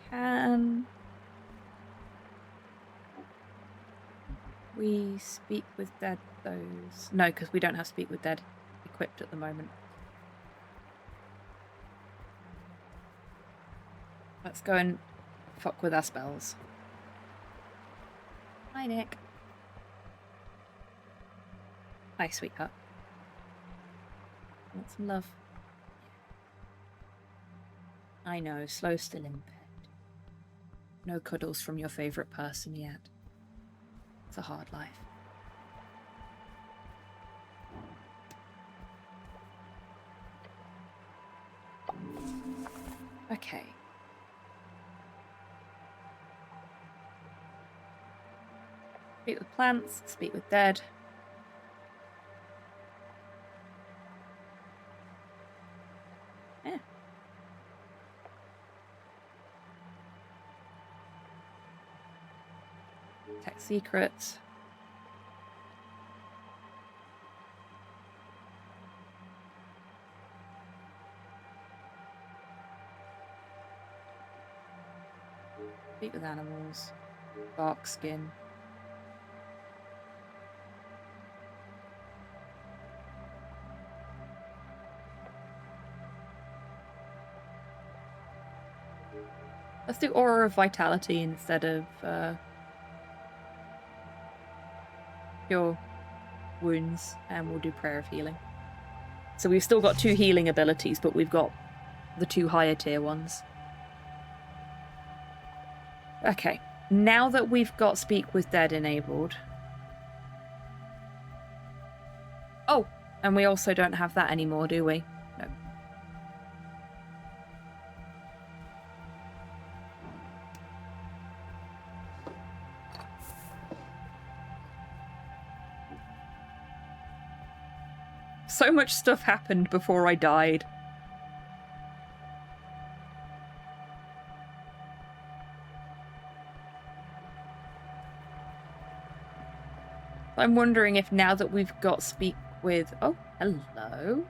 Can we speak with dead those? No, because we don't have speak with dead equipped at the moment. Let's go and fuck with our spells. Hi, Nick. Hi, sweetheart. Want some love? I know, slow still in bed. No cuddles from your favourite person yet. It's a hard life. Okay. Speak with plants, speak with dead. Yeah. Tech secrets. Speak with animals. Bark skin. Let's do Aura of Vitality instead of Cure Wounds, and we'll do Prayer of Healing. So we've still got 2 healing abilities, but we've got the 2 higher tier ones. Okay, now that we've got Speak with Dead enabled... Oh, and we also don't have that anymore, do we? No. So much stuff happened before I died. I'm wondering if now that we've got Speak with... Oh, hello.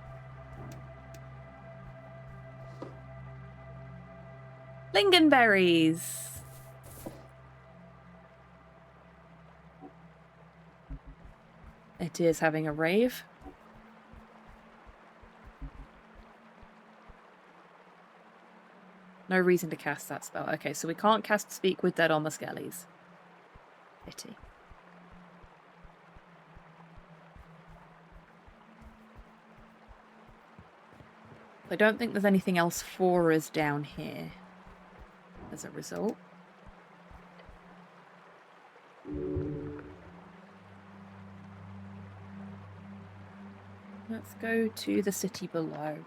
Lingonberries. It is having a rave. No reason to cast that spell. Okay, so we can't cast Speak with Dead on the Skellies. Pity. I don't think there's anything else for us down here as a result. Let's go to the city below.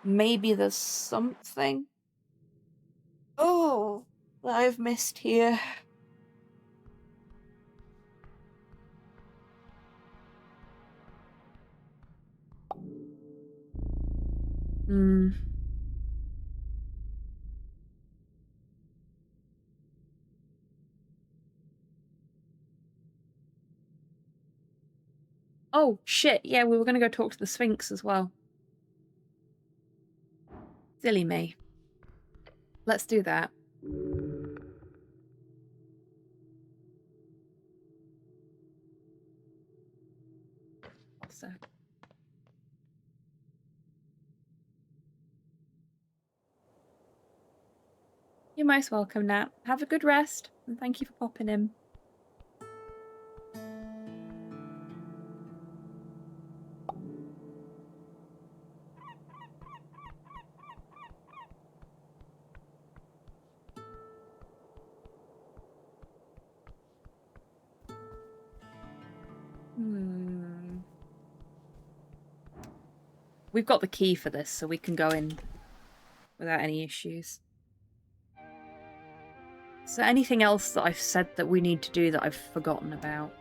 Maybe there's something. Oh, that I've missed here. Oh, shit. Yeah, we were going to go talk to the Sphinx as well. Silly me. Let's do that. Also. You're most welcome, Nat. Have a good rest, and thank you for popping in. We've got the key for this, so we can go in without any issues. Is there anything else that I've said that we need to do that I've forgotten about?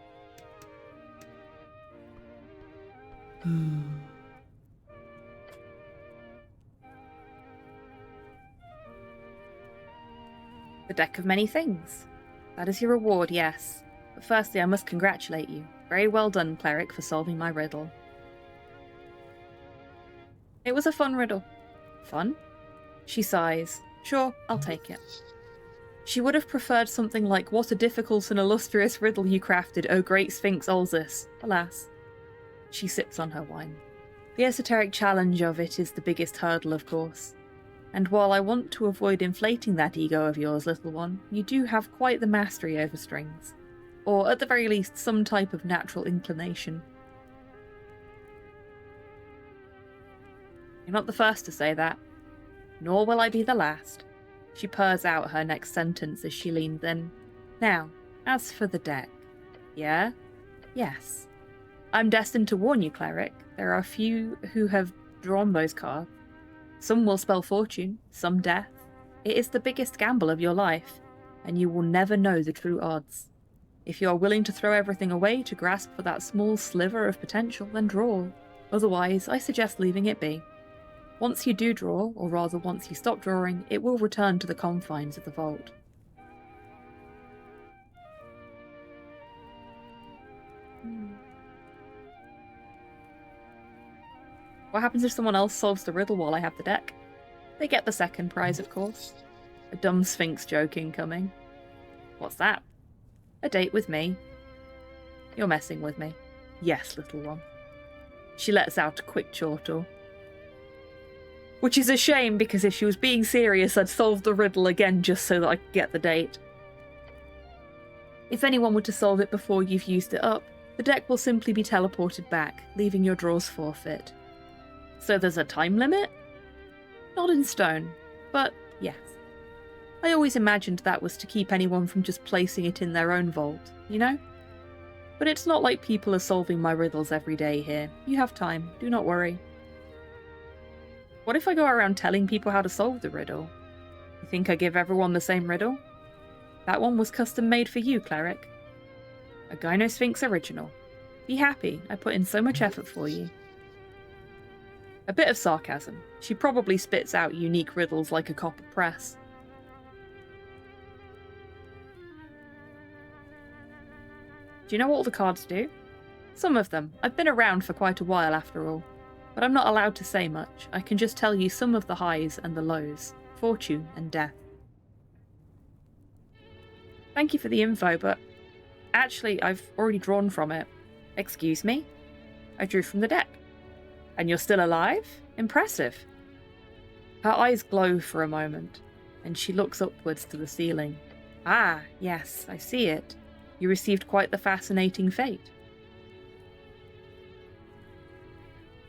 The deck of many things. That is your reward, yes. But firstly, I must congratulate you. Very well done, cleric, for solving my riddle. It was a fun riddle. Fun? She sighs. Sure, I'll take it. She would have preferred something like, what a difficult and illustrious riddle you crafted, O great Sphinx Ulzus. Alas. She sips on her wine. The esoteric challenge of it is the biggest hurdle, of course. And while I want to avoid inflating that ego of yours, little one, you do have quite the mastery over strings. Or, at the very least, some type of natural inclination. You're not the first to say that. Nor will I be the last. She purrs out her next sentence as she leans in. Now, as for the deck. Yeah? Yes. I'm destined to warn you, Cleric. There are a few who have drawn those cards. Some will spell fortune, some death. It is the biggest gamble of your life, and you will never know the true odds. If you are willing to throw everything away to grasp for that small sliver of potential, then draw. Otherwise, I suggest leaving it be. Once you do draw, or rather once you stop drawing, it will return to the confines of the vault. What happens if someone else solves the riddle while I have the deck? They get the second prize, of course. A dumb Sphinx joke incoming. What's that? A date with me. You're messing with me. Yes, little one. She lets out a quick chortle. Which is a shame, because if she was being serious, I'd solve the riddle again just so that I could get the date. If anyone were to solve it before you've used it up, the deck will simply be teleported back, leaving your draws forfeit. So there's a time limit? Not in stone, but yes. I always imagined that was to keep anyone from just placing it in their own vault, you know? But it's not like people are solving my riddles every day here. You have time, do not worry. What if I go around telling people how to solve the riddle? You think I give everyone the same riddle? That one was custom made for you, Cleric. A Gynosphinx original. Be happy, I put in so much effort for you. A bit of sarcasm. She probably spits out unique riddles like a copper press. Do you know what all the cards do? Some of them. I've been around for quite a while after all. But I'm not allowed to say much. I can just tell you some of the highs and the lows. Fortune and death. Thank you for the info, but actually I've already drawn from it. Excuse me? I drew from the deck. And you're still alive? Impressive. Her eyes glow for a moment, and she looks upwards to the ceiling. Ah, yes, I see it. You received quite the fascinating fate.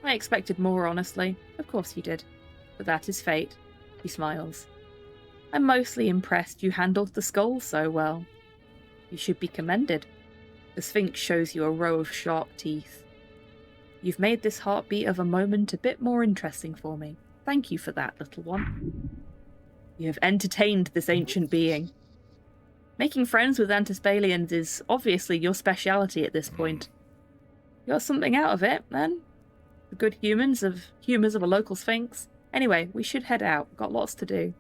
I expected more, honestly. Of course you did. But that is fate. He smiles. I'm mostly impressed you handled the skull so well. You should be commended. The Sphinx shows you a row of sharp teeth. You've made this heartbeat of a moment a bit more interesting for me. Thank you for that, little one. You have entertained this ancient being. Making friends with Antispalians is obviously your speciality at this point. You got something out of it, then? The good humours of a local Sphinx. Anyway, we should head out. Got lots to do.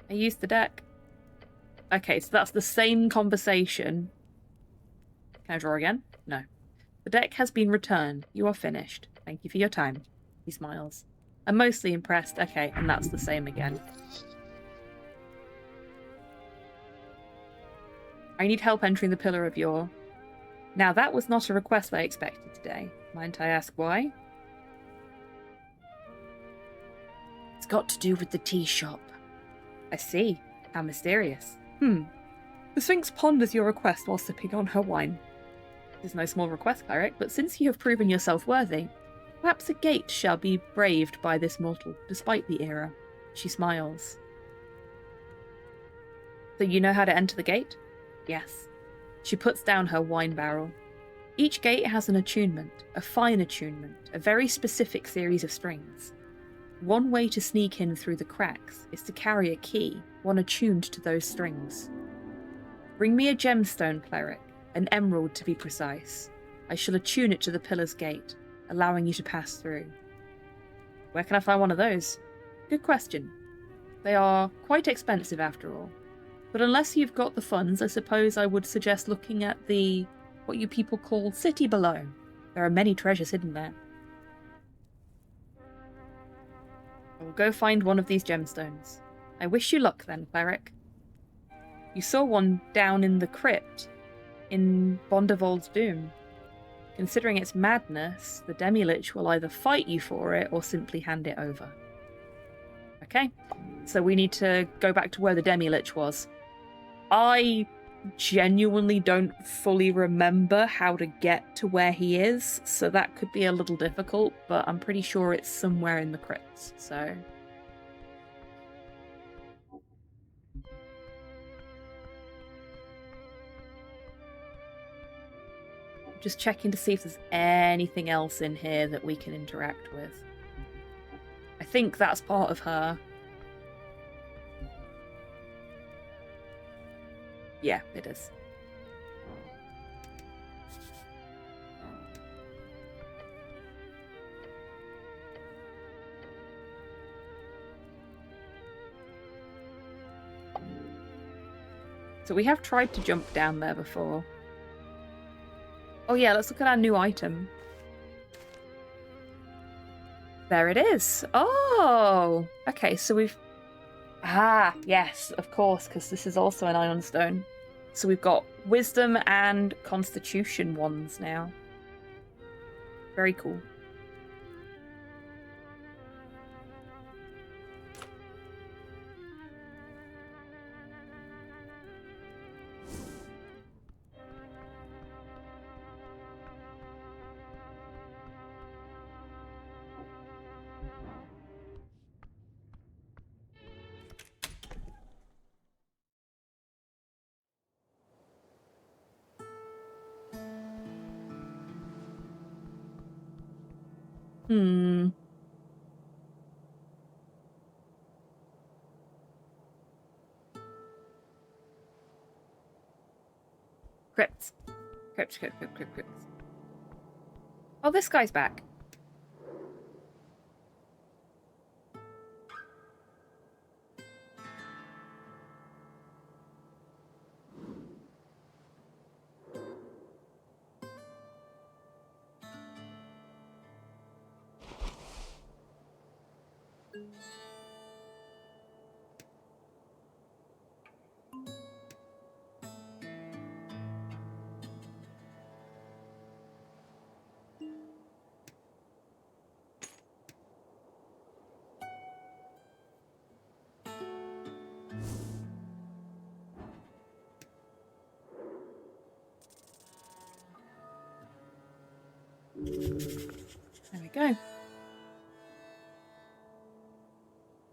I used the deck. Okay, so that's the same conversation. Can I draw again? No. The deck has been returned. You are finished. Thank you for your time. He smiles. I'm mostly impressed. Okay, and that's the same again. I need help entering the Pillar of Yore. Now, that was not a request I expected today. Might I ask why? It's got to do with the tea shop. I see. How mysterious. The Sphinx ponders your request while sipping on her wine. It is no small request, Cleric, but since you have proven yourself worthy, perhaps a gate shall be braved by this mortal, despite the era. She smiles. So you know how to enter the gate? Yes. She puts down her wine barrel. Each gate has an attunement, a fine attunement, a very specific series of strings. One way to sneak in through the cracks is to carry a key, one attuned to those strings. Bring me a gemstone, Cleric, an emerald to be precise. I shall attune it to the pillar's gate, allowing you to pass through. Where can I find one of those? Good question. They are quite expensive after all. But unless you've got the funds, I suppose I would suggest looking at what you people call City Below. There are many treasures hidden there. I will go find one of these gemstones. I wish you luck then, Cleric. You saw one down in the crypt in Bondevold's Doom. Considering its madness, the Demi-Lich will either fight you for it or simply hand it over. Okay, so we need to go back to where the Demi-Lich was. I genuinely don't fully remember how to get to where he is, so that could be a little difficult, but I'm pretty sure it's somewhere in the crypts, so... Just checking to see if there's anything else in here that we can interact with. I think that's part of her. Yeah, it is. So we have tried to jump down there before. Oh yeah, let's look at our new item. There it is. Oh! Okay, so we've... Ah, yes, of course, because this is also an Ion Stone. So we've got Wisdom and Constitution ones now. Very cool. Hmm. Crypts. Crypts. Oh, this guy's back. There we go.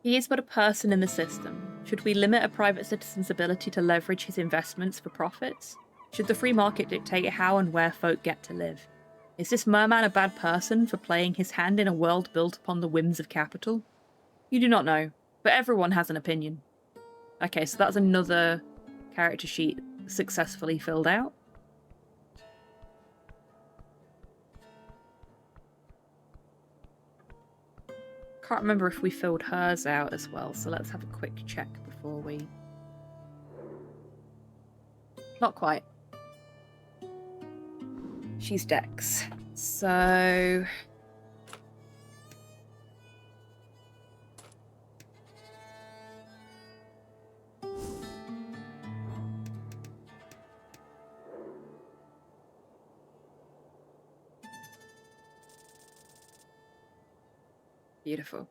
He is but a person in the system. Should we limit a private citizen's ability to leverage his investments for profits? Should the free market dictate how and where folk get to live? Is this merman a bad person for playing his hand in a world built upon the whims of capital? You do not know, but everyone has an opinion. Okay, so that's another character sheet successfully filled out. Can't remember if we filled hers out as well, so let's have a quick check before we... Not quite. She's Dex. So... Beautiful.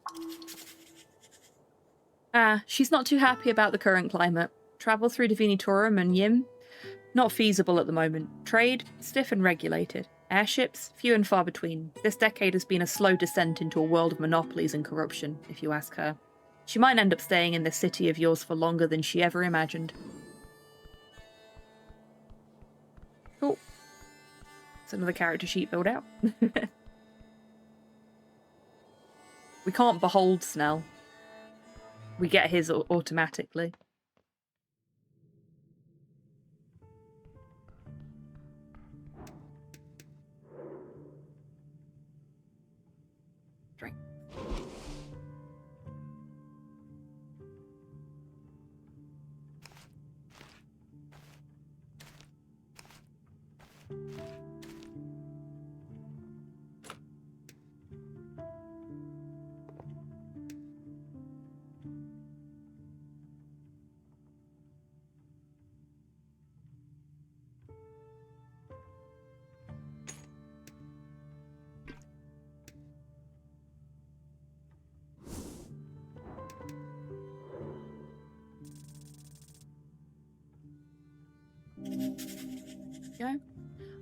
She's not too happy about the current climate. Travel through Divinitorum and Yim? Not feasible at the moment. Trade? Stiff and regulated. Airships? Few and far between. This decade has been a slow descent into a world of monopolies and corruption, if you ask her. She might end up staying in this city of yours for longer than she ever imagined. Cool. That's another character sheet filled out. We can't behold Snell. We get his automatically. Drink.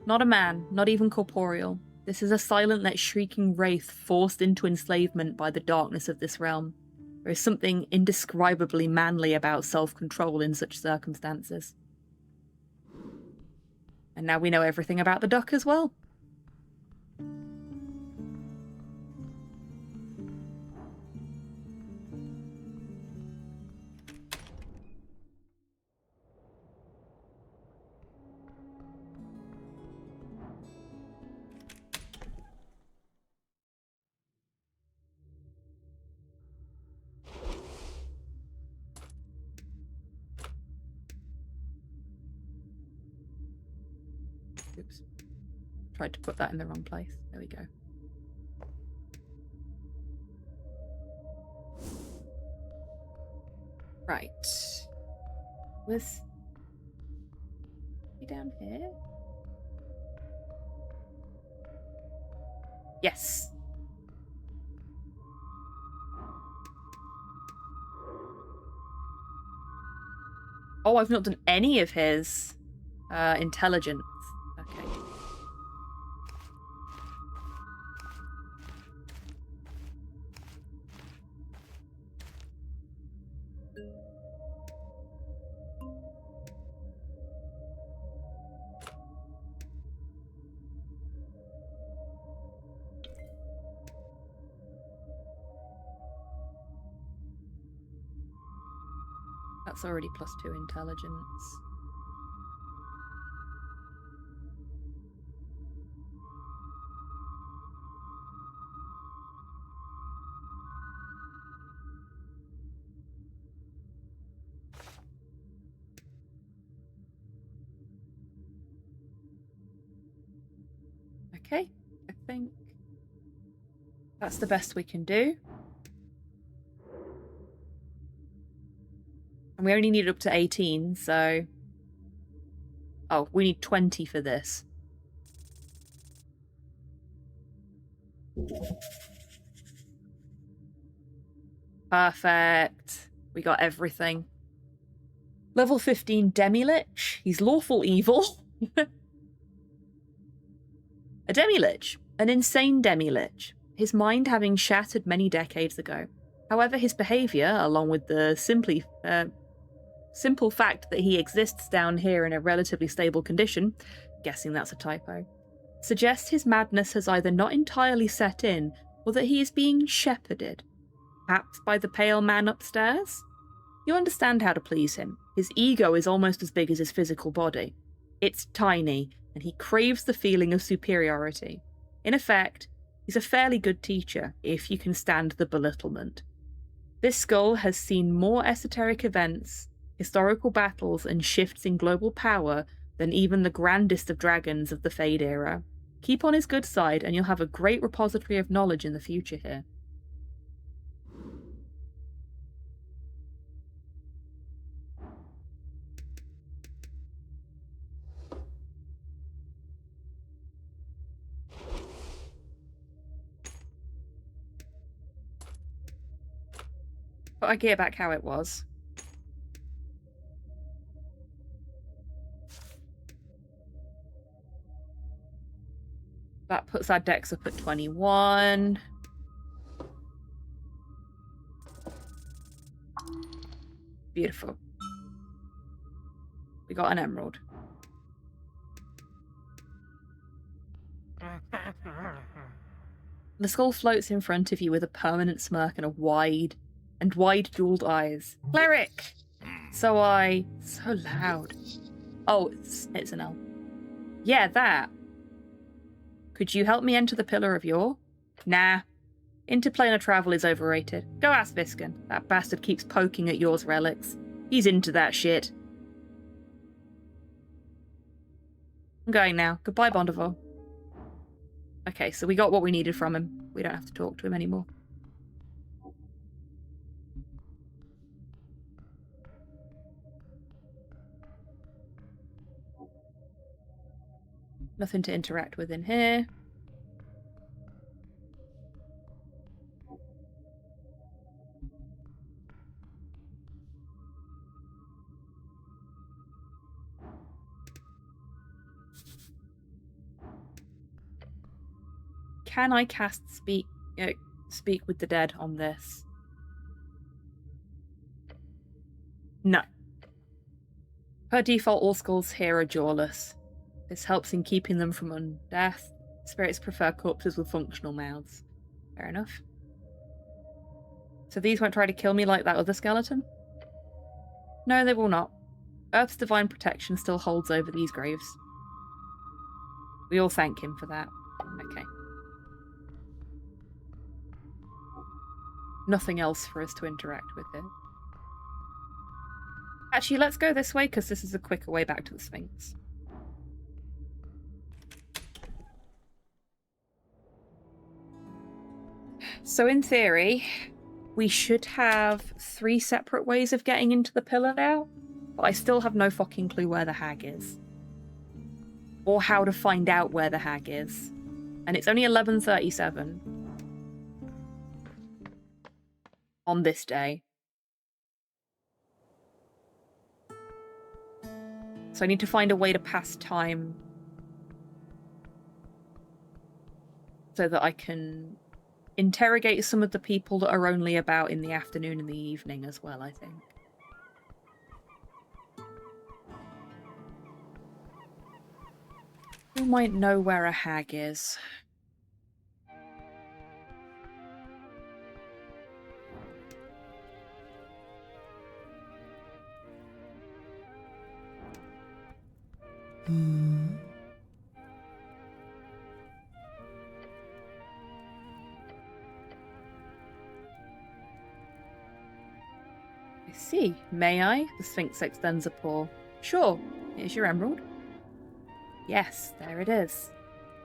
Not a man, not even corporeal. This is a silent yet shrieking wraith forced into enslavement by the darkness of this realm. There is something indescribably manly about self-control in such circumstances. And now we know everything about the duck as well. Oops. Tried to put that in the wrong place. There we go. Right. Was he down here? Yes. Oh, I've not done any of his intelligence. Okay. That's already +2 intelligence. Okay, I think that's the best we can do. And we only need up to 18, so... Oh, we need 20 for this. Perfect. We got everything. Level 15 Demi-Lich. He's lawful evil. A Demi-Lich. An insane Demi-Lich. His mind having shattered many decades ago. However, his behaviour, along with the simple fact that he exists down here in a relatively stable condition, guessing that's a typo, suggests his madness has either not entirely set in, or that he is being shepherded. Perhaps by the pale man upstairs? You understand how to please him. His ego is almost as big as his physical body. It's tiny, and he craves the feeling of superiority. In effect, he's a fairly good teacher, if you can stand the belittlement. This skull has seen more esoteric events, historical battles, and shifts in global power than even the grandest of dragons of the Fade era. Keep on his good side, and you'll have a great repository of knowledge in the future here. Put our gear back how it was. That puts our dex up at 21. Beautiful. We got an emerald. The skull floats in front of you with a permanent smirk and wide jeweled eyes. Cleric! So loud. Oh, it's an L. Yeah, that. Could you help me enter the Pillar of Yore? Nah. Interplanar travel is overrated. Go ask Viscan. That bastard keeps poking at Yore's relics. He's into that shit. I'm going now. Goodbye, Bondivore. Okay, so we got what we needed from him. We don't have to talk to him anymore. Nothing to interact with in here. can I cast speak with the dead on this? No. Per default, all skulls here are jawless. This helps in keeping them from undeath. Spirits prefer corpses with functional mouths. Fair enough. So these won't try to kill me like that other skeleton? No, they will not. Earth's divine protection still holds over these graves. We all thank him for that. Okay. Nothing else for us to interact with here. Actually, let's go this way, because this is a quicker way back to the Sphinx. So in theory, we should have 3 separate ways of getting into the pillar now, but I still have no fucking clue where the hag is. Or how to find out where the hag is. And it's only 11:37 on this day. So I need to find a way to pass time so that I can interrogate some of the people that are only about in the afternoon and the evening as well, I think. Who might know where a hag is? I see. May I? The Sphinx extends a paw. Sure. Here's your emerald. Yes, there it is.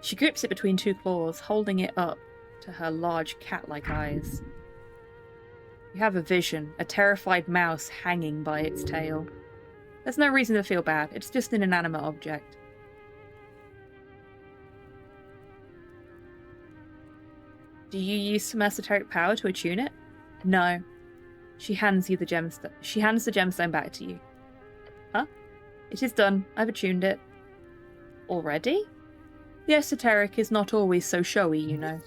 She grips it between 2 claws, holding it up to her large cat-like eyes. You have a vision, a terrified mouse hanging by its tail. There's no reason to feel bad, it's just an inanimate object. Do you use some esoteric power to attune it? No. She hands you the gemstone. She hands the gemstone back to you. Huh? It is done. I've attuned it. Already? The esoteric is not always so showy, you know.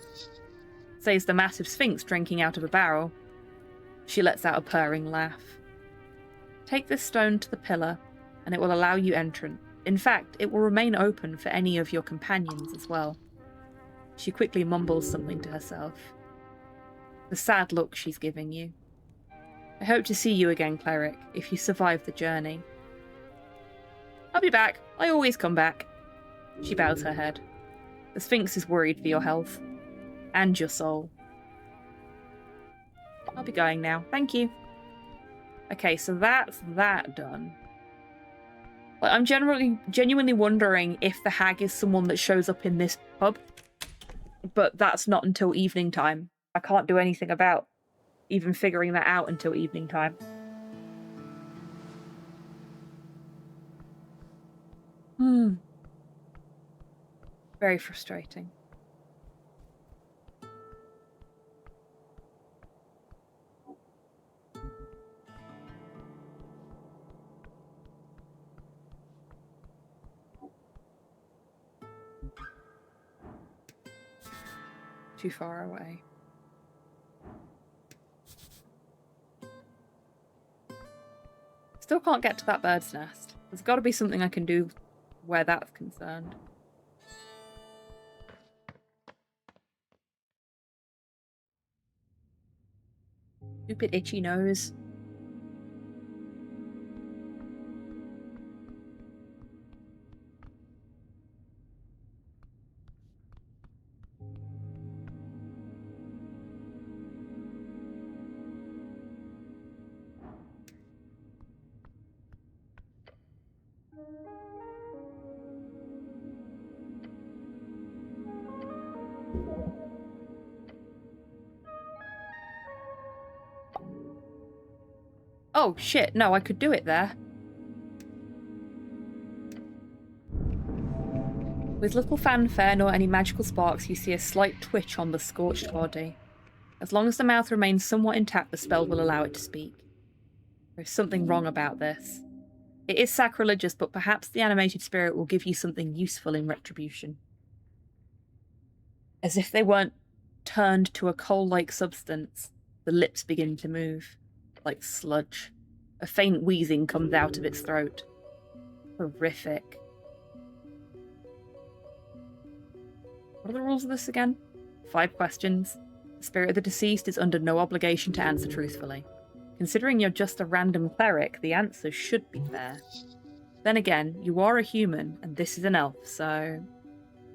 Says the massive sphinx drinking out of a barrel. She lets out a purring laugh. Take this stone to the pillar, and it will allow you entrance. In fact, it will remain open for any of your companions as well. She quickly mumbles something to herself. The sad look she's giving you. I hope to see you again, cleric, if you survive the journey. I'll be back. I always come back. She bows her head. The Sphinx is worried for your health. And your soul. I'll be going now. Thank you. Okay, so that's that done. Like, I'm genuinely wondering if the hag is someone that shows up in this pub. But that's not until evening time. I can't do anything about even figuring that out until evening time. Very frustrating. Too far away. Still can't get to that bird's nest. There's got to be something I can do where that's concerned. Stupid itchy nose. Oh shit, no, I could do it there. With little fanfare nor any magical sparks, you see a slight twitch on the scorched body. As long as the mouth remains somewhat intact, the spell will allow it to speak. There is something wrong about this. It is sacrilegious, but perhaps the animated spirit will give you something useful in retribution. As if they weren't turned to a coal-like substance, the lips begin to move, like sludge. A faint wheezing comes out of its throat. Horrific. What are the rules of this again? 5 questions. The spirit of the deceased is under no obligation to answer truthfully. Considering you're just a random cleric, the answer should be fair. Then again, you are a human, and this is an elf, so...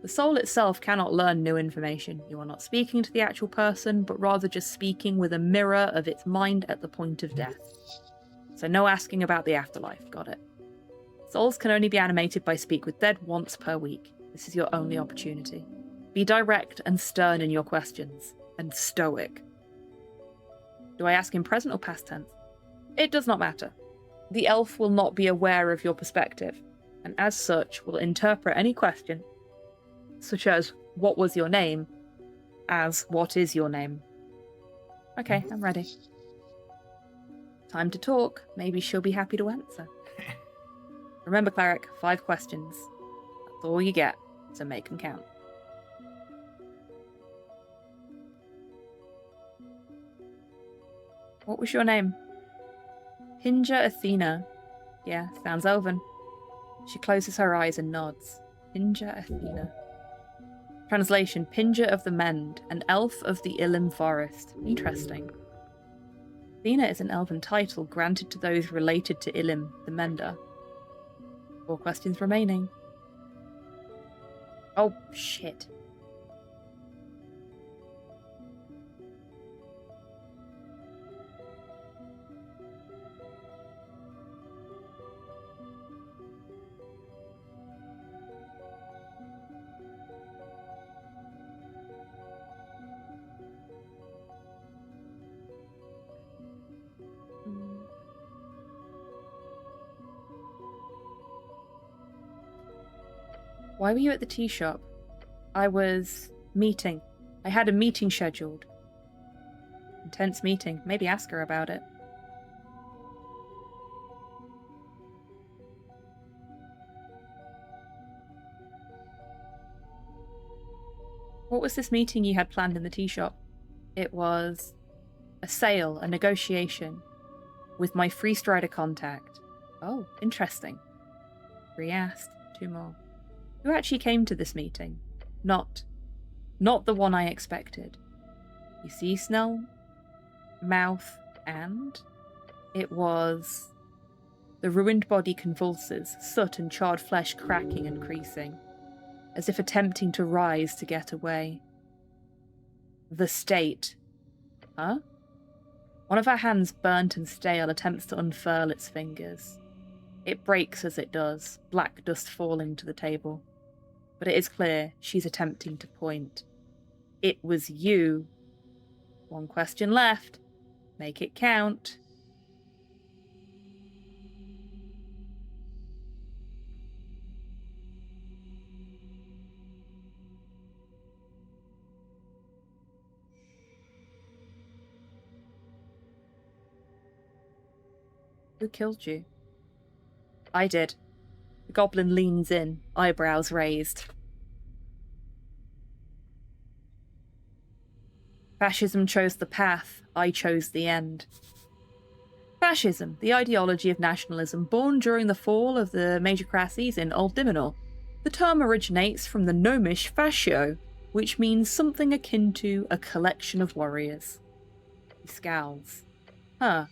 The soul itself cannot learn new information. You are not speaking to the actual person, but rather just speaking with a mirror of its mind at the point of death. So no asking about the afterlife, got it. Souls can only be animated by speak with dead once per week. This is your only opportunity. Be direct and stern in your questions, and stoic. Do I ask in present or past tense? It does not matter. The elf will not be aware of your perspective, and as such will interpret any question, such as, what was your name, as, what is your name? Okay, I'm ready. Time to talk. Maybe she'll be happy to answer. Remember, cleric, 5 questions. That's all you get, so make them count. What was your name? Pinja Athena. Yeah, sounds elven. She closes her eyes and nods. Pinja Athena. Translation, Pinja of the Mend, an elf of the Ilim Forest. Interesting. Athena is an elven title granted to those related to Ilim, the Mender. 4 questions remaining. Oh, shit. Why were you at the tea shop? I was meeting. I had a meeting scheduled. Intense meeting. Maybe ask her about it. What was this meeting you had planned in the tea shop? It was a sale, a negotiation, with my free strider contact. Oh, interesting. 3 asked, 2 more. Who actually came to this meeting? Not the one I expected. You see, Snell? Mouth and? It was... The ruined body convulses, soot and charred flesh cracking and creasing, as if attempting to rise to get away. The state. Huh? One of her hands, burnt and stale, attempts to unfurl its fingers. It breaks as it does, black dust falling to the table. But it is clear she's attempting to point. It was you. 1 question left. Make it count. Who killed you? I did. The goblin leans in, eyebrows raised. Fascism chose the path, I chose the end. Fascism, the ideology of nationalism born during the fall of the Majorcracies in Old Diminor. The term originates from the Gnomish fascio, which means something akin to a collection of warriors. He scowls. Huh.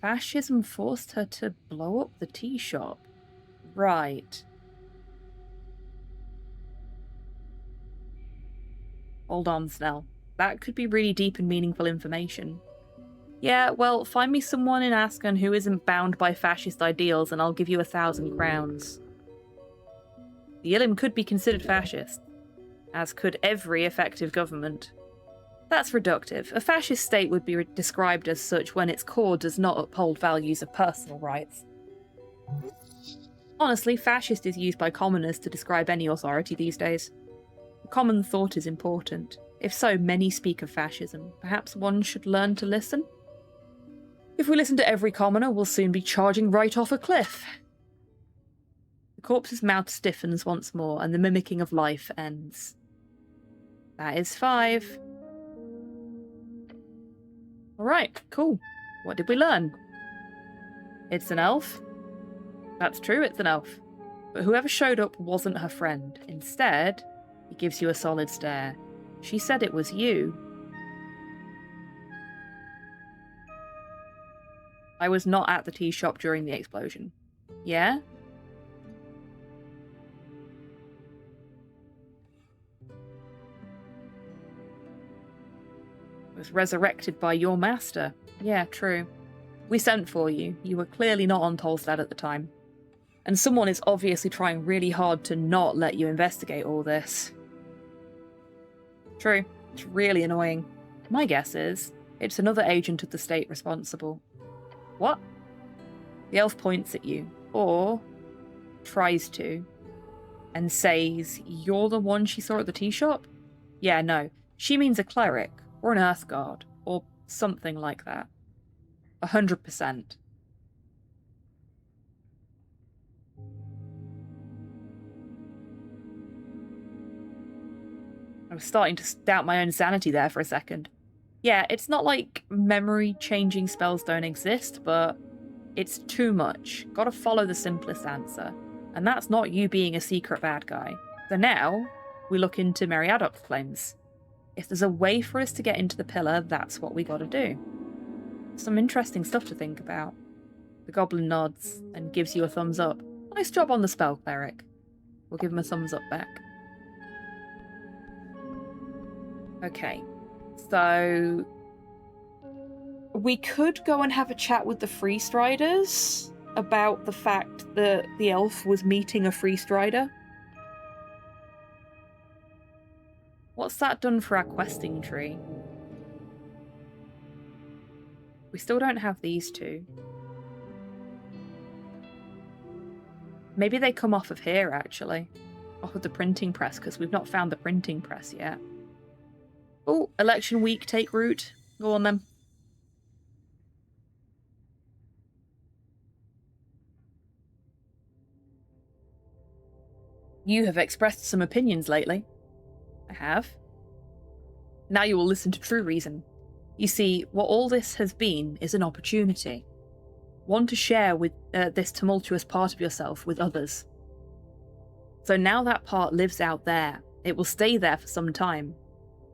Fascism forced her to blow up the tea shop. Right. Hold on, Snell. That could be really deep and meaningful information. Yeah, well, find me someone in Ascon who isn't bound by fascist ideals and I'll give you 1,000 crowns. The Ilim could be considered fascist, as could every effective government. That's reductive. A fascist state would be described as such when its core does not uphold values of personal rights. Honestly, fascist is used by commoners to describe any authority these days. Common thought is important. If so, many speak of fascism. Perhaps one should learn to listen? If we listen to every commoner, we'll soon be charging right off a cliff. The corpse's mouth stiffens once more, and the mimicking of life ends. That is 5. Alright, cool. What did we learn? It's an elf. That's true, it's an elf. But whoever showed up wasn't her friend. Instead, he gives you a solid stare. She said it was you. I was not at the tea shop during the explosion. Yeah? Was resurrected by your master. Yeah, true. We sent for you. You were clearly not on Tolstad at the time. And someone is obviously trying really hard to not let you investigate all this. True. It's really annoying. My guess is, it's another agent of the state responsible. What? The elf points at you, or tries to, and says, "You're the one she saw at the tea shop?" Yeah, no. She means a cleric, or an earth guard, or something like that. 100%. I was starting to doubt my own sanity there for a second. Yeah, it's not like memory-changing spells don't exist, but it's too much. Gotta follow the simplest answer. And that's not you being a secret bad guy. So now, we look into Meriadoc's claims. If there's a way for us to get into the pillar, that's what we gotta do. Some interesting stuff to think about. The goblin nods and gives you a thumbs up. Nice job on the spell, cleric. We'll give him a thumbs up back. Okay, so we could go and have a chat with the Free Striders about the fact that the elf was meeting a Free Strider. What's that done for our questing tree? We still don't have these two. Maybe they come off of here, actually. Off of the printing press, because we've not found the printing press yet. Oh, election week, take root. Go on then. You have expressed some opinions lately. I have. Now you will listen to true reason. You see, what all this has been is an opportunity. One to share with this tumultuous part of yourself with others. So now that part lives out there. It will stay there for some time.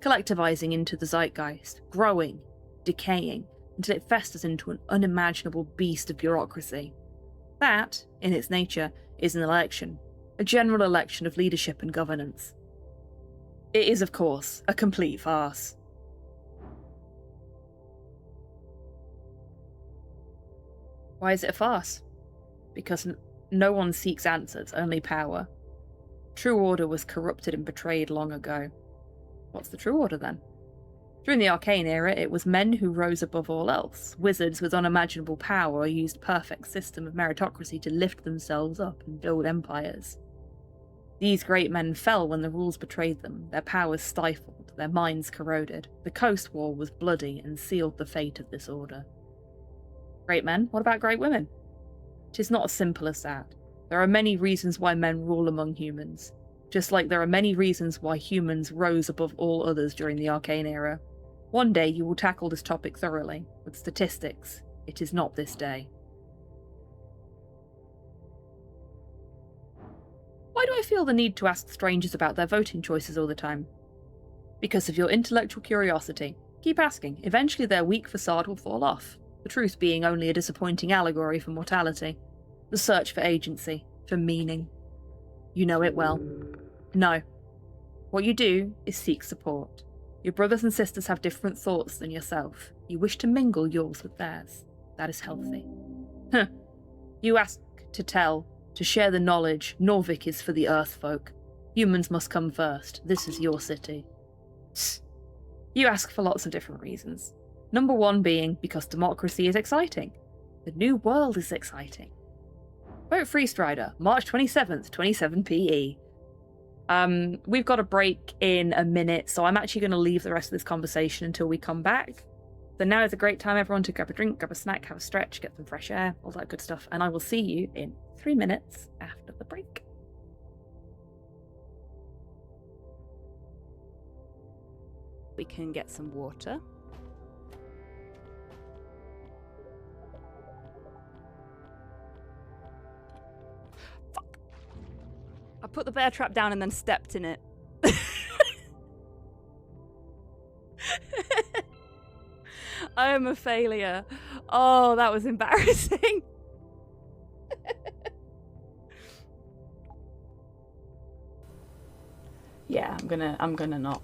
Collectivizing into the zeitgeist, growing, decaying, until it festers into an unimaginable beast of bureaucracy. That, in its nature, is an election, a general election of leadership and governance. It is, of course, a complete farce. Why is it a farce? Because no one seeks answers, only power. True order was corrupted and betrayed long ago. What's the true order, then? During the Arcane era, it was men who rose above all else. Wizards with unimaginable power used perfect system of meritocracy to lift themselves up and build empires. These great men fell when the rules betrayed them, their powers stifled, their minds corroded. The Coast War was bloody and sealed the fate of this order. Great men? What about great women? It is not as simple as that. There are many reasons why men rule among humans. Just like there are many reasons why humans rose above all others during the Arcane era. One day you will tackle this topic thoroughly, with statistics. It is not this day. Why do I feel the need to ask strangers about their voting choices all the time? Because of your intellectual curiosity. Keep asking. Eventually their weak facade will fall off. The truth being only a disappointing allegory for mortality. The search for agency, for meaning. You know it well. No. What you do is seek support. Your brothers and sisters have different thoughts than yourself. You wish to mingle yours with theirs. That is healthy. You ask to tell, to share the knowledge. Norvik is for the Earth folk. Humans must come first. This is your city. You ask for lots of different reasons. Number one being because democracy is exciting. The new world is exciting. Vote Free Strider, March 27th, 27 PE. We've got a break in a minute, so I'm actually going to leave the rest of this conversation until we come back. So now is a great time, everyone, to grab a drink, grab a snack, have a stretch, get some fresh air, all that good stuff. And I will see you in 3 minutes after the break. We can get some water. Fuck. I put the bear trap down and then stepped in it. I am a failure. Oh, that was embarrassing. Yeah, I'm gonna not.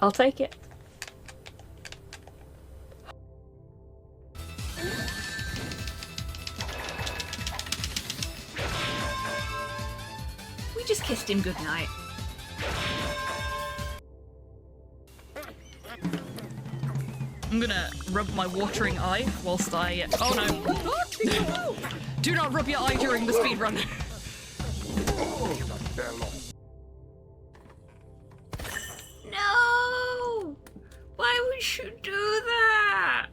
I'll take it. We just kissed him goodnight. I'm gonna rub my watering eye whilst I... Oh no! Do not rub your eye during the speedrun. No! Why would you do that?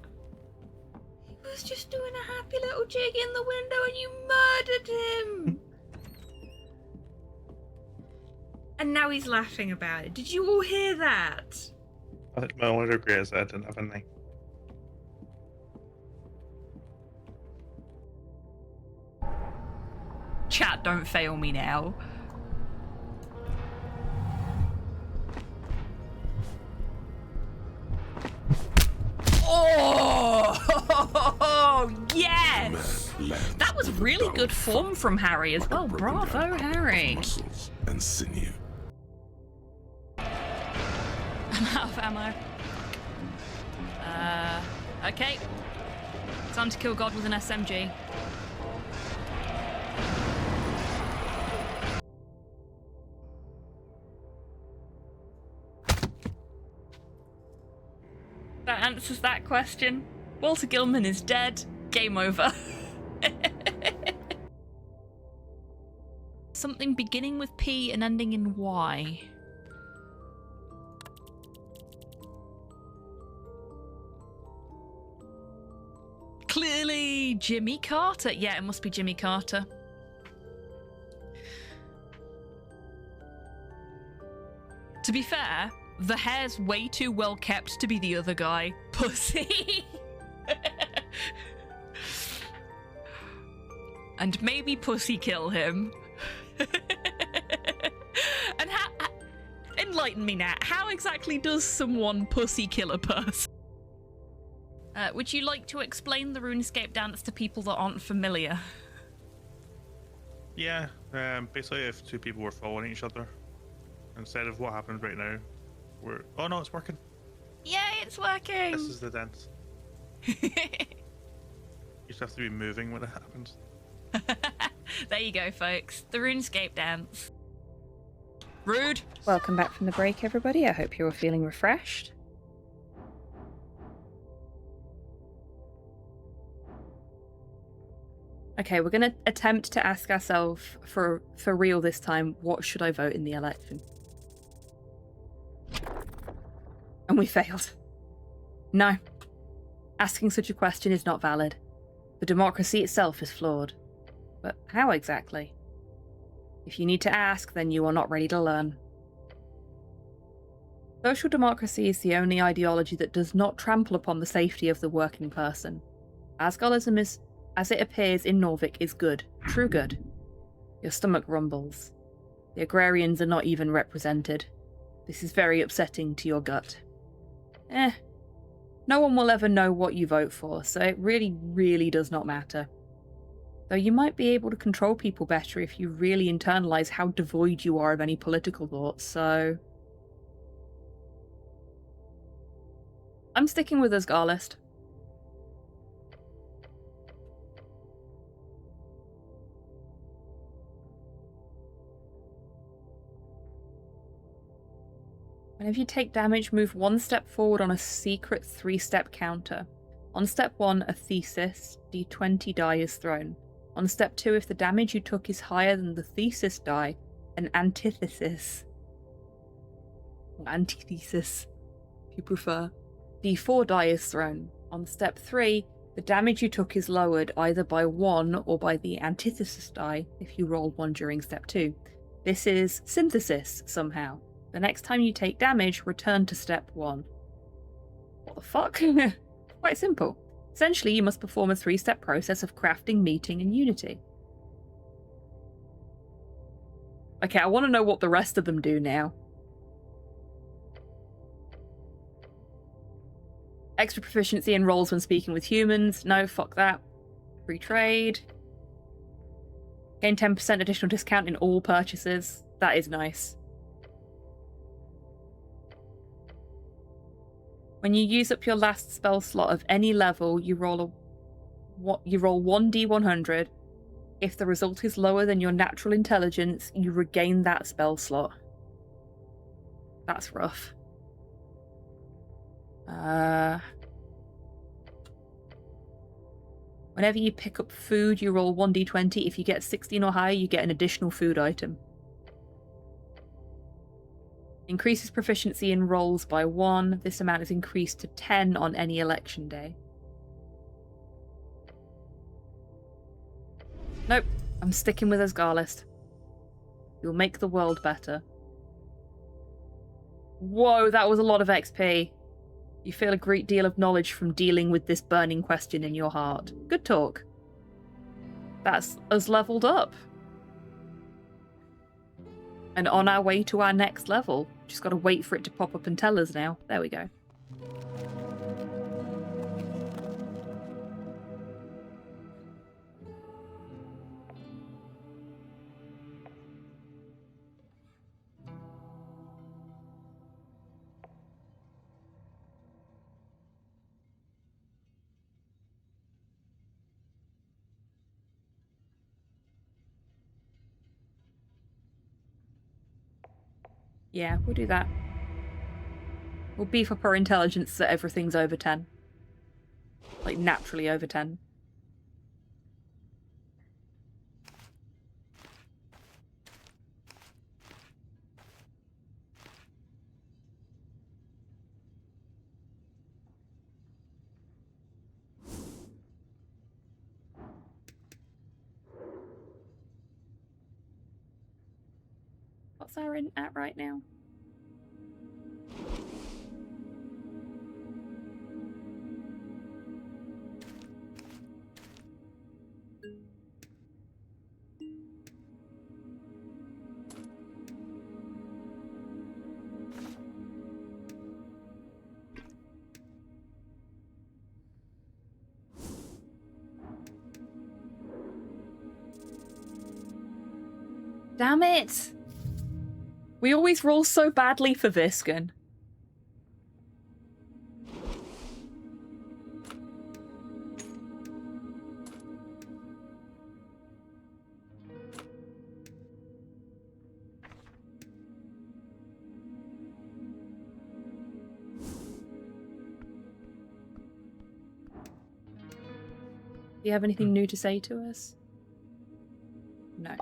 He was just doing a happy little jig in the window and you murdered him! And now he's laughing about it. Did you all hear that? I think my only regret is that I didn't have a knife. Chat, don't fail me now. Oh, yes! That was really good form from Harry as well. Bravo, Harry. Muscles and sinew. I'm out of ammo. Okay. Time to kill God with an SMG. That answers that question. Walter Gilman is dead. Game over. Something beginning with P and ending in Y. Clearly Jimmy Carter. Yeah, it must be Jimmy Carter. To be fair, the hair's way too well kept to be the other guy. Pussy. And maybe Pussy kill him. And enlighten me, Nat. How exactly does someone pussy kill a person? Would you like to explain the RuneScape dance to people that aren't familiar? Yeah, basically if two people were following each other, instead of what happened right now, oh no, it's working. Yay, it's working! This is the dance. You just have to be moving when it happens. There you go, folks. The RuneScape dance. Rude. Welcome back from the break, everybody. I hope you're all feeling refreshed. Okay, we're going to attempt to ask ourselves for real this time, what should I vote in the election? And we failed. No. Asking such a question is not valid. The democracy itself is flawed. But how exactly? If you need to ask, then you are not ready to learn. Social democracy is the only ideology that does not trample upon the safety of the working person. Asgarism is, as it appears in Norvik, is good. True good. Your stomach rumbles. The agrarians are not even represented. This is very upsetting to your gut. No one will ever know what you vote for, so it really, really does not matter. Though you might be able to control people better if you really internalise how devoid you are of any political thoughts, so... I'm sticking with Asgarlist. Whenever you take damage, move one step forward on a secret 3-step counter. On step 1, a thesis, d20 die is thrown. On step 2, if the damage you took is higher than the thesis die, an antithesis, or antithesis, if you prefer, d4 die is thrown. On step 3, The damage you took is lowered either by 1 or by the antithesis die if you roll 1 during step 2. This is synthesis somehow. The next time you take damage, return to step 1. What the fuck? Quite simple. Essentially, you must perform a 3-step process of crafting, meeting, and unity. Okay, I want to know what the rest of them do now. Extra proficiency in rolls when speaking with humans. No, fuck that. Free trade. Gain 10% additional discount in all purchases. That is nice. When you use up your last spell slot of any level, you roll 1d100. If the result is lower than your natural intelligence, you regain that spell slot. That's rough. Whenever you pick up food, you roll 1d20. If you get 16 or higher, you get an additional food item. Increases proficiency in rolls by 1. This amount is increased to 10 on any election day. Nope, I'm sticking with Asgarlist. You'll make the world better. Whoa, that was a lot of XP. You feel a great deal of knowledge from dealing with this burning question in your heart. Good talk. That's us leveled up. And on our way to our next level. Just gotta wait for it to pop up and tell us now. There we go. Yeah, we'll do that. We'll beef up our intelligence so everything's over 10. Like, naturally over 10. What's our in at right now? Damn it! We always roll so badly for Viscan. Do you have anything new to say to us? No.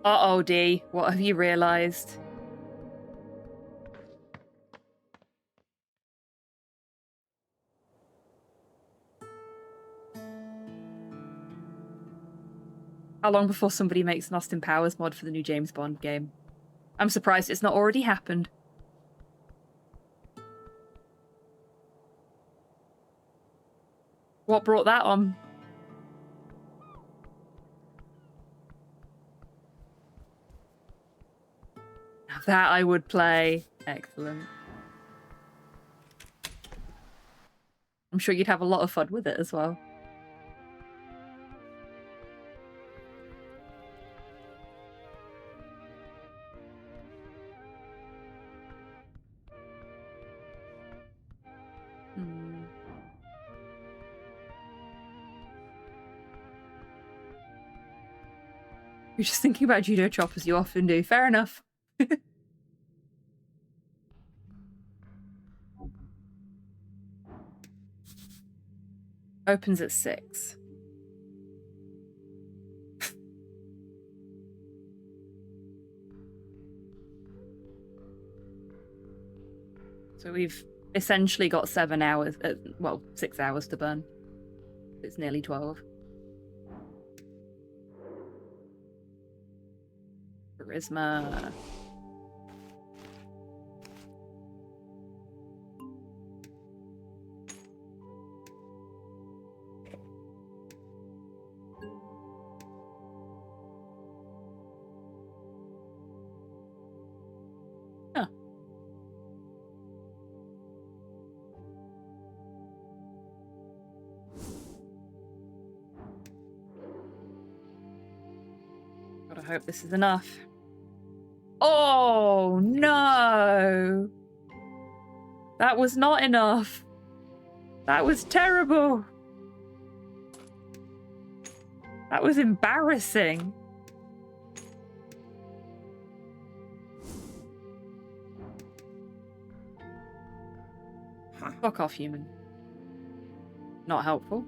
Uh-oh, D. What have you realised? How long before somebody makes an Austin Powers mod for the new James Bond game? I'm surprised it's not already happened. What brought that on? That I would play. Excellent. I'm sure you'd have a lot of fun with it as well. You're just thinking about judo chop as you often do. Fair enough. Opens at 6. So we've essentially got 7 hours, 6 hours to burn. It's nearly 12. Charisma. Huh. Gotta hope this is enough. Oh no! That was not enough. That was terrible. That was embarrassing. Fuck off, human. Not helpful.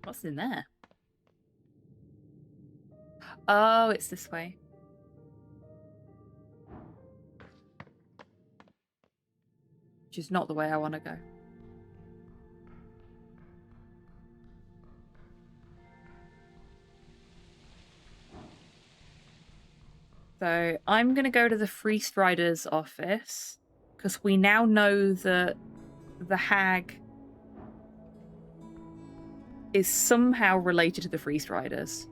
What's in there? Oh, it's this way. Which is not the way I want to go. So I'm going to go to the Freest Rider's office because we now know that the hag is somehow related to the Freest Riders.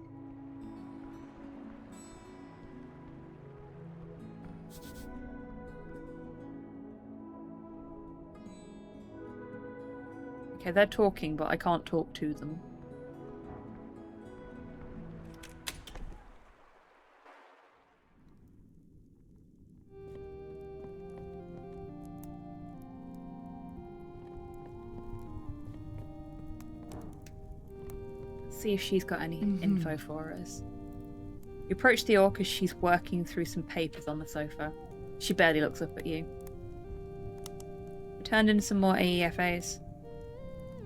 Okay, they're talking, but I can't talk to them. See if she's got any info for us. You approach the orc as she's working through some papers on the sofa. She barely looks up at you. You turned in some more AEFAs.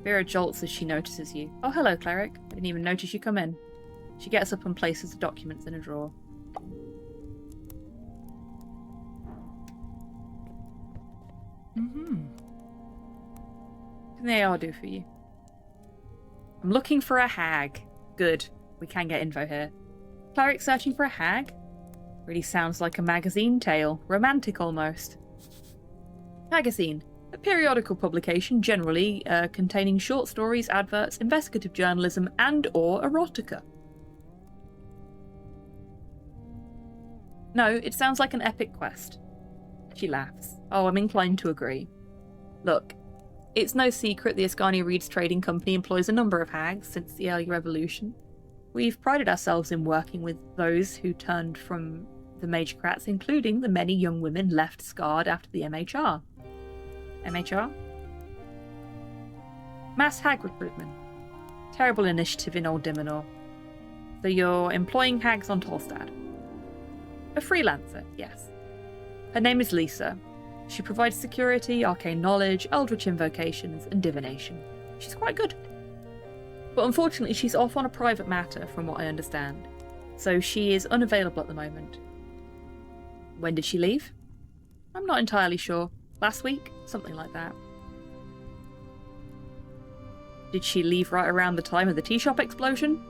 Vera jolts as she notices you. Oh, hello, cleric. I didn't even notice you come in. She gets up and places the documents in a drawer. What can they all do for you? I'm looking for a hag. Good. We can get info here. Cleric searching for a hag? Really sounds like a magazine tale. Romantic, almost. Magazine. A periodical publication, generally containing short stories, adverts, investigative journalism, and/or erotica. No, it sounds like an epic quest. She laughs. Oh, I'm inclined to agree. Look, it's no secret the Ascania Reeds Trading Company employs a number of hags since the early revolution. We've prided ourselves in working with those who turned from the Magicrats, including the many young women left scarred after the MHR. MHR? Mass hag recruitment. Terrible initiative in Old Diminor. So you're employing hags on Tolstad. A freelancer, yes. Her name is Lisa. She provides security, arcane knowledge, eldritch invocations, and divination. She's quite good. But unfortunately, she's off on a private matter, from what I understand. So she is unavailable at the moment. When did she leave? I'm not entirely sure. Last week? Something like that. Did she leave right around the time of the tea shop explosion?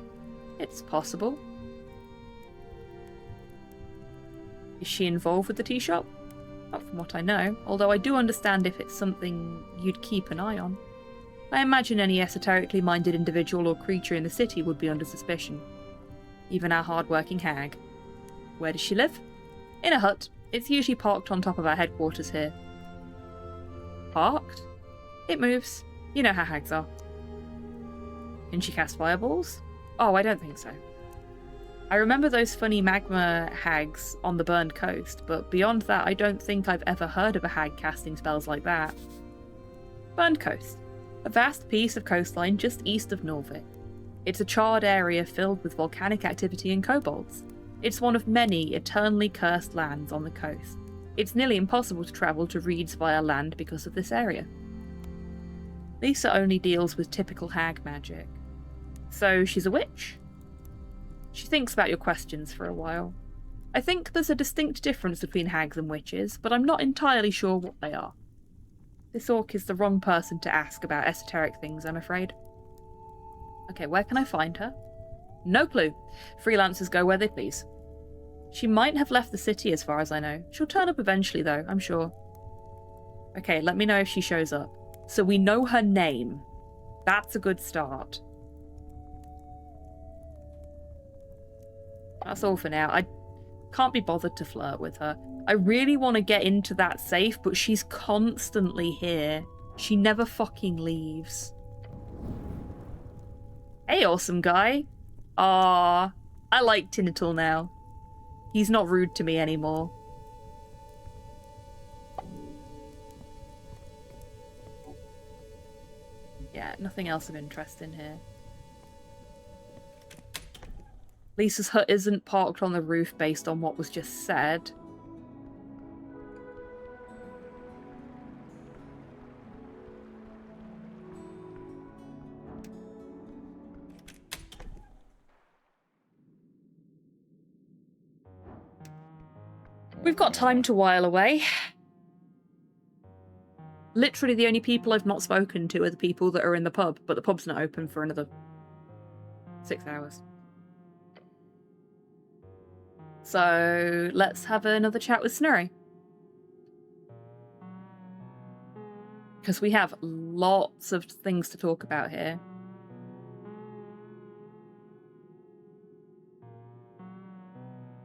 It's possible. Is she involved with the tea shop? Not from what I know, although I do understand if it's something you'd keep an eye on. I imagine any esoterically minded individual or creature in the city would be under suspicion. Even our hard-working hag. Where does she live? In a hut. It's usually parked on top of our headquarters here. Parked? It moves. You know how hags are. Can she cast fireballs? Oh, I don't think so. I remember those funny magma hags on the burned coast, but beyond that I don't think I've ever heard of a hag casting spells like that. Burned Coast. A vast piece of coastline just east of Norvik. It's a charred area filled with volcanic activity and kobolds. It's one of many eternally cursed lands on the coast. It's nearly impossible to travel to Reeds via land because of this area. Lisa only deals with typical hag magic. So she's a witch? She thinks about your questions for a while. I think there's a distinct difference between hags and witches, but I'm not entirely sure what they are. This orc is the wrong person to ask about esoteric things, I'm afraid. Okay, where can I find her? No clue. Freelancers go where they please. She might have left the city as far as I know. She'll turn up eventually though, I'm sure. Okay, let me know if she shows up. So we know her name. That's a good start. That's all for now. I can't be bothered to flirt with her. I really want to get into that safe, but she's constantly here. She never fucking leaves. Hey, awesome guy. Ah, I like Tinital now. He's not rude to me anymore. Yeah, nothing else of interest in here. Lisa's hut isn't parked on the roof based on what was just said. We've got time to while away. Literally the only people I've not spoken to are the people that are in the pub, but the pub's not open for another 6 hours. So let's have another chat with Snurry. Because we have lots of things to talk about here.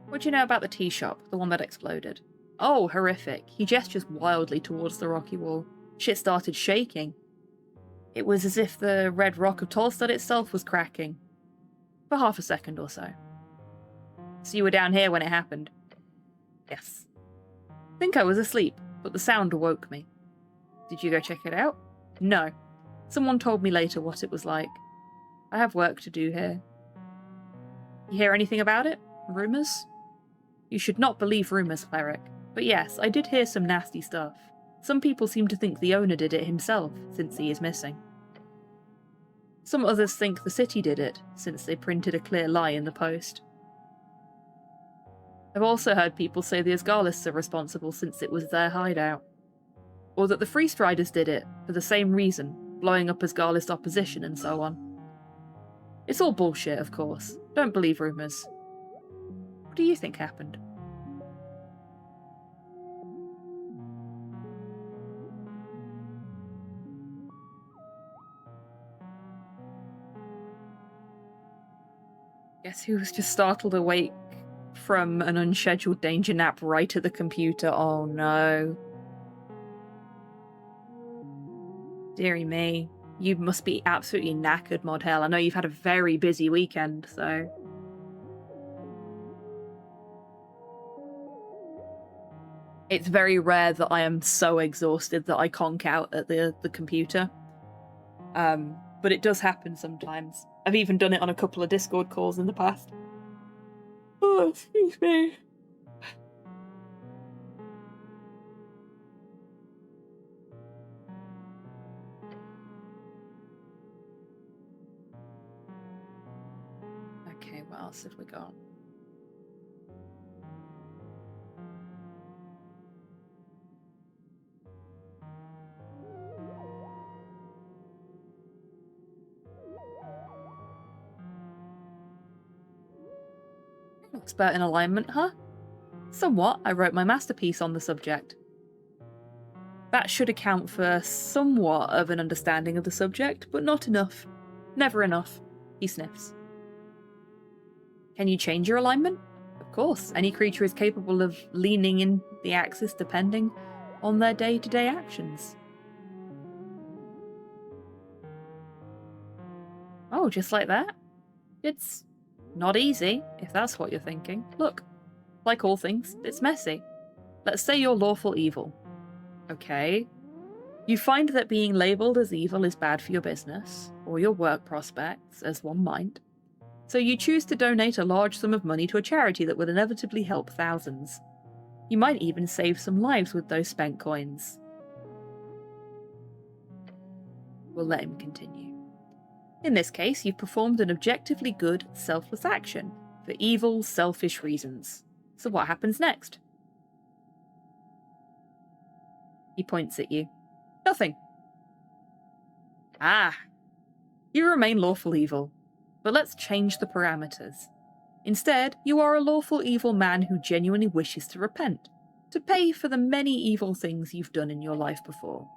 What do you know about the tea shop, the one that exploded? Oh, horrific. He gestures wildly towards the rocky wall. Shit started shaking. It was as if the red rock of Tolstad itself was cracking. For half a second or so. So you were down here when it happened? Yes. I think I was asleep, but the sound awoke me. Did you go check it out? No. Someone told me later what it was like. I have work to do here. You hear anything about it? Rumours? You should not believe rumours, cleric. But yes, I did hear some nasty stuff. Some people seem to think the owner did it himself, since he is missing. Some others think the city did it, since they printed a clear lie in the post. I've also heard people say the Asgarlists are responsible since it was their hideout. Or that the Freestriders did it, for the same reason, blowing up Asgarlist opposition and so on. It's all bullshit, of course. Don't believe rumours. What do you think happened? Guess who was just startled awake from an unscheduled danger nap right at the computer? Oh no. Dearie me. You must be absolutely knackered, Mod Hell. I know you've had a very busy weekend, so... It's very rare that I am so exhausted that I conk out at the computer. But it does happen sometimes. I've even done it on a couple of Discord calls in the past. Oh, excuse me. Okay, what else have we got? Expert in alignment, huh? Somewhat. I wrote my masterpiece on the subject. That should account for somewhat of an understanding of the subject, but not enough. Never enough. He sniffs. Can you change your alignment? Of course. Any creature is capable of leaning in the axis depending on their day-to-day actions. Oh, just like that? It's not easy, if that's what you're thinking. Look, like all things, it's messy. Let's say you're lawful evil. Okay. You find that being labelled as evil is bad for your business, or your work prospects, as one might. So you choose to donate a large sum of money to a charity that will inevitably help thousands. You might even save some lives with those spent coins. We'll let him continue. In this case, you've performed an objectively good, selfless action, for evil, selfish reasons. So what happens next? He points at you. Nothing. Ah. You remain lawful evil. But let's change the parameters. Instead, you are a lawful evil man who genuinely wishes to repent, to pay for the many evil things you've done in your life before.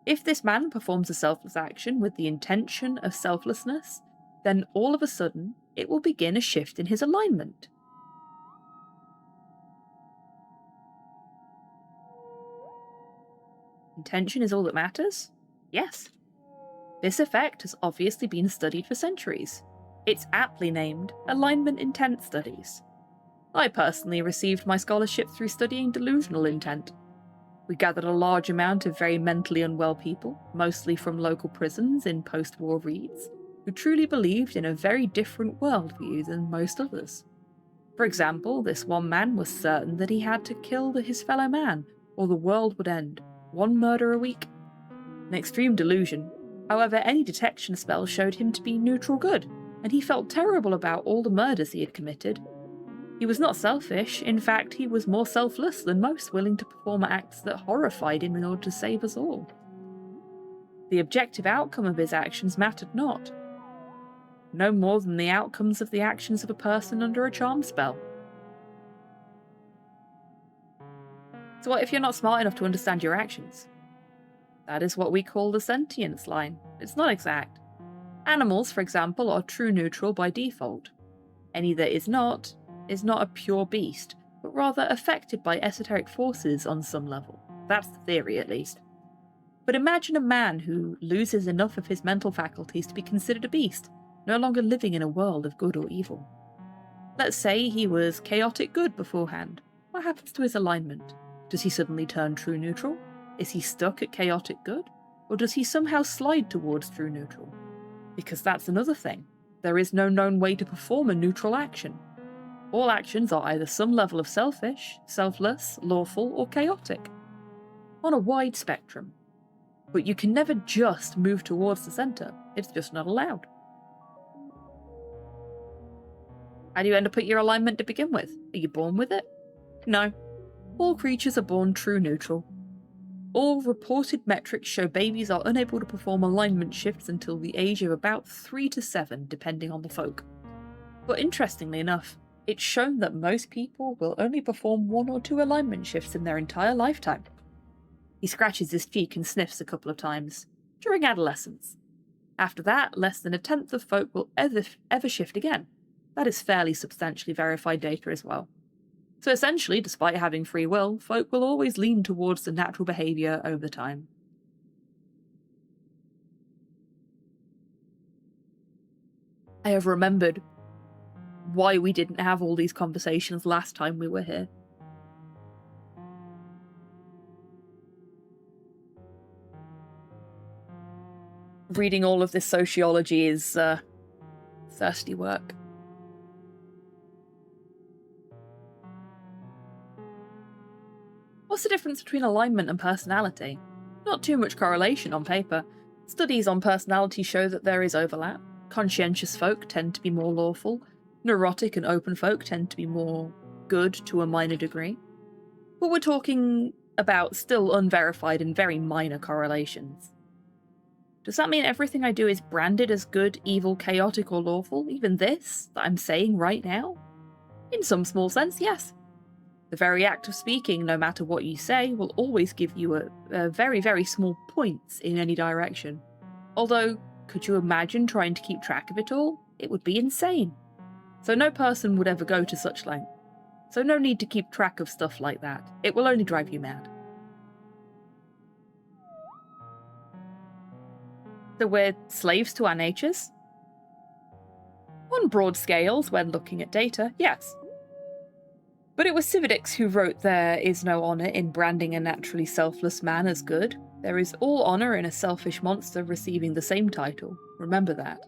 If this man performs a selfless action with the intention of selflessness, then all of a sudden, it will begin a shift in his alignment. Intention is all that matters? Yes. This effect has obviously been studied for centuries. It's aptly named Alignment Intent Studies. I personally received my scholarship through studying delusional intent. We gathered a large amount of very mentally unwell people, mostly from local prisons in post-war reads, who truly believed in a very different worldview than most others. For example, this one man was certain that he had to kill his fellow man, or the world would end. One murder a week. An extreme delusion. However, any detection spell showed him to be neutral good, and he felt terrible about all the murders he had committed. He was not selfish, in fact, he was more selfless than most, willing to perform acts that horrified him in order to save us all. The objective outcome of his actions mattered not. No more than the outcomes of the actions of a person under a charm spell. So what if you're not smart enough to understand your actions? That is what we call the sentience line. It's not exact. Animals, for example, are true neutral by default. Any that is not a pure beast, but rather affected by esoteric forces on some level. That's the theory, at least. But imagine a man who loses enough of his mental faculties to be considered a beast, no longer living in a world of good or evil. Let's say he was chaotic good beforehand. What happens to his alignment? Does he suddenly turn true neutral? Is he stuck at chaotic good? Or does he somehow slide towards true neutral? Because that's another thing. There is no known way to perform a neutral action. All actions are either some level of selfish, selfless, lawful, or chaotic. On a wide spectrum. But you can never just move towards the centre. It's just not allowed. How do you end up at your alignment to begin with? Are you born with it? No. All creatures are born true neutral. All reported metrics show babies are unable to perform alignment shifts until the age of about 3 to 7, depending on the folk. But interestingly enough, it's shown that most people will only perform 1 or 2 alignment shifts in their entire lifetime. He scratches his cheek and sniffs a couple of times, during adolescence. After that, less than 1/10 of folk will ever shift again. That is fairly substantially verified data as well. So essentially, despite having free will, folk will always lean towards the natural behaviour over time. I have remembered why we didn't have all these conversations last time we were here. Reading all of this sociology is thirsty work. What's the difference between alignment and personality? Not too much correlation on paper. Studies on personality show that there is overlap. Conscientious folk tend to be more lawful. Neurotic and open folk tend to be more good to a minor degree. But we're talking about still unverified and very minor correlations. Does that mean everything I do is branded as good, evil, chaotic, or lawful? Even this, that I'm saying right now? In some small sense, yes. The very act of speaking, no matter what you say, will always give you a very, very small points in any direction. Although, could you imagine trying to keep track of it all? It would be insane. So no person would ever go to such length. So no need to keep track of stuff like that. It will only drive you mad. So we're slaves to our natures? On broad scales, when looking at data, yes. But it was Cividix who wrote there is no honour in branding a naturally selfless man as good. There is all honour in a selfish monster receiving the same title. Remember that.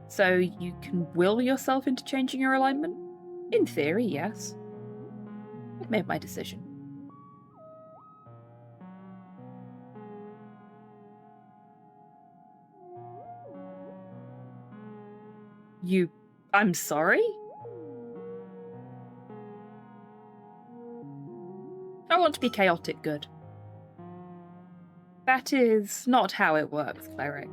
So you can will yourself into changing your alignment? In theory, yes. I've made my decision. I'm sorry? want to be chaotic good. That is not how it works, cleric.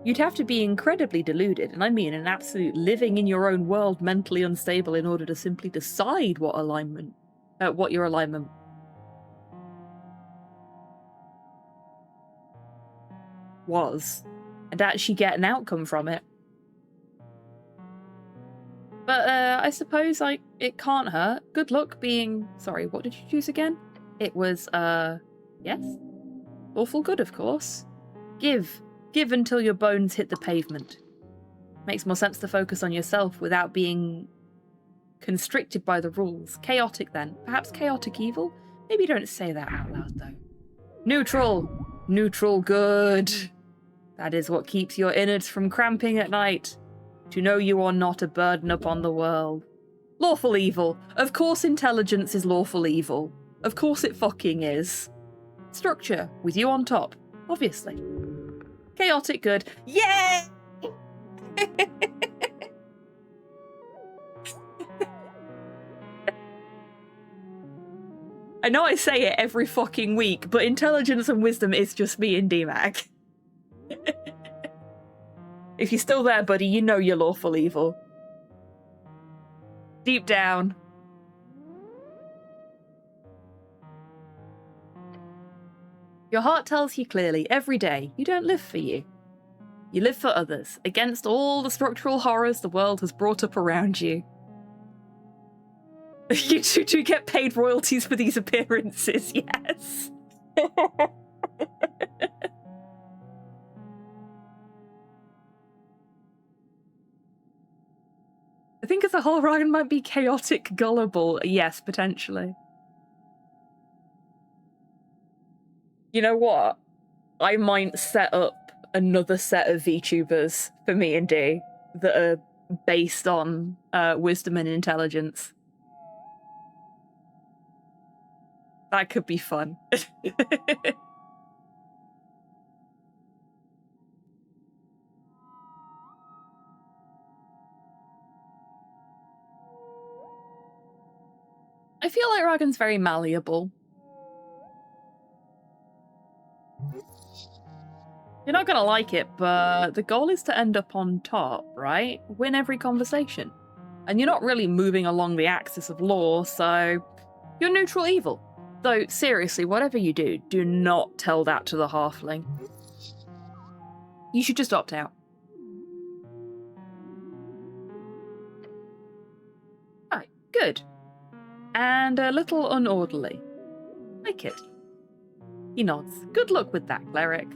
You'd have to be incredibly deluded, and I mean an absolute living in your own world, mentally unstable, in order to simply decide what your alignment was, and actually get an outcome from it. But I suppose it can't hurt. Good luck being... Sorry, what did you choose again? It was, yes? Lawful good, of course. Give until your bones hit the pavement. Makes more sense to focus on yourself without being constricted by the rules. Chaotic, then. Perhaps chaotic evil? Maybe don't say that out loud, though. Neutral. Neutral good. That is what keeps your innards from cramping at night. To know you are not a burden upon the world. Lawful evil. Of course intelligence is lawful evil. Of course it fucking is. Structure, with you on top. Obviously. Chaotic good. Yay! I know I say it every fucking week, but intelligence and wisdom is just me and DMAC. If you're still there, buddy, you know you're lawful evil. Deep down. Your heart tells you clearly, every day, you don't live for you. You live for others, against all the structural horrors the world has brought up around you. You do get paid royalties for these appearances, yes. I think as a whole, Ryan might be chaotic gullible. Yes, potentially. You know what? I might set up another set of VTubers for me and D that are based on wisdom and intelligence. That could be fun. I feel like Ragon's very malleable. You're not gonna like it, but the goal is to end up on top, right? Win every conversation. And you're not really moving along the axis of law, so you're neutral evil. Though, seriously, whatever you do, do not tell that to the halfling. You should just opt out. Right, good. And a little unorderly. Like it. He nods. Good luck with that, cleric.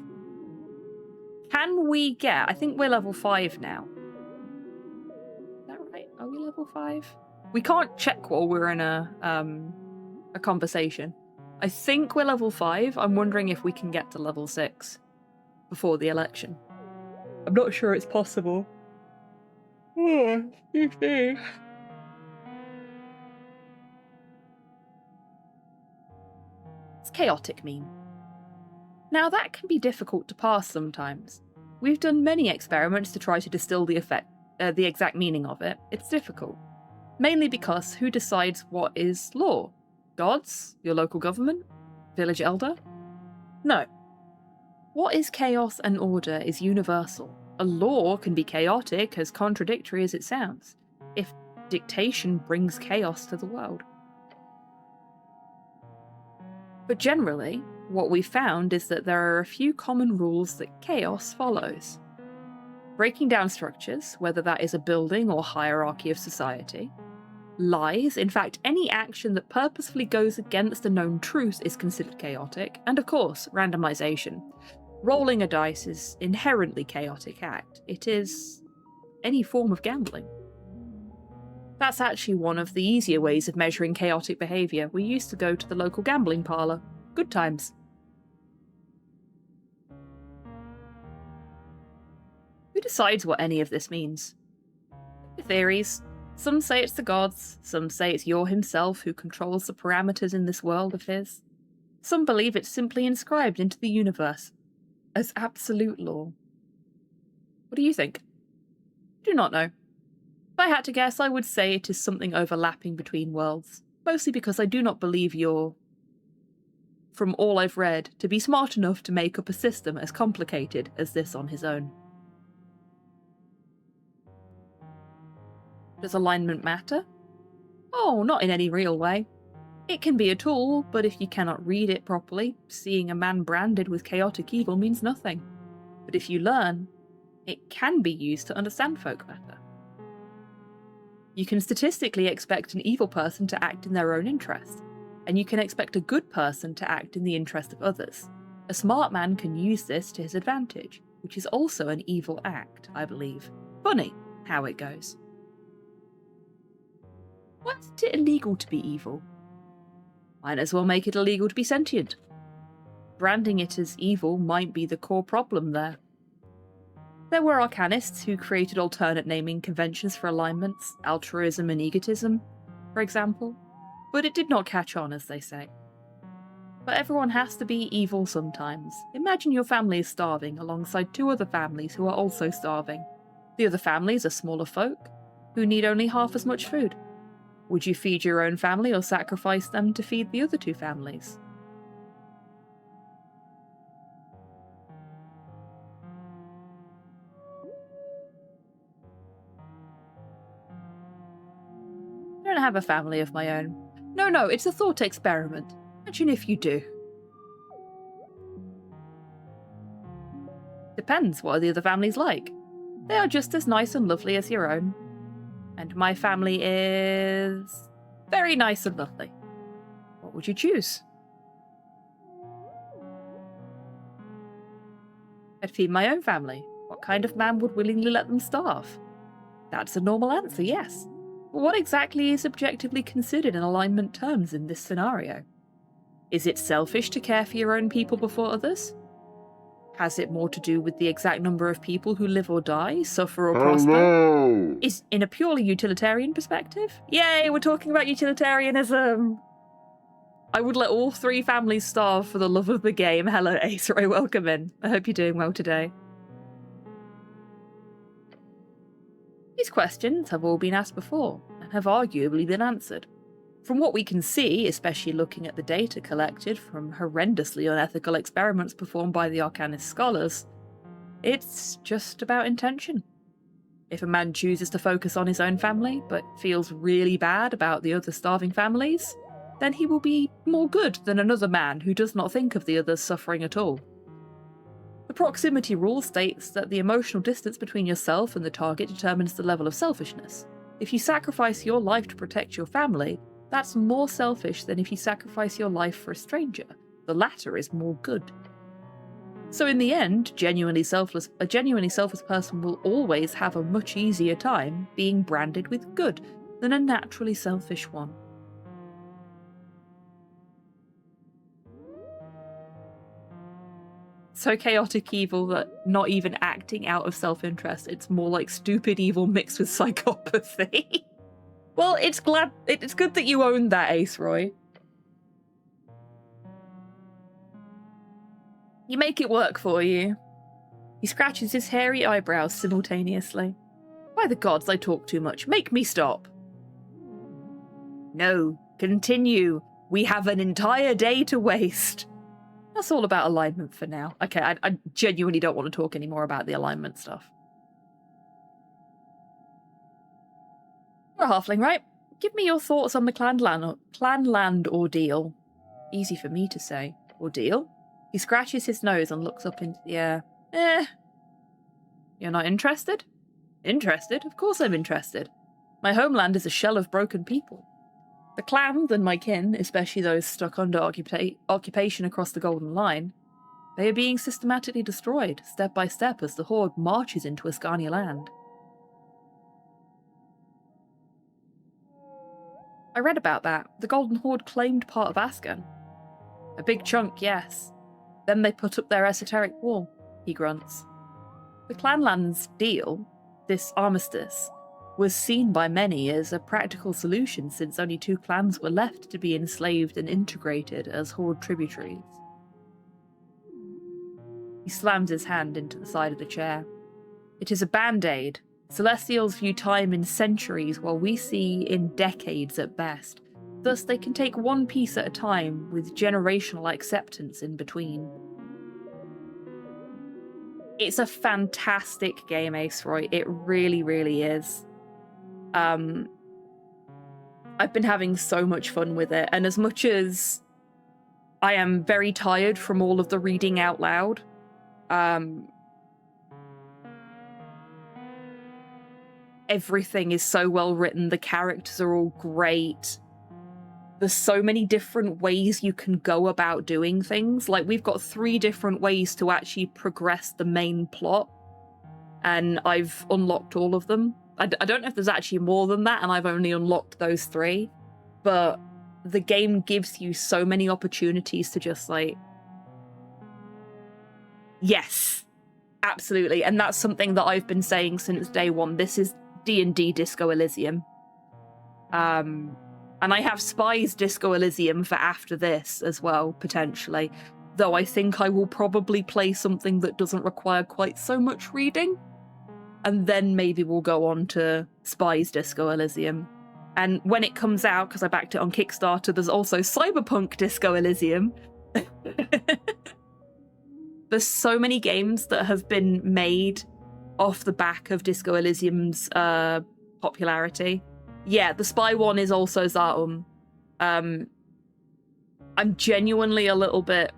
Can we get... I think we're level 5 now. Is that right? Are we level 5? We can't check while we're in a conversation. I think we're level 5. I'm wondering if we can get to level 6 before the election. I'm not sure it's possible. Oh, excuse me. It's chaotic meme. Now that can be difficult to pass sometimes. We've done many experiments to try to distill the exact meaning of it. It's difficult. Mainly because who decides what is law? Gods? Your local government? Village elder? No. What is chaos and order is universal. A law can be chaotic, as contradictory as it sounds, if dictation brings chaos to the world. But generally, what we've found is that there are a few common rules that chaos follows. Breaking down structures, whether that is a building or hierarchy of society. Lies, in fact, any action that purposefully goes against a known truth is considered chaotic, and of course, randomization. Rolling a dice is inherently chaotic act. It is any form of gambling. That's actually one of the easier ways of measuring chaotic behaviour. We used to go to the local gambling parlour. Good times. Who decides what any of this means? Theories. Some say it's the gods, some say it's Yor himself who controls the parameters in this world of his. Some believe it's simply inscribed into the universe as absolute law. What do you think? Do not know. If I had to guess, I would say it is something overlapping between worlds, mostly because I do not believe Yor from all I've read, to be smart enough to make up a system as complicated as this on his own. Does alignment matter? Oh, not in any real way. It can be a tool, but if you cannot read it properly, seeing a man branded with chaotic evil means nothing. But if you learn, it can be used to understand folk better. You can statistically expect an evil person to act in their own interest, and you can expect a good person to act in the interest of others. A smart man can use this to his advantage, which is also an evil act, I believe. Funny how it goes. Why isn't it illegal to be evil? Might as well make it illegal to be sentient. Branding it as evil might be the core problem there. There were arcanists who created alternate naming conventions for alignments, altruism and egotism, for example, but it did not catch on, as they say. But everyone has to be evil sometimes. Imagine your family is starving alongside 2 other families who are also starving. The other families are smaller folk, who need only half as much food. Would you feed your own family or sacrifice them to feed the other 2 families? I don't have a family of my own. No, it's a thought experiment. Imagine if you do. Depends what are the other families like. They are just as nice and lovely as your own. And my family is very nice and lovely. What would you choose? I'd feed my own family. What kind of man would willingly let them starve? That's a normal answer, yes. But what exactly is objectively considered in alignment terms in this scenario? Is it selfish to care for your own people before others? Has it more to do with the exact number of people who live or die, suffer or prosper? Is in a purely utilitarian perspective? Yay, we're talking about utilitarianism! I would let all 3 families starve for the love of the game. Hello, Ace-Ray, welcome in. I hope you're doing well today. These questions have all been asked before, and have arguably been answered. From what we can see, especially looking at the data collected from horrendously unethical experiments performed by the Arcanist scholars, it's just about intention. If a man chooses to focus on his own family, but feels really bad about the other starving families, then he will be more good than another man who does not think of the others suffering at all. The proximity rule states that the emotional distance between yourself and the target determines the level of selfishness. If you sacrifice your life to protect your family, that's more selfish than if you sacrifice your life for a stranger. The latter is more good. So in the end, a genuinely selfless person will always have a much easier time being branded with good than a naturally selfish one. So chaotic evil that not even acting out of self-interest, it's more like stupid evil mixed with psychopathy. Well, it's good that you owned that, Ace Roy. You make it work for you. He scratches his hairy eyebrows simultaneously. By the gods, I talk too much. Make me stop. No, continue. We have an entire day to waste. That's all about alignment for now. Okay, I genuinely don't want to talk anymore about the alignment stuff. You're a halfling, right? Give me your thoughts on the Clanland ordeal. Easy for me to say. Ordeal? He scratches his nose and looks up into the air. You're not interested? Interested? Of course I'm interested. My homeland is a shell of broken people. The clans and my kin, especially those stuck under occupation across the Golden Line, they are being systematically destroyed, step by step, as the Horde marches into Ascania land. I read about that. The Golden Horde claimed part of Ascan. A big chunk, yes. Then they put up their esoteric wall, he grunts. The Clanland's deal, this armistice, was seen by many as a practical solution since only 2 clans were left to be enslaved and integrated as Horde tributaries. He slams his hand into the side of the chair. It is a band-aid. Celestials view time in centuries while we see in decades at best. Thus, they can take one piece at a time with generational acceptance in between. It's a fantastic game, Ace Roy. It really, really is. I've been having so much fun with it, and as much as I am very tired from all of the reading out loud, everything is so well written, the characters are all great. There's so many different ways you can go about doing things. Like, we've got 3 different ways to actually progress the main plot, and I've unlocked all of them. I don't know if there's actually more than that, and I've only unlocked those 3, but the game gives you so many opportunities to just, like, yes, absolutely. And that's something that I've been saying since day one. This is D&D Disco Elysium. And I have Spies Disco Elysium for after this as well, potentially. Though I think I will probably play something that doesn't require quite so much reading. And then maybe we'll go on to Spies Disco Elysium. And when it comes out, because I backed it on Kickstarter, there's also Cyberpunk Disco Elysium. There's so many games that have been made off the back of Disco Elysium's popularity. Yeah, the spy one is also Zaatum. I'm genuinely a little bit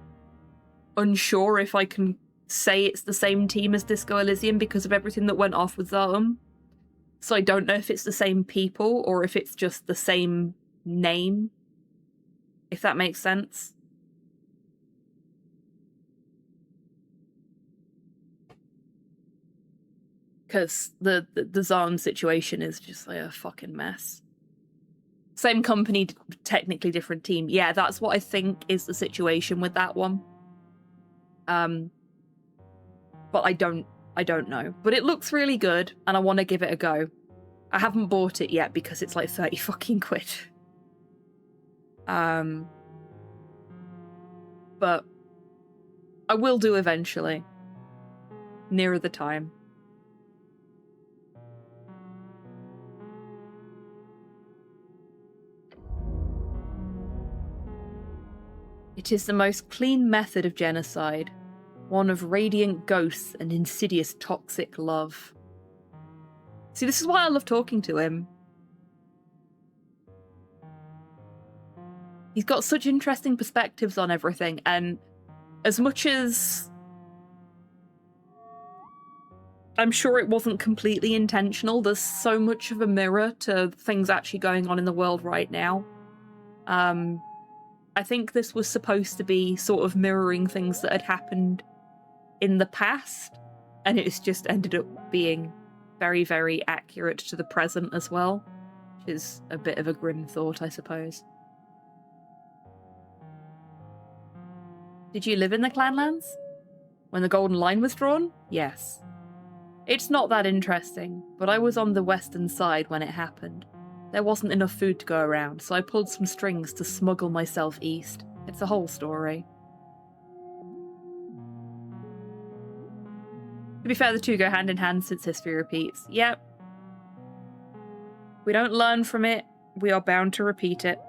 unsure if I can say it's the same team as Disco Elysium because of everything that went off with Zaatum. So I don't know if it's the same people or if it's just the same name, if that makes sense. Because the Zaatum situation is just like a fucking mess. Same company, technically different team. Yeah, that's what I think is the situation with that one. But I don't know. But it looks really good, and I want to give it a go. I haven't bought it yet because it's like 30 fucking quid. But I will do eventually. Nearer the time. It is the most clean method of genocide, one of radiant ghosts and insidious toxic love. See, this is why I love talking to him. He's got such interesting perspectives on everything, and as much as I'm sure it wasn't completely intentional, there's so much of a mirror to things actually going on in the world right now. I think this was supposed to be sort of mirroring things that had happened in the past, and it's just ended up being very, very accurate to the present as well, which is a bit of a grim thought, I suppose. Did you live in the Clanlands? When the Golden Line was drawn? Yes. It's not that interesting, but I was on the western side when it happened. There wasn't enough food to go around, so I pulled some strings to smuggle myself east. It's a whole story. To be fair, the two go hand in hand since history repeats. Yep. We don't learn from it, we are bound to repeat it.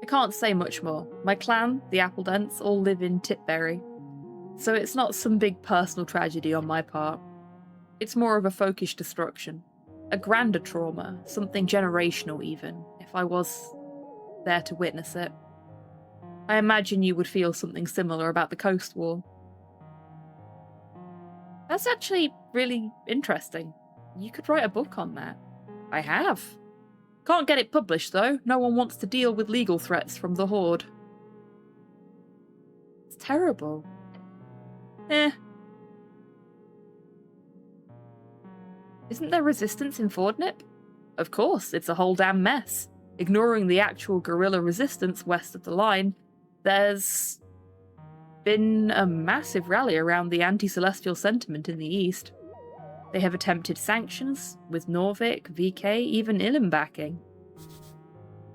I can't say much more. My clan, the Appledents, all live in Tipberry, so it's not some big personal tragedy on my part. It's more of a folkish destruction. A grander trauma, something generational even, if I was there to witness it. I imagine you would feel something similar about the Coast War. That's actually really interesting. You could write a book on that. I have. Can't get it published though. No one wants to deal with legal threats from the Horde. It's terrible. Isn't there resistance in Fordnip? Of course, it's a whole damn mess. Ignoring the actual guerrilla resistance west of the line, there's been a massive rally around the anti-celestial sentiment in the east. They have attempted sanctions, with Norvik, VK, even Ilum backing.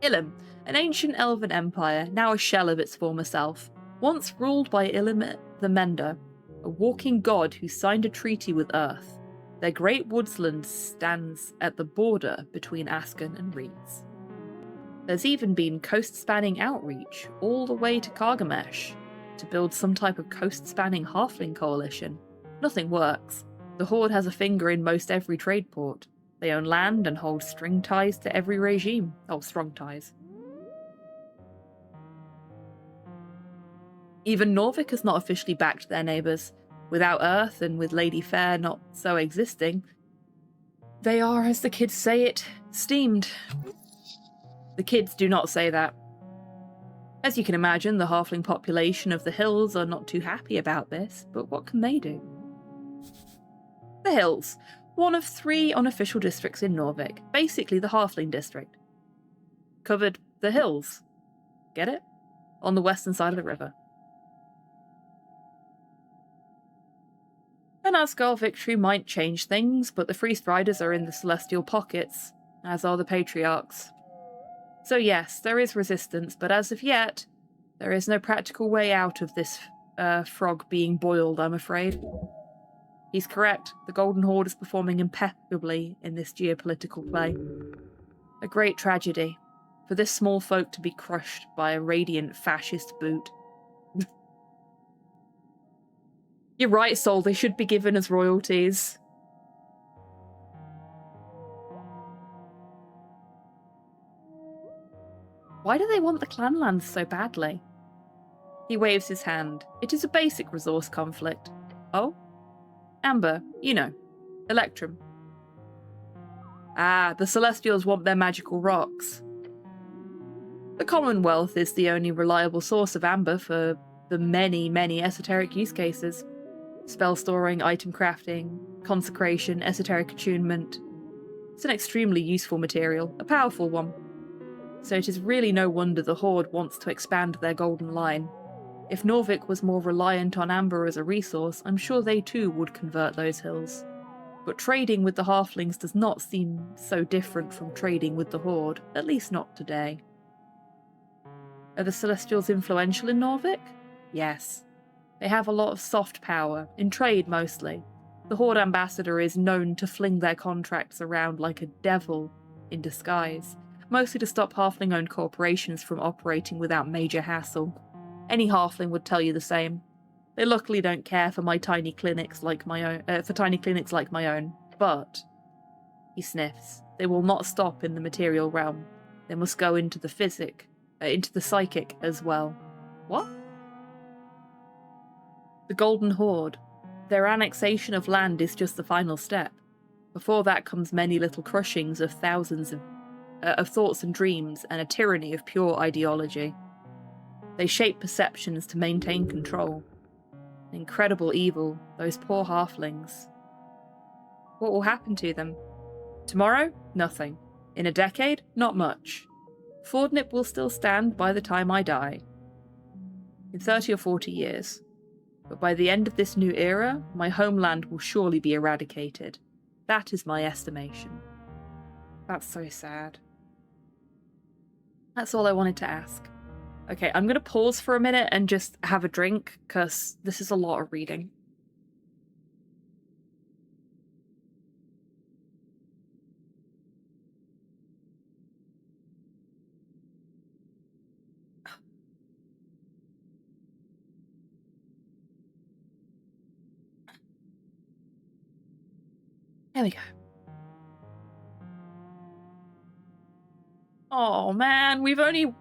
Ilum, an ancient elven empire, now a shell of its former self, once ruled by Ilum the Mender, a walking god who signed a treaty with Earth. Their great woodsland stands at the border between Asken and Reeds. There's even been coast-spanning outreach all the way to Kargamesh to build some type of coast-spanning halfling coalition. Nothing works. The Horde has a finger in most every trade port. They own land and hold string ties to every regime. Oh, strong ties. Even Norvik has not officially backed their neighbours. Without Earth and with Lady Fair not so existing, they are, as the kids say it, steamed. The kids do not say that. As you can imagine, the halfling population of the hills are not too happy about this, but what can they do? The hills. One of 3 unofficial districts in Norvik, basically the halfling district. Covered the hills. Get it? On the western side of the river. An Asgard victory might change things, but the Freest Riders are in the celestial pockets, as are the Patriarchs. So yes, there is resistance, but as of yet, there is no practical way out of this frog being boiled, I'm afraid. He's correct. The Golden Horde is performing impeccably in this geopolitical play. A great tragedy for this small folk to be crushed by a radiant fascist boot. You're right, Sol, they should be given as royalties. Why do they want the clan lands so badly? He waves his hand. It is a basic resource conflict. Oh? Amber, you know. Electrum. Ah, the Celestials want their magical rocks. The Commonwealth is the only reliable source of amber for the many, many esoteric use cases. Spell storing, item crafting, consecration, esoteric attunement. It's an extremely useful material, a powerful one. So it is really no wonder the Horde wants to expand their golden line. If Norvik was more reliant on amber as a resource, I'm sure they too would convert those hills. But trading with the halflings does not seem so different from trading with the Horde, at least not today. Are the Celestials influential in Norvik? Yes. They have a lot of soft power, in trade mostly. The Horde ambassador is known to fling their contracts around like a devil in disguise, mostly to stop halfling-owned corporations from operating without major hassle. Any halfling would tell you the same. They luckily don't care for tiny clinics like my own, but he sniffs. They will not stop in the material realm. They must go into the psychic as well. What? The Golden Horde. Their annexation of land is just the final step. Before that comes many little crushings of thousands of thoughts and dreams and a tyranny of pure ideology. They shape perceptions to maintain control. Incredible evil, those poor halflings. What will happen to them? Tomorrow? Nothing. In a decade? Not much. Fordnip will still stand by the time I die. In 30 or 40 years. But by the end of this new era, my homeland will surely be eradicated. That is my estimation. That's so sad. That's all I wanted to ask. Okay, I'm going to pause for a minute and just have a drink, because this is a lot of reading. There we go. Oh man, we've only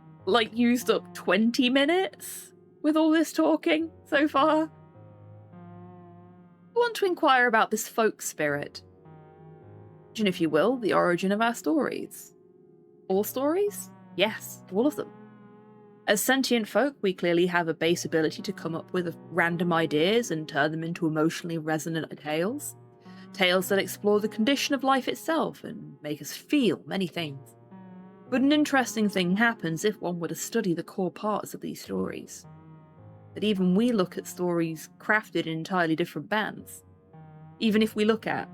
used up 20 minutes with all this talking so far. I want to inquire about this folk spirit. And if you will, the origin of our stories. All stories? Yes, all of them. As sentient folk, we clearly have a base ability to come up with random ideas and turn them into emotionally resonant tales. Tales that explore the condition of life itself and make us feel many things. But an interesting thing happens if one were to study the core parts of these stories. That even we look at stories crafted in entirely different bands. Even if we look at,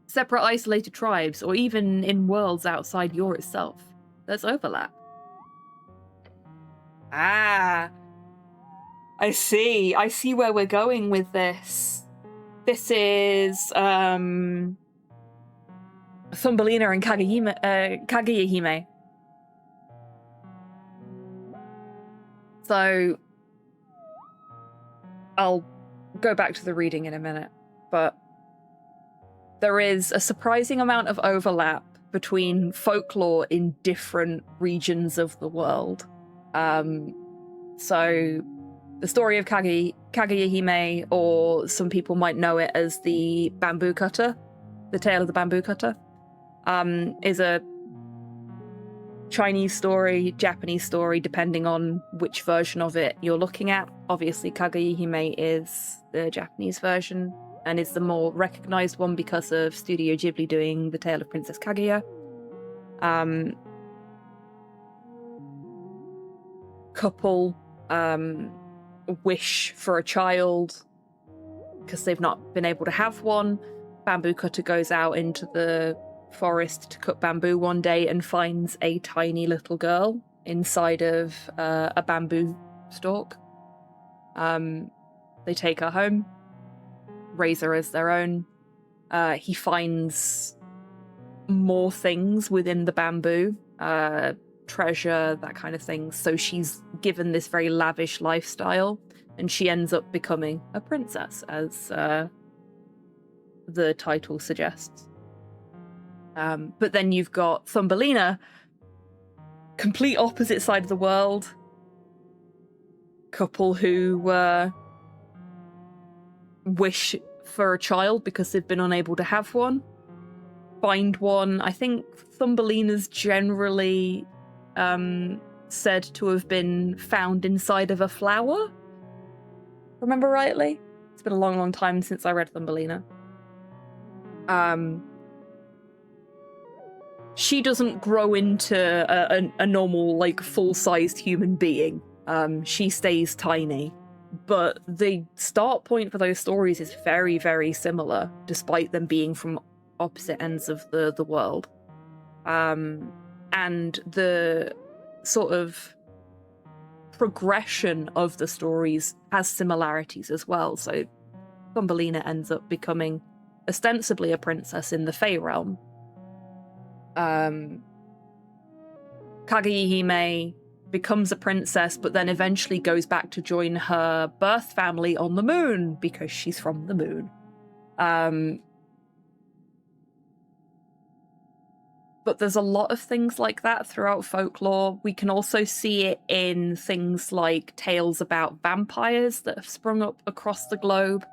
separate isolated tribes, or even in worlds outside Yore itself, there's overlap. Ah, I see where we're going with this. This is Thumbelina and Kageyahime. So I'll go back to the reading in a minute, but there is a surprising amount of overlap between folklore in different regions of the world. So the story of Kageyahime, or some people might know it as the bamboo cutter, the tale of the bamboo cutter, is a Chinese story, Japanese story, depending on which version of it you're looking at. Obviously, Kageyahime is the Japanese version and is the more recognized one because of Studio Ghibli doing The Tale of Princess Kaguya. Couple wish for a child because they've not been able to have one. Bamboo cutter goes out into the forest to cut bamboo one day and finds a tiny little girl inside of a bamboo stalk. They take her home, raise her as their own. He finds more things within the bamboo, treasure, that kind of thing. So she's given this very lavish lifestyle, and she ends up becoming a princess, as the title suggests. But then you've got Thumbelina, complete opposite side of the world. Couple who wish for a child because they've been unable to have one. Find one. I think Thumbelina's generally said to have been found inside of a flower. Remember rightly? It's been a long, long time since I read Thumbelina. She doesn't grow into a normal, like, full-sized human being. She stays tiny. But the start point for those stories is very, very similar, despite them being from opposite ends of the world. And the sort of progression of the stories has similarities as well. So Thumbelina ends up becoming ostensibly a princess in the Fey realm. Kageyahime becomes a princess, but then eventually goes back to join her birth family on the moon because she's from the moon. But there's a lot of things like that throughout folklore. We can also see it in things like tales about vampires that have sprung up across the globe.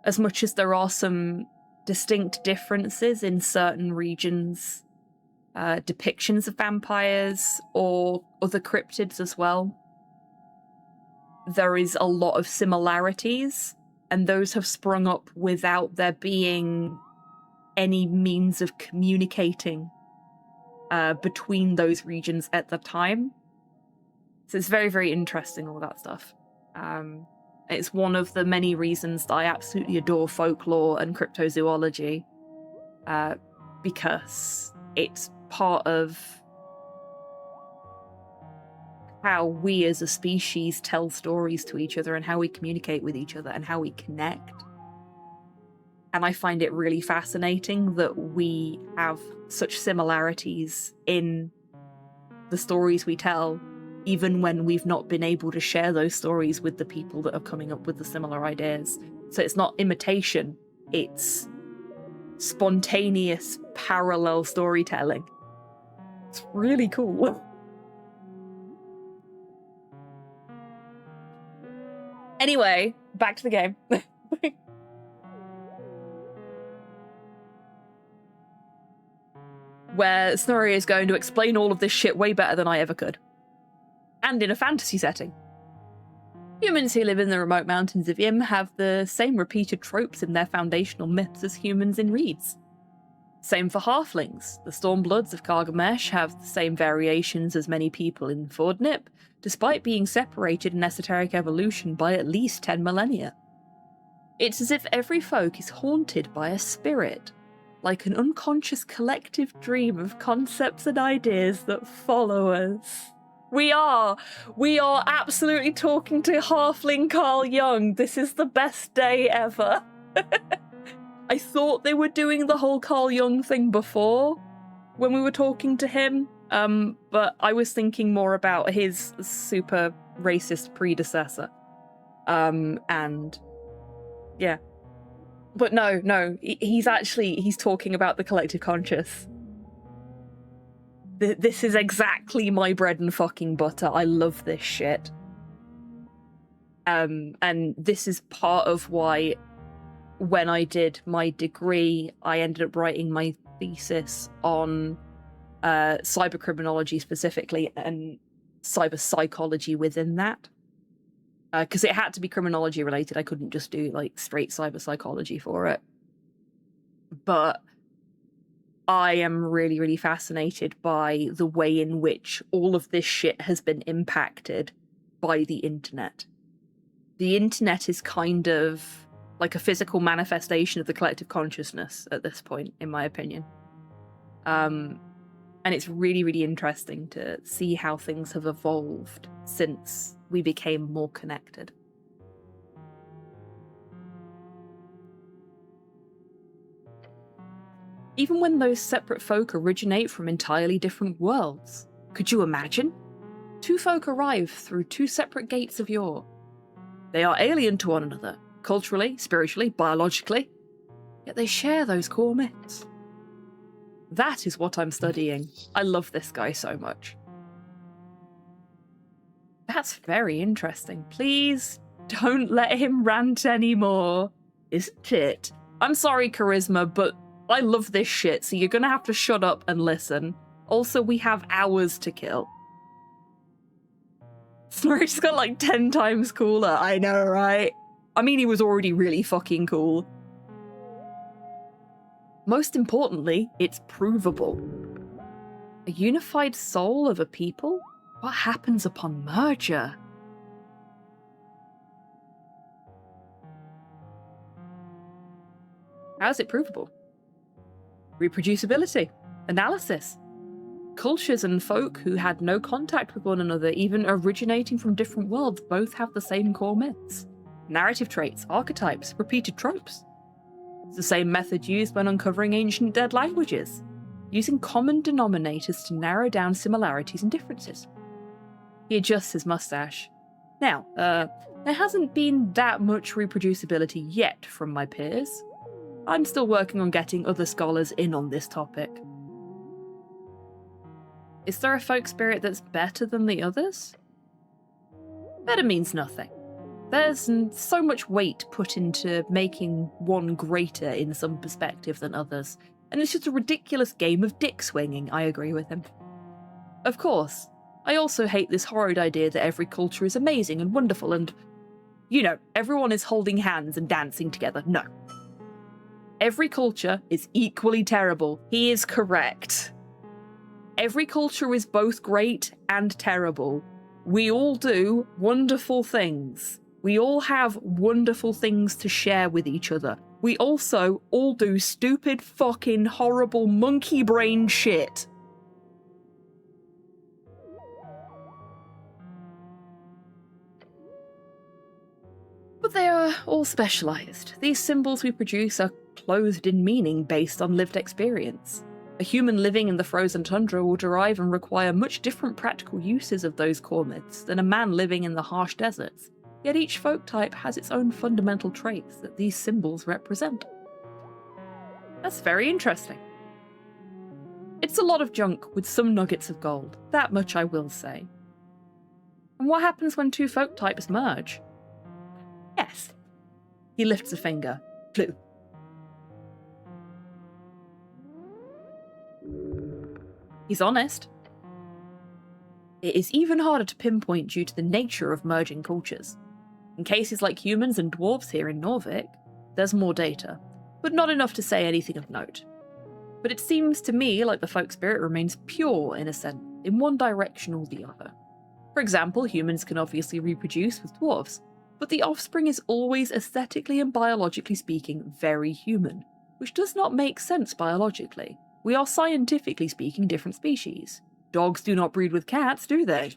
As much as there are some distinct differences in certain regions, depictions of vampires or other cryptids as well, there is a lot of similarities, and those have sprung up without there being any means of communicating between those regions at the time. So it's very, very interesting, all that stuff. It's one of the many reasons that I absolutely adore folklore and cryptozoology, because it's part of how we as a species tell stories to each other and how we communicate with each other and how we connect. And I find it really fascinating that we have such similarities in the stories we tell, even when we've not been able to share those stories with the people that are coming up with the similar ideas. So it's not imitation, it's spontaneous parallel storytelling. It's really cool. Anyway, back to the game. Where Snorri is going to explain all of this shit way better than I ever could. And in a fantasy setting. Humans who live in the remote mountains of Yim have the same repeated tropes in their foundational myths as humans in Reeds. Same for halflings. The Stormbloods of Gargamesh have the same variations as many people in Fordnip, despite being separated in esoteric evolution by at least 10 millennia. It's as if every folk is haunted by a spirit, like an unconscious collective dream of concepts and ideas that follow us. We are absolutely talking to halfling Carl Jung. This is the best day ever. I thought they were doing the whole Carl Jung thing before when we were talking to him, but I was thinking more about his super racist predecessor. And yeah. But no, he's talking about the collective conscious. This is exactly my bread and fucking butter. I love this shit. And this is part of why when I did my degree, I ended up writing my thesis on cybercriminology specifically and cyber psychology within that. Because it had to be criminology related. I couldn't just do like straight cyber psychology for it. But I am really, really fascinated by the way in which all of this shit has been impacted by the internet. The internet is kind of like a physical manifestation of the collective consciousness at this point, in my opinion. And it's really, really interesting to see how things have evolved since we became more connected. Even when those separate folk originate from entirely different worlds. Could you imagine? Two folk arrive through two separate gates of yore. They are alien to one another, culturally, spiritually, biologically, yet they share those core myths. That is what I'm studying. I love this guy so much. That's very interesting. Please don't let him rant anymore. Isn't it? I'm sorry, Charisma, but I love this shit, so you're gonna have to shut up and listen. Also, we have hours to kill. Snorri's got like 10 times cooler. I know, right? I mean, he was already really fucking cool. Most importantly, it's provable. A unified soul of a people? What happens upon merger? How is it provable? Reproducibility, analysis. Cultures and folk who had no contact with one another, even originating from different worlds, both have the same core myths. Narrative traits, archetypes, repeated tropes. It's the same method used when uncovering ancient dead languages, using common denominators to narrow down similarities and differences. He adjusts his mustache. Now, there hasn't been that much reproducibility yet from my peers. I'm still working on getting other scholars in on this topic. Is there a folk spirit that's better than the others? Better means nothing. There's so much weight put into making one greater in some perspective than others, and it's just a ridiculous game of dick swinging. I agree with him. Of course, I also hate this horrid idea that every culture is amazing and wonderful and, you know, everyone is holding hands and dancing together. No. Every culture is equally terrible. He is correct. Every culture is both great and terrible. We all do wonderful things. We all have wonderful things to share with each other. We also all do stupid, fucking, horrible, monkey brain shit. But they are all specialized. These symbols we produce are clothed in meaning based on lived experience. A human living in the frozen tundra will derive and require much different practical uses of those core myths than a man living in the harsh deserts, yet each folk type has its own fundamental traits that these symbols represent. That's very interesting. It's a lot of junk with some nuggets of gold, that much I will say. And what happens when two folk types merge? Yes. He lifts a finger. Clue. He's honest. It is even harder to pinpoint due to the nature of merging cultures. In cases like humans and dwarves here in Norvik, there's more data, but not enough to say anything of note. But it seems to me like the folk spirit remains pure in a sense, in one direction or the other. For example, humans can obviously reproduce with dwarves, but the offspring is always aesthetically and biologically speaking very human, which does not make sense biologically. We are scientifically speaking different species. Dogs do not breed with cats, do they?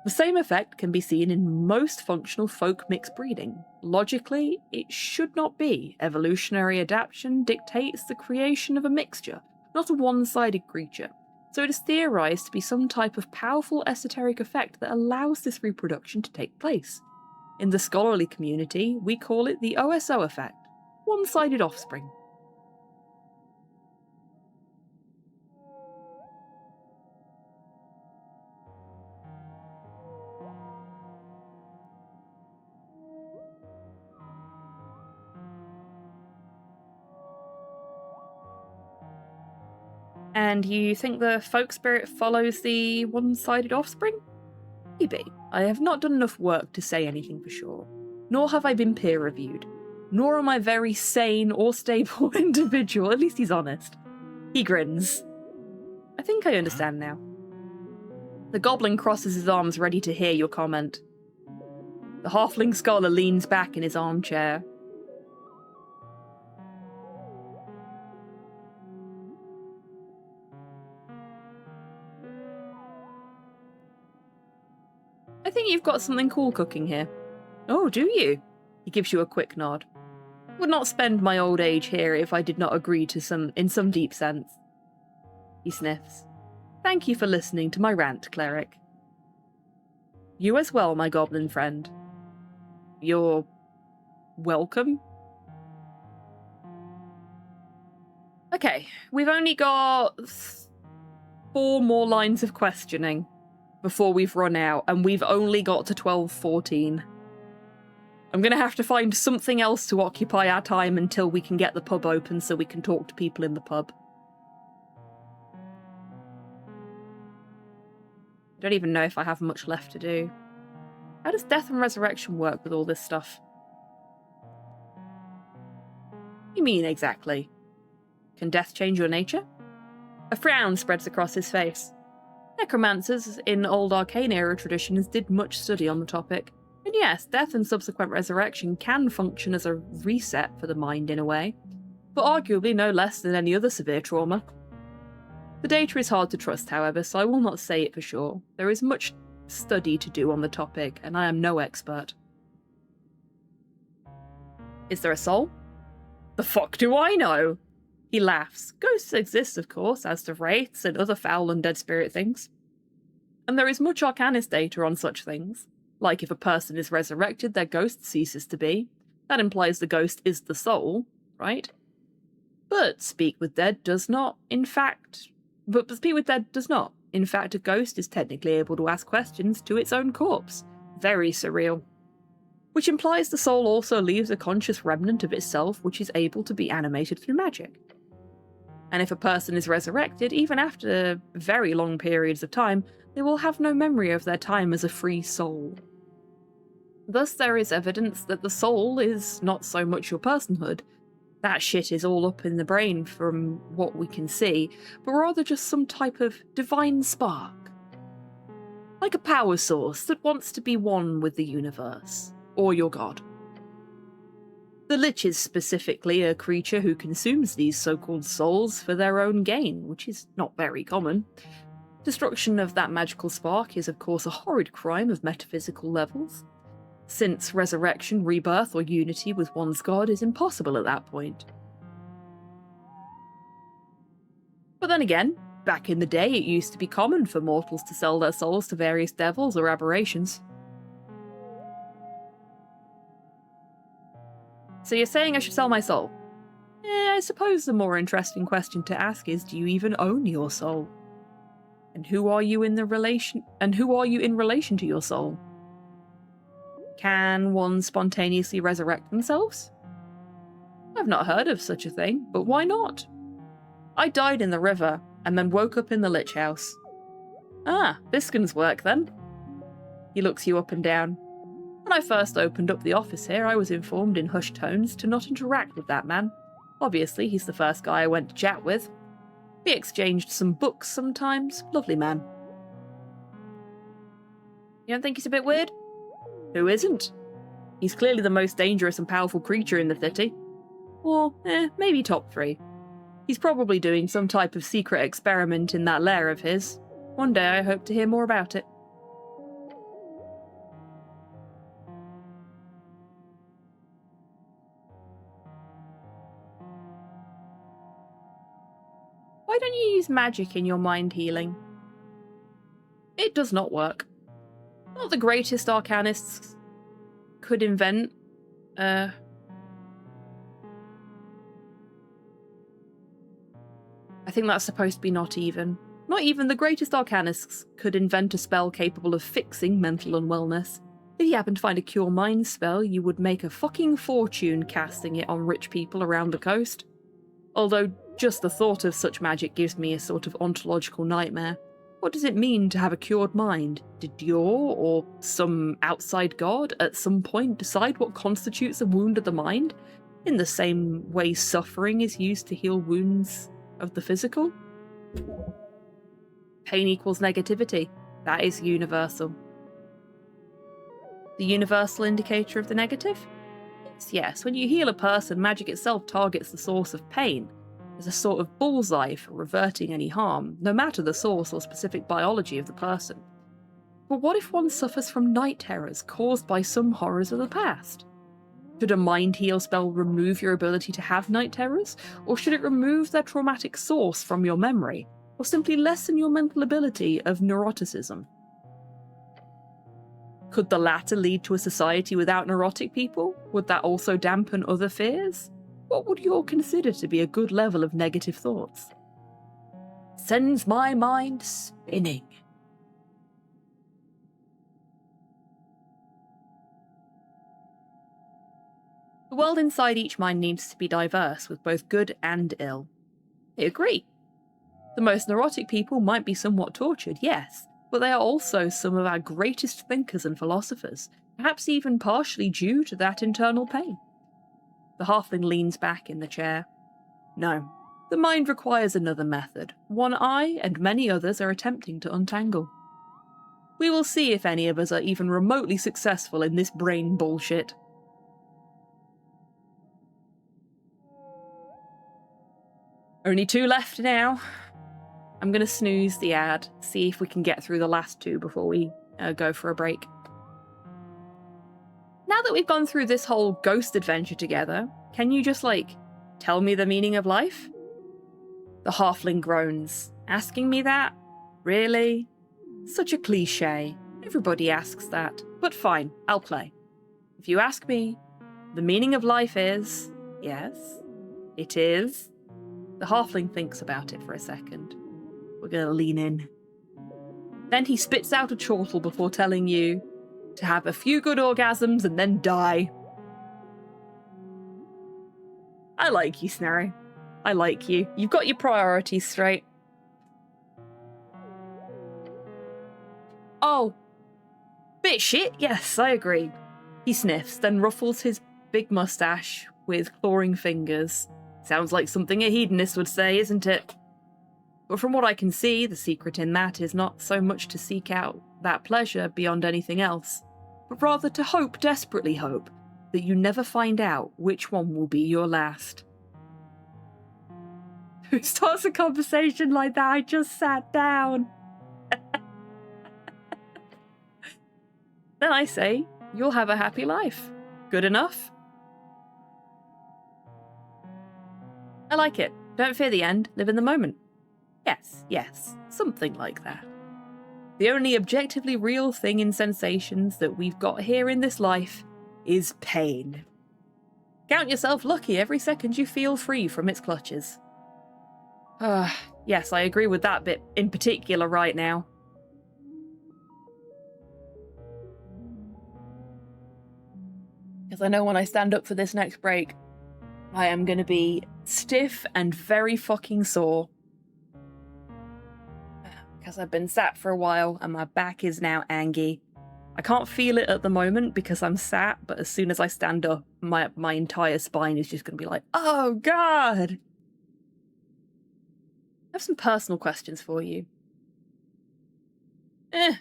The same effect can be seen in most functional folk mixed breeding. Logically, it should not be. Evolutionary adaptation dictates the creation of a mixture, not a one-sided creature. So it is theorized to be some type of powerful esoteric effect that allows this reproduction to take place. In the scholarly community, we call it the OSO effect, one-sided offspring. And you think the folk spirit follows the one-sided offspring? Maybe. I have not done enough work to say anything for sure. Nor have I been peer-reviewed. Nor am I a very sane or stable individual. At least he's honest. He grins. I think I understand now. The goblin crosses his arms ready to hear your comment. The halfling scholar leans back in his armchair. I think you've got something cool cooking here. Oh, do you? He gives you a quick nod. Would not spend my old age here if I did not agree to in some deep sense. He sniffs. Thank you for listening to my rant, cleric. You as well, my goblin friend. You're welcome. Okay, we've only got 4 more lines of questioning before we've run out, and we've only got to 12:14. I'm going to have to find something else to occupy our time until we can get the pub open so we can talk to people in the pub. I don't even know if I have much left to do. How does death and resurrection work with all this stuff? What do you mean exactly? Can death change your nature? A frown spreads across his face. Necromancers in old arcane era traditions did much study on the topic. And yes, death and subsequent resurrection can function as a reset for the mind in a way, but arguably no less than any other severe trauma. The data is hard to trust, however, so I will not say it for sure. There is much study to do on the topic, and I am no expert. Is there a soul? The fuck do I know? He laughs. Ghosts exist, of course, as do wraiths and other foul undead spirit things. And there is much arcanist data on such things. Like if a person is resurrected, their ghost ceases to be. That implies the ghost is the soul, right? But speak with dead does not. In fact, a ghost is technically able to ask questions to its own corpse. Very surreal. Which implies the soul also leaves a conscious remnant of itself which is able to be animated through magic. And if a person is resurrected, even after very long periods of time, they will have no memory of their time as a free soul. Thus there is evidence that the soul is not so much your personhood. That shit is all up in the brain from what we can see, but rather just some type of divine spark. Like a power source that wants to be one with the universe, or your god. The Lich is specifically a creature who consumes these so-called souls for their own gain, which is not very common. Destruction of that magical spark is of course a horrid crime of metaphysical levels, since resurrection, rebirth, or unity with one's god is impossible at that point. But then again, back in the day it used to be common for mortals to sell their souls to various devils or aberrations. So you're saying I should sell my soul? I suppose the more interesting question to ask is, do you even own your soul? And who are you in relation to your soul? Can one spontaneously resurrect themselves? I've not heard of such a thing, but why not? I died in the river, and then woke up in the Lich House. Ah, Biskin's work then. He looks you up and down. When I first opened up the office here, I was informed in hushed tones to not interact with that man. Obviously, he's the first guy I went to chat with. We exchanged some books sometimes. Lovely man. You don't think he's a bit weird? Who isn't? He's clearly the most dangerous and powerful creature in the city. Or, maybe top 3. He's probably doing some type of secret experiment in that lair of his. One day I hope to hear more about it. use magic in your mind healing. It does not work. Not the greatest arcanists could invent. I think that's supposed to be not even. Not even the greatest arcanists could invent a spell capable of fixing mental unwellness. If you happen to find a cure mind spell, you would make a fucking fortune casting it on rich people around the coast. Although, just the thought of such magic gives me a sort of ontological nightmare. What does it mean to have a cured mind? Did Dior, or some outside god, at some point decide what constitutes a wound of the mind? In the same way suffering is used to heal wounds of the physical? Pain equals negativity. That is universal. The universal indicator of the negative? Yes. When you heal a person, magic itself targets the source of pain as a sort of bullseye for reverting any harm, no matter the source or specific biology of the person. But what if one suffers from night terrors caused by some horrors of the past? Should a mind heal spell remove your ability to have night terrors, or should it remove their traumatic source from your memory, or simply lessen your mental ability of neuroticism? Could the latter lead to a society without neurotic people? Would that also dampen other fears? What would you all consider to be a good level of negative thoughts? Sends my mind spinning. The world inside each mind needs to be diverse, with both good and ill. I agree. The most neurotic people might be somewhat tortured, yes, but they are also some of our greatest thinkers and philosophers, perhaps even partially due to that internal pain. The halfling leans back in the chair. No, the mind requires another method, one I and many others are attempting to untangle. We will see if any of us are even remotely successful in this brain bullshit. Only 2 left now. I'm going to snooze the ad, see if we can get through the last 2 before we go for a break. Now that we've gone through this whole ghost adventure together, can you just, tell me the meaning of life? The halfling groans. Asking me that? Really? Such a cliché. Everybody asks that. But fine, I'll play. If you ask me, the meaning of life is... Yes, it is... The halfling thinks about it for a second. We're going to lean in. Then he spits out a chortle before telling you to have a few good orgasms and then die. I like you, Snarry. I like you. You've got your priorities straight. Oh. Bit shit, yes, I agree. He sniffs, then ruffles his big mustache with clawing fingers. Sounds like something a hedonist would say, isn't it? But from what I can see, the secret in that is not so much to seek out that pleasure beyond anything else, but rather to hope, desperately hope, that you never find out which one will be your last. Who starts a conversation like that? I just sat down. Then I say, you'll have a happy life. Good enough? I like it. Don't fear the end, live in the moment. Yes, something like that. The only objectively real thing in sensations that we've got here in this life is pain. Count yourself lucky every second you feel free from its clutches. Yes, I agree with that bit in particular right now. Because I know when I stand up for this next break, I am going to be stiff and very fucking sore. Because I've been sat for a while and my back is now angy. I can't feel it at the moment because I'm sat, but as soon as I stand up, my entire spine is just going to be like, oh God! I have some personal questions for you.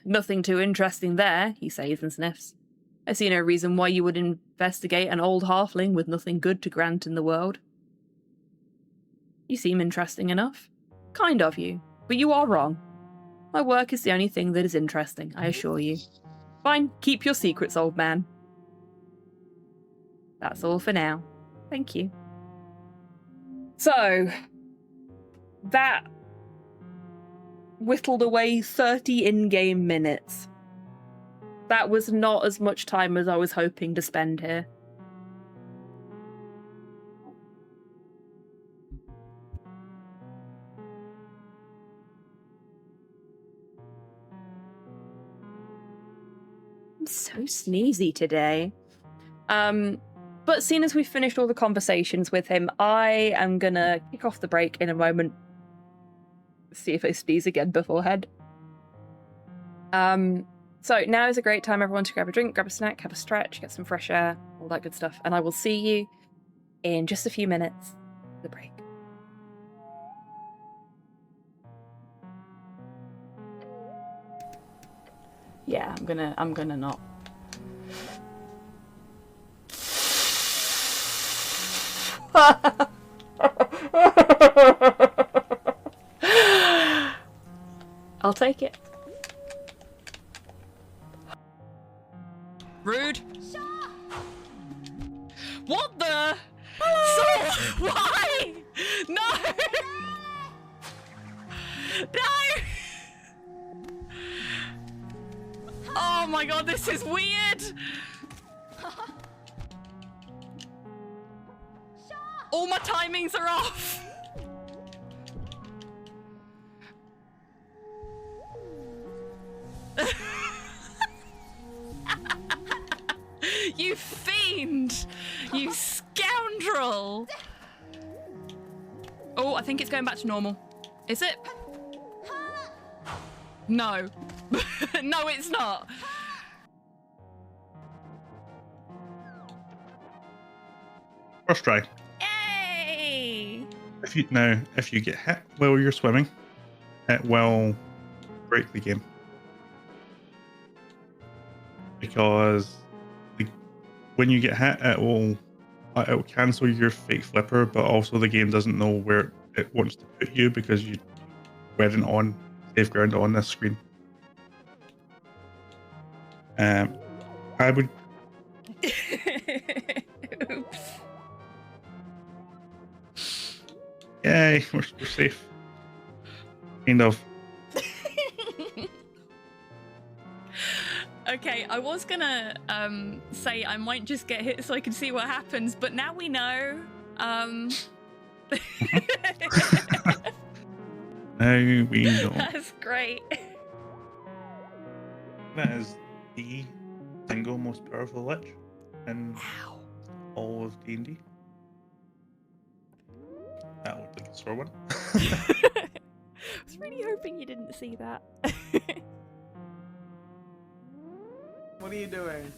Nothing too interesting there, he says and sniffs. I see no reason why you would investigate an old halfling with nothing good to grant in the world. You seem interesting enough. Kind of you, but you are wrong. My work is the only thing that is interesting, I assure you. Fine, keep your secrets, old man. That's all for now. Thank you. So, that whittled away 30 in-game minutes. That was not as much time as I was hoping to spend here. I'm so sneezy today. But seeing as we've finished all the conversations with him, I am gonna kick off the break in a moment. See if I sneeze again beforehand. So now is a great time, everyone, to grab a drink, grab a snack, have a stretch, get some fresh air, all that good stuff. And I will see you in just a few minutes. The break. Yeah, I'm gonna not. I'll take it. Rude. What the? So, why? No! No! Oh my god, this is weird! All my timings are off! You fiend! You scoundrel! Oh, I think it's going back to normal. Is it? No. No, it's not. First try. Yay! If you get hit while you're swimming, it will break the game. Because when you get hit, it'll cancel your fake flipper, but also the game doesn't know where it wants to put you because you weren't on safe ground on this screen. I would. Oops. Yay, we're safe. Kind of. Okay, I was gonna say I might just get hit so I can see what happens, but now we know. Now we know. That's great. That is the single most powerful lich in all of D&D. That looked like a sore one. I was really hoping you didn't see that. What are you doing?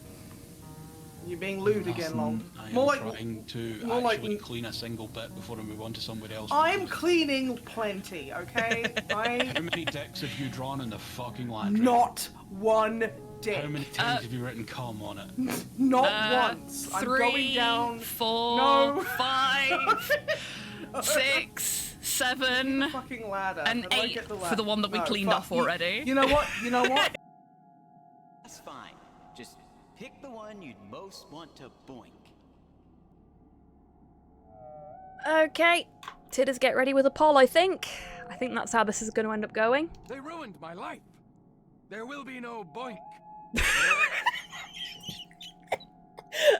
You being lewd again, Long? I'm More like trying to more like- actually clean a single bit before I move on to somewhere else. I'm cleaning plenty, okay? How many dicks have you drawn in the fucking laundry? Not one dick. How many times have you written cum on it? Not once. I'm 3, going down. 4, No. 5, 6, 7, Fucking ladder. and How do I 8 get the for ladder? the one that we No, cleaned fuck. off already. You know what? You know what? That's fine. Just pick the one you'd most want to boink. Okay, Tidders, get ready with a poll, I think. I think that's how this is going to end up going. They ruined my life. There will be no boink.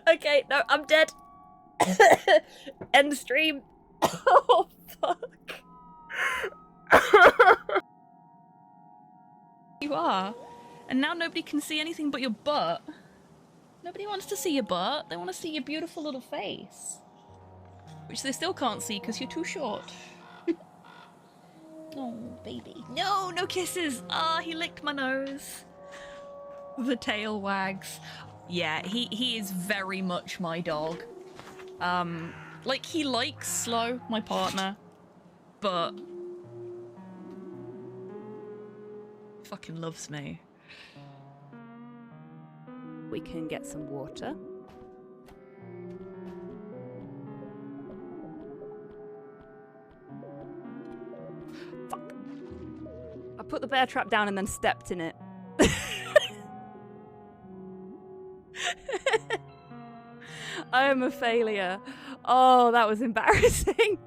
Okay, no, I'm dead. End the stream. Oh, fuck. You are. And now nobody can see anything but your butt. Nobody wants to see your butt. They want to see your beautiful little face. Which they still can't see because you're too short. Oh, baby. No, no kisses. Ah, he licked my nose. The tail wags. Yeah, he is very much my dog. Like, he likes Slow, my partner, but fucking loves me. We can get some water. Fuck. I put the bear trap down and then stepped in it. I am a failure. Oh, that was embarrassing.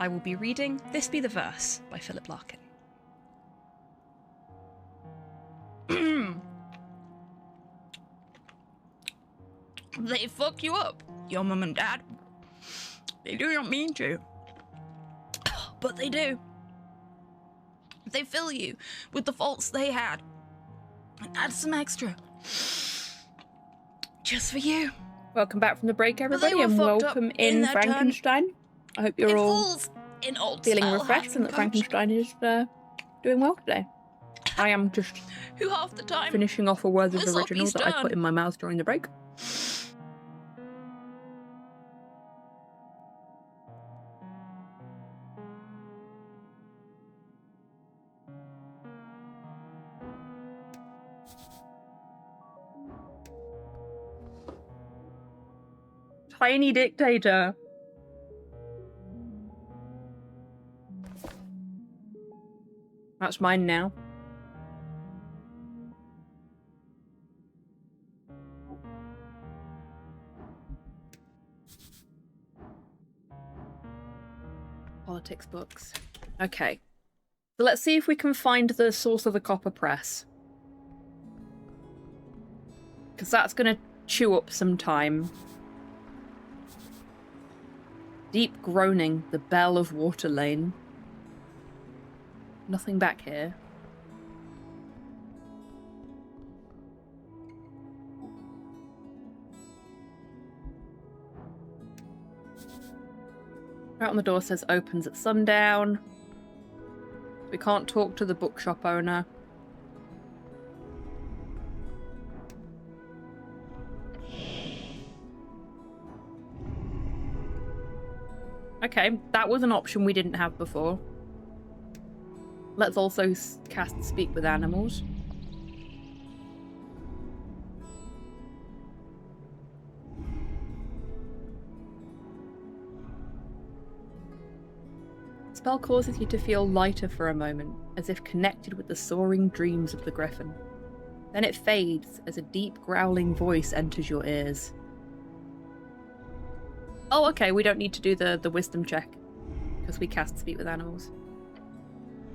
I will be reading This Be the Verse by Philip Larkin. They fuck you up, your mum and dad. They do not mean to, but they do. They fill you with the faults they had and add some extra. Just for you. Welcome back from the break, everybody, were and fucked up welcome in in their turn. Frankenstein. I hope you're It all falls in old feeling style refreshed hat and that coach, Frankenstein is doing well today. I am just who half the time finishing off a Werther's This original hockey's that I put done. in my mouth during the break. Tiny dictator. That's mine now. Politics books. Okay. So let's see if we can find the source of the copper press. Because that's going to chew up some time. Deep groaning, the bell of Water Lane. Nothing back here. Right on the door says opens at sundown. We can't talk to the bookshop owner. Okay, that was an option we didn't have before. Let's also cast Speak with Animals. Spell causes you to feel lighter for a moment, as if connected with the soaring dreams of the griffin. Then it fades as a deep growling voice enters your ears. Oh, okay, we don't need to do the wisdom check, because we cast Speak with Animals.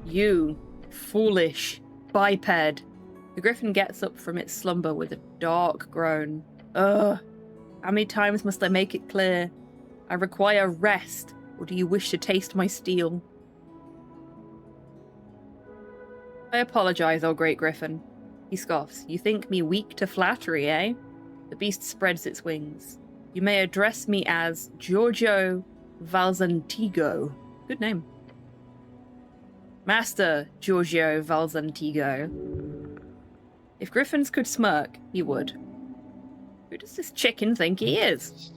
You foolish biped. The griffin gets up from its slumber with a dark groan. Ugh. How many times must I make it clear? I require rest, or do you wish to taste my steel? I apologize, O great griffin. He scoffs. You think me weak to flattery, eh? The beast spreads its wings. You may address me as Giorgio Valzantigo. Good name. Master Giorgio Valzantigo. If griffins could smirk, he would. Who does this chicken think he is?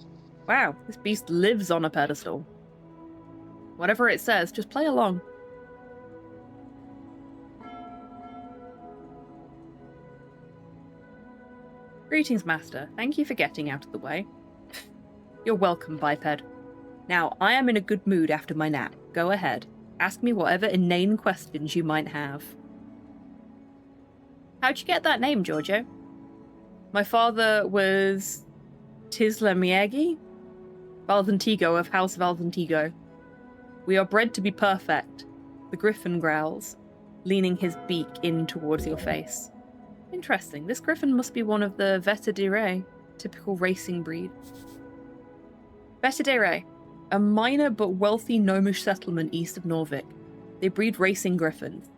Wow, this beast lives on a pedestal. Whatever it says, just play along. Greetings, Master. Thank you for getting out of the way. You're welcome, biped. Now, I am in a good mood after my nap. Go ahead. Ask me whatever inane questions you might have. How'd you get that name, Giorgio? My father was Tislamiegi, Valzantigo of House Valzantigo. We are bred to be perfect. The griffin growls, leaning his beak in towards your face. Interesting. This griffin must be one of the Vetadire, typical racing breed. Vetadire, a minor but wealthy gnomish settlement east of Norvik. They breed racing griffins,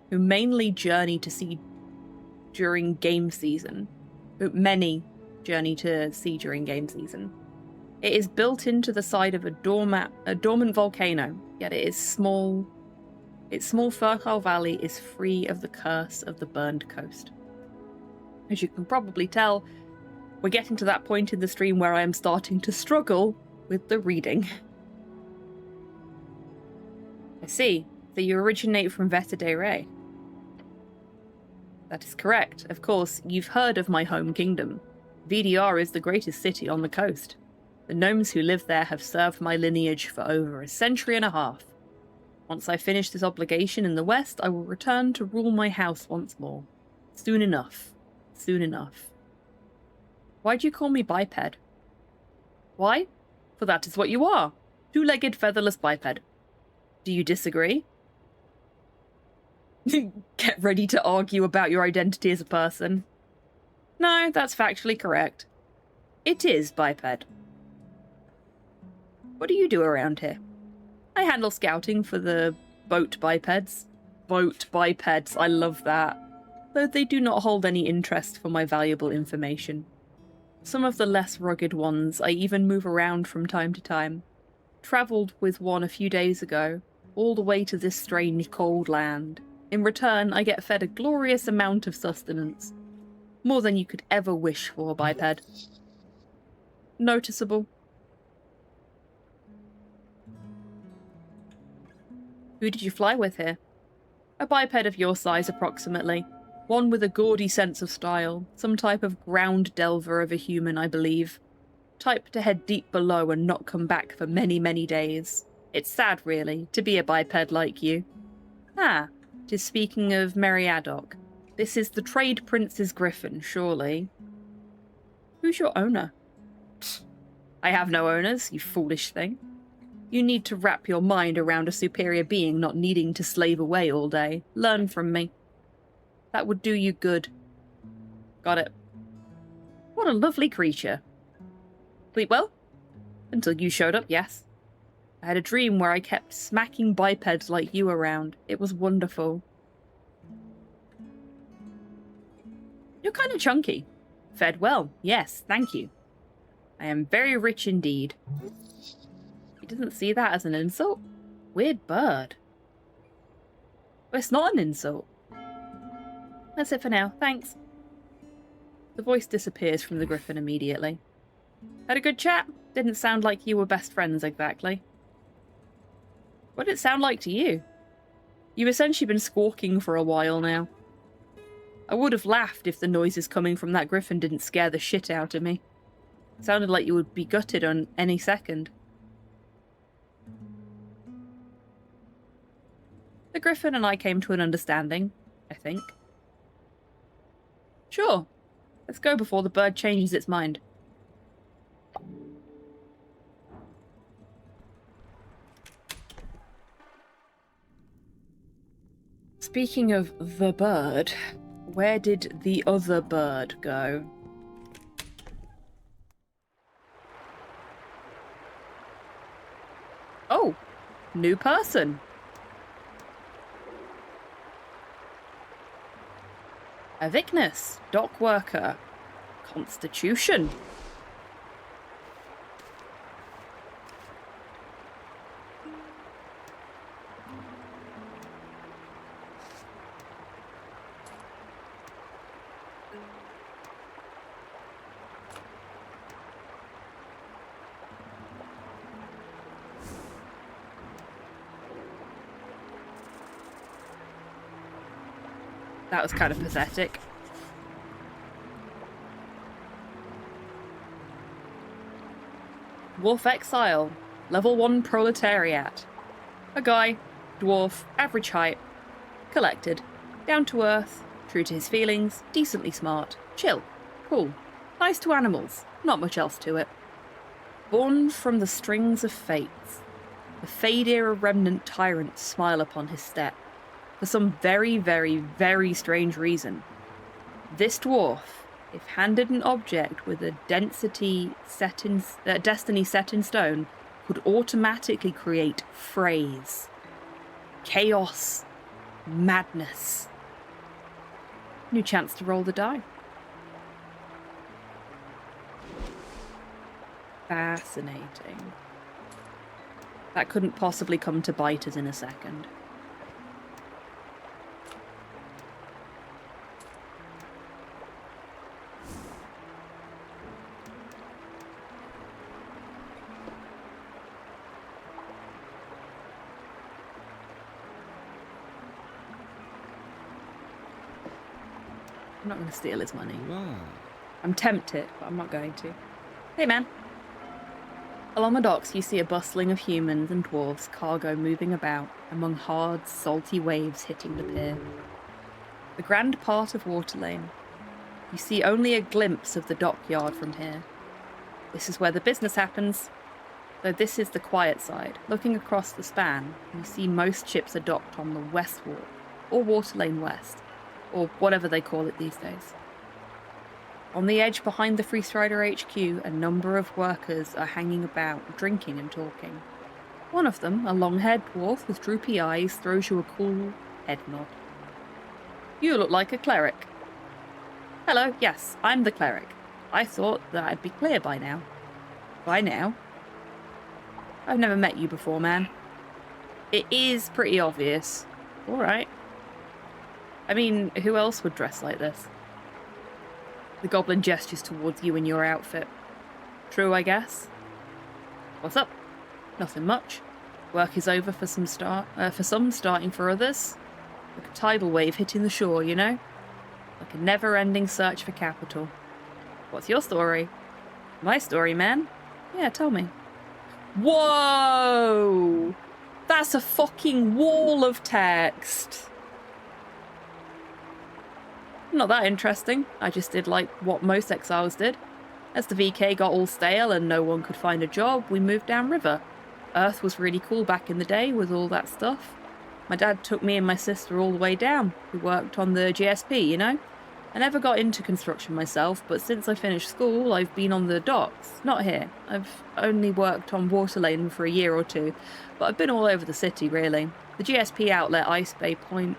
who mainly journey to sea during game season. Many journey to sea during game season. It is built into the side of a dormant volcano, yet it is small. Its small fertile valley is free of the curse of the burned coast. As you can probably tell, we're getting to that point in the stream where I am starting to struggle with the reading. I see. So you originate from Vetadire. That is correct. Of course, you've heard of my home kingdom. VDR is the greatest city on the coast. The gnomes who live there have served my lineage for over a century and a half. Once I finish this obligation in the west, I will return to rule my house once more. Soon enough. Soon enough. Why do you call me biped? Why? For that is what you are. Two-legged, featherless biped. Do you disagree? Get ready to argue about your identity as a person. No, that's factually correct. It is biped. What do you do around here? I handle scouting for the boat bipeds. Boat bipeds, I love that. Though they do not hold any interest for my valuable information. Some of the less rugged ones I even move around from time to time. Travelled with one a few days ago, all the way to this strange cold land. In return, I get fed a glorious amount of sustenance. More than you could ever wish for a biped. Noticeable. Who did you fly with here? A biped of your size, approximately. One with a gaudy sense of style. Some type of ground delver of a human, I believe. Type to head deep below and not come back for many, many days. It's sad, really, to be a biped like you. Ah, 'tis speaking of Meriadoc. This is the Trade Prince's griffin, surely. Who's your owner? Psst. I have no owners, you foolish thing. You need to wrap your mind around a superior being not needing to slave away all day. Learn from me. That would do you good. Got it. What a lovely creature. Sleep well? Until you showed up, yes. I had a dream where I kept smacking bipeds like you around. It was wonderful. You're kind of chunky. Fed well, yes, thank you. I am very rich indeed. He doesn't see that as an insult? Weird bird. But it's not an insult. That's it for now, thanks. The voice disappears from the griffin immediately. Had a good chat? Didn't sound like you were best friends exactly. What did it sound like to you? You've essentially been squawking for a while now. I would have laughed if the noises coming from that griffin didn't scare the shit out of me. It sounded like you would be gutted on any second. The griffin and I came to an understanding, I think. Sure. Let's go before the bird changes its mind. Speaking of the bird, where did the other bird go? Oh, new person. Avicnus, dock worker. Constitution. That was kind of pathetic. Dwarf Exile. Level 1 Proletariat. A guy, dwarf, average height. Collected. Down to earth. True to his feelings. Decently smart. Chill. Cool. Nice to animals. Not much else to it. Born from the strings of fates. The Fade-era remnant tyrants smile upon his step. For some very, very, very strange reason. This dwarf, if handed an object with a destiny set in stone, could automatically create phrase. Chaos. Madness. New chance to roll the die. Fascinating. That couldn't possibly come to bite us in a second. I'm not going to steal his money. Wow. I'm tempted, but I'm not going to. Hey, man. Along the docks, you see a bustling of humans and dwarves, cargo moving about, among hard, salty waves hitting the pier. The grand part of Waterlane. You see only a glimpse of the dockyard from here. This is where the business happens. So this is the quiet side. Looking across the span, you see most ships are docked on the west wall, or Water Lane West, or whatever they call it these days. On the edge behind the Free Strider HQ, a number of workers are hanging about, drinking and talking. One of them, a long-haired dwarf with droopy eyes, throws you a cool head nod. You look like a cleric. Hello, yes, I'm the cleric. I thought that I'd be clear by now. By now? I've never met you before, man. It is pretty obvious. Alright. I mean, who else would dress like this? The goblin gestures towards you in your outfit. True, I guess. What's up? Nothing much. Work is over for some starting for others. Like a tidal wave hitting the shore, you know? Like a never-ending search for capital. What's your story? My story, man? Yeah, tell me. Whoa! That's a fucking wall of text. Not that interesting. I just did like what most exiles did. As the VK got all stale and no one could find a job, we moved downriver. Earth was really cool back in the day with all that stuff. My dad took me and my sister all the way down. We worked on the GSP, you know? I never got into construction myself, but since I finished school, I've been on the docks. Not here. I've only worked on Water Lane for a year or two, but I've been all over the city, really. The GSP outlet, Ice Bay Point,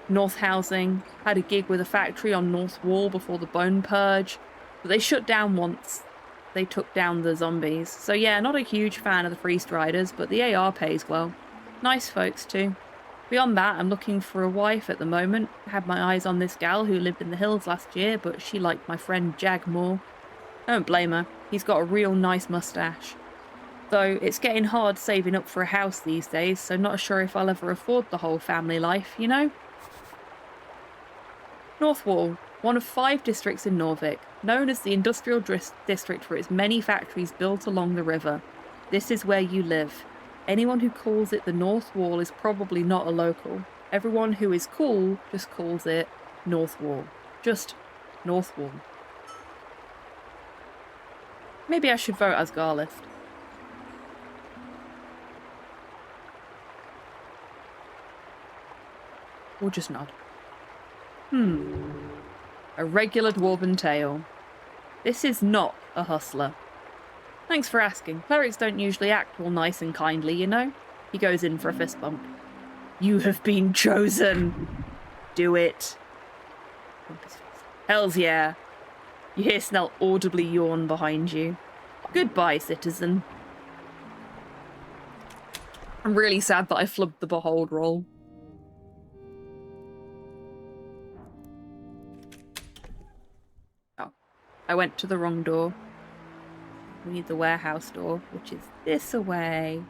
North Housing, had a gig with a factory on North Wall before the Bone Purge, but they shut down once they took down the zombies. So yeah, not a huge fan of the Free Striders, but the AR pays well. Nice folks too. Beyond that, I'm looking for a wife at the moment. I had my eyes on this gal who lived in the hills last year, but she liked my friend Jag more. I don't blame her. He's got a real nice mustache. Though it's getting hard saving up for a house these days, so not sure if I'll ever afford the whole family life, you know? North Wall, one of 5 districts in Norvik, known as the Industrial District for its many factories built along the river. This is where you live. Anyone who calls it the North Wall is probably not a local. Everyone who is cool just calls it North Wall. Just North Wall. Maybe I should vote as Garlist. Or just nod. A regular dwarven tale. This is not a hustler. Thanks for asking. Clerics don't usually act all nice and kindly, you know? He goes in for a fist bump. You have been chosen. Do it. Hells yeah. You hear Snell audibly yawn behind you. Goodbye, citizen. I'm really sad that I flubbed the behold roll. Oh. I went to the wrong door. We need the warehouse door, which is this away.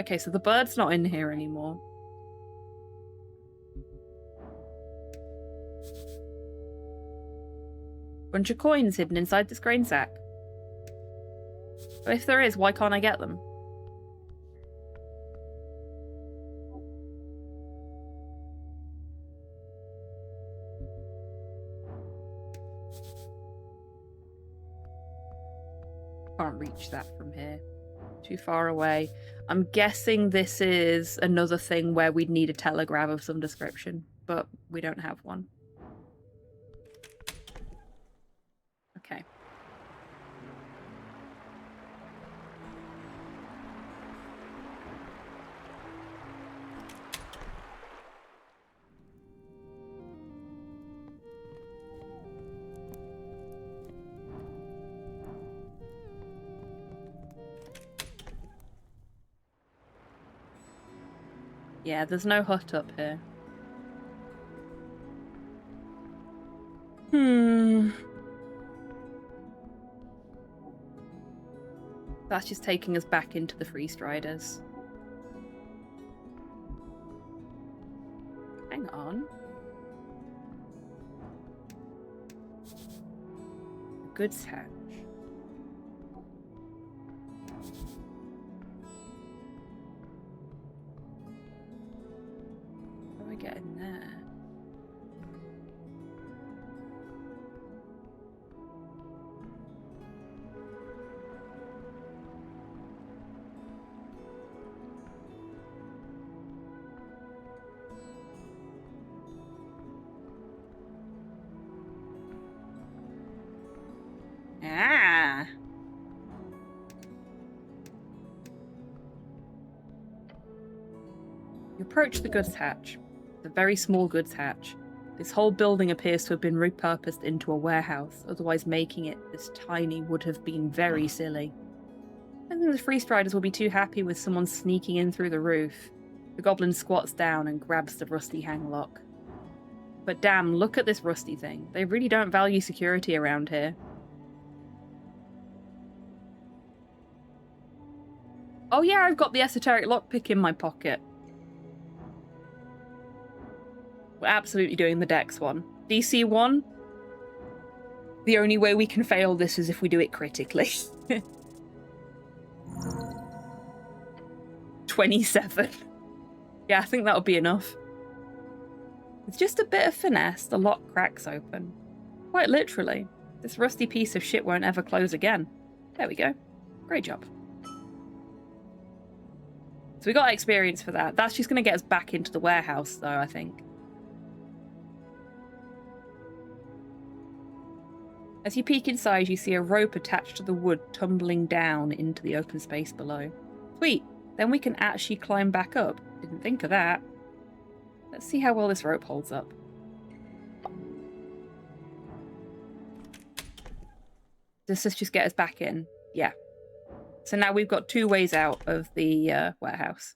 Okay, so the bird's not in here anymore. Bunch of coins hidden inside this grain sack. But if there is, why can't I get them? Can't reach that from here. Too far away. I'm guessing this is another thing where we'd need a telegraph of some description, but we don't have one. Okay. Yeah, there's no hut up here. That's just taking us back into the Free Striders. Hang on. Goods hatch. How do I get in there? You approach the goods hatch. It's a very small goods hatch. This whole building appears to have been repurposed into a warehouse, otherwise making it this tiny would have been very silly. I think the Free Striders will be too happy with someone sneaking in through the roof. The goblin squats down and grabs the rusty hanglock. But damn, look at this rusty thing. They really don't value security around here. Oh yeah, I've got the esoteric lockpick in my pocket. We're absolutely doing the Dex one. DC 1. The only way we can fail this is if we do it critically. 27. Yeah, I think that'll be enough. With just a bit of finesse, the lock cracks open. Quite literally. This rusty piece of shit won't ever close again. There we go. Great job. So we got experience for that. That's just going to get us back into the warehouse, though, I think. As you peek inside, you see a rope attached to the wood tumbling down into the open space below. Sweet. Then we can actually climb back up. Didn't think of that. Let's see how well this rope holds up. Does this just get us back in? Yeah. So now we've got 2 ways out of the warehouse.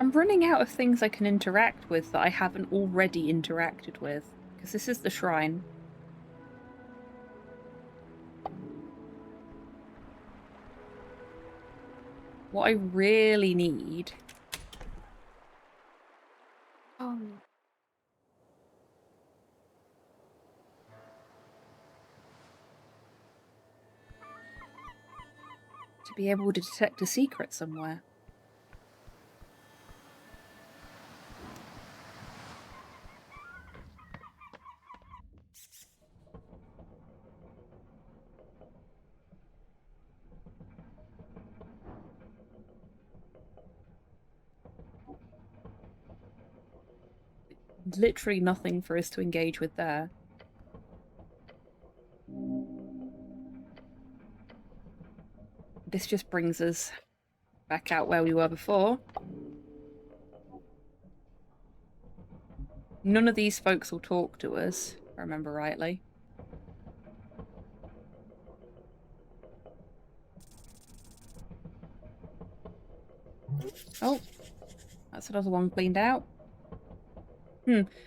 I'm running out of things I can interact with that I haven't already interacted with, because this is the shrine. What I really need... to be able to detect a secret somewhere. Literally nothing for us to engage with there. This just brings us back out where we were before. None of these folks will talk to us, if I remember rightly. Oh, that's another one cleaned out.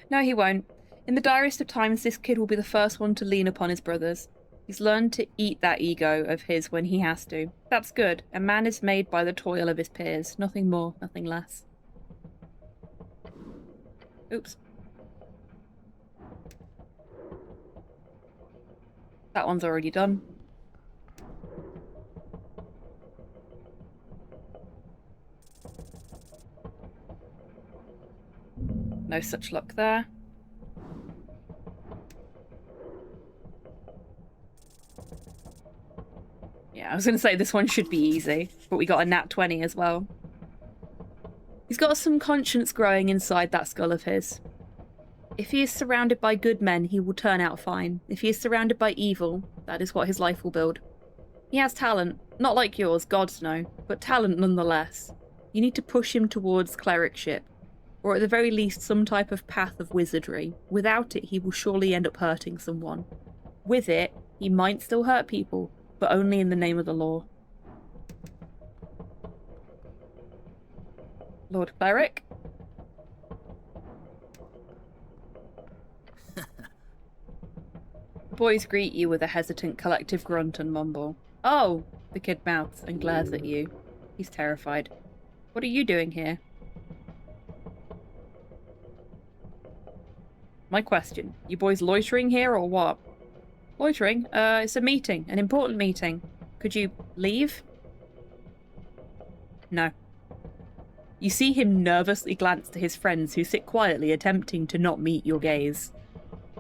No, he won't. In the direst of times, this kid will be the first one to lean upon his brothers. He's learned to eat that ego of his when he has to. That's good. A man is made by the toil of his peers. Nothing more, nothing less. Oops. That one's already done. No such luck there. Yeah, I was going to say this one should be easy, but we got a nat 20 as well. He's got some conscience growing inside that skull of his. If he is surrounded by good men, he will turn out fine. If he is surrounded by evil, that is what his life will build. He has talent, not like yours, gods no, but talent nonetheless. You need to push him towards clericship, or at the very least some type of path of wizardry. Without it, he will surely end up hurting someone. With it, he might still hurt people, but only in the name of the law. Lord Cleric? The boys greet you with a hesitant collective grunt and mumble. Oh! The kid mouths and glares at you. He's terrified. What are you doing here? My question. You boys loitering here or what? Loitering? It's a meeting. An important meeting. Could you leave? No. You see him nervously glance to his friends who sit quietly attempting to not meet your gaze.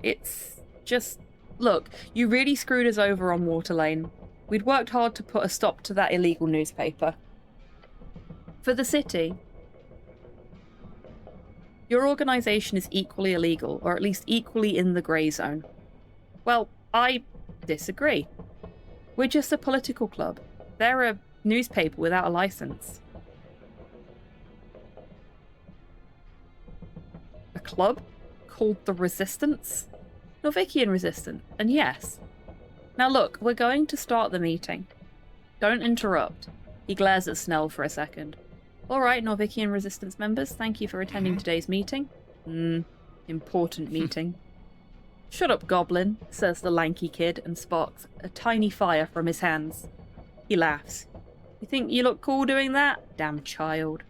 It's just... Look, you really screwed us over on Water Lane. We'd worked hard to put a stop to that illegal newspaper. For the city, your organisation is equally illegal, or at least equally in the grey zone. Well, I disagree. We're just a political club. They're a newspaper without a licence. A club called the Resistance? Norvikian Resistance, and yes. Now look, we're going to start the meeting. Don't interrupt. He glares at Snell for a second. Alright, Norvikian Resistance members, thank you for attending today's meeting. Important meeting. Shut up, Goblin, says the lanky kid and sparks a tiny fire from his hands. He laughs. You think you look cool doing that? Damn child.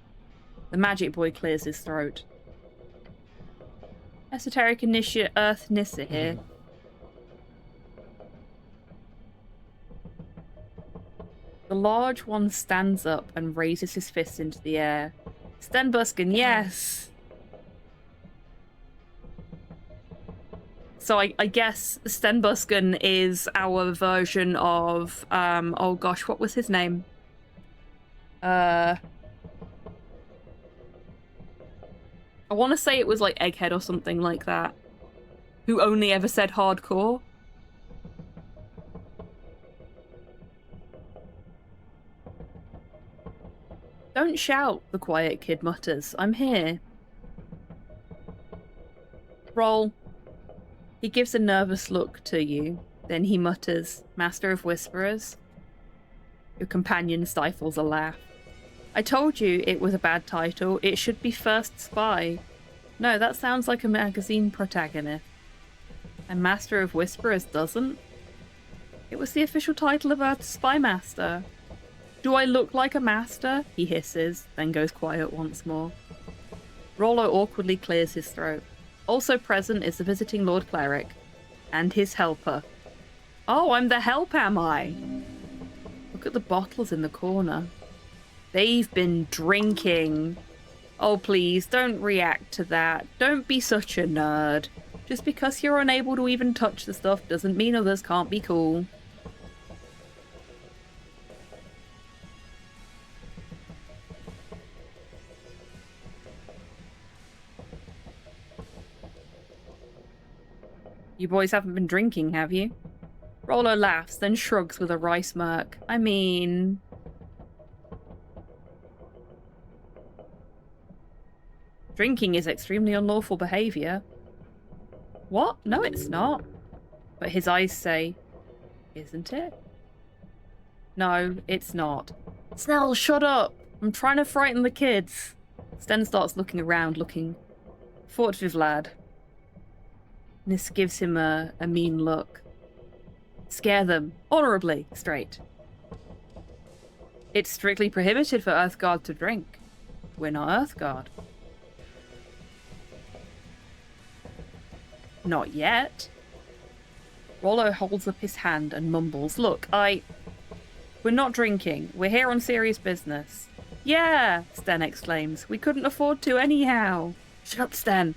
The magic boy clears his throat. Esoteric Initiate Earth Nissa here. The large one stands up and raises his fist into the air. Stenbusken, yes! So I guess Stenbusken is our version of, oh gosh, what was his name? I want to say it was like Egghead or something like that. Who only ever said hardcore. Don't shout, the quiet kid mutters. I'm here. Roll. He gives a nervous look to you. Then he mutters, Master of Whisperers. Your companion stifles a laugh. I told you it was a bad title. It should be First Spy. No, that sounds like a magazine protagonist. And Master of Whisperers doesn't? It was the official title of Earth's Spy Master. Do I look like a master? He hisses, then goes quiet once more. Rollo awkwardly clears his throat. Also present is the visiting Lord Cleric. And his helper. Oh, I'm the help, am I? Look at the bottles in the corner. They've been drinking. Oh, please, don't react to that. Don't be such a nerd. Just because you're unable to even touch the stuff doesn't mean others can't be cool. You boys haven't been drinking, have you? Rollo laughs, then shrugs with a wry smirk. I mean... Drinking is extremely unlawful behaviour. What? No, it's not. But his eyes say, isn't it? No, it's not. Snell, shut up! I'm trying to frighten the kids. Sten starts looking around, looking... Fort Vivlad. Nis gives him a mean look. Scare them. Honourably. Straight. It's strictly prohibited for Earthguard to drink. We're not Earthguard. Not yet. Rollo holds up his hand and mumbles, Look, we're not drinking. We're here on serious business. Yeah, Sten exclaims. We couldn't afford to anyhow. Shut up, Sten.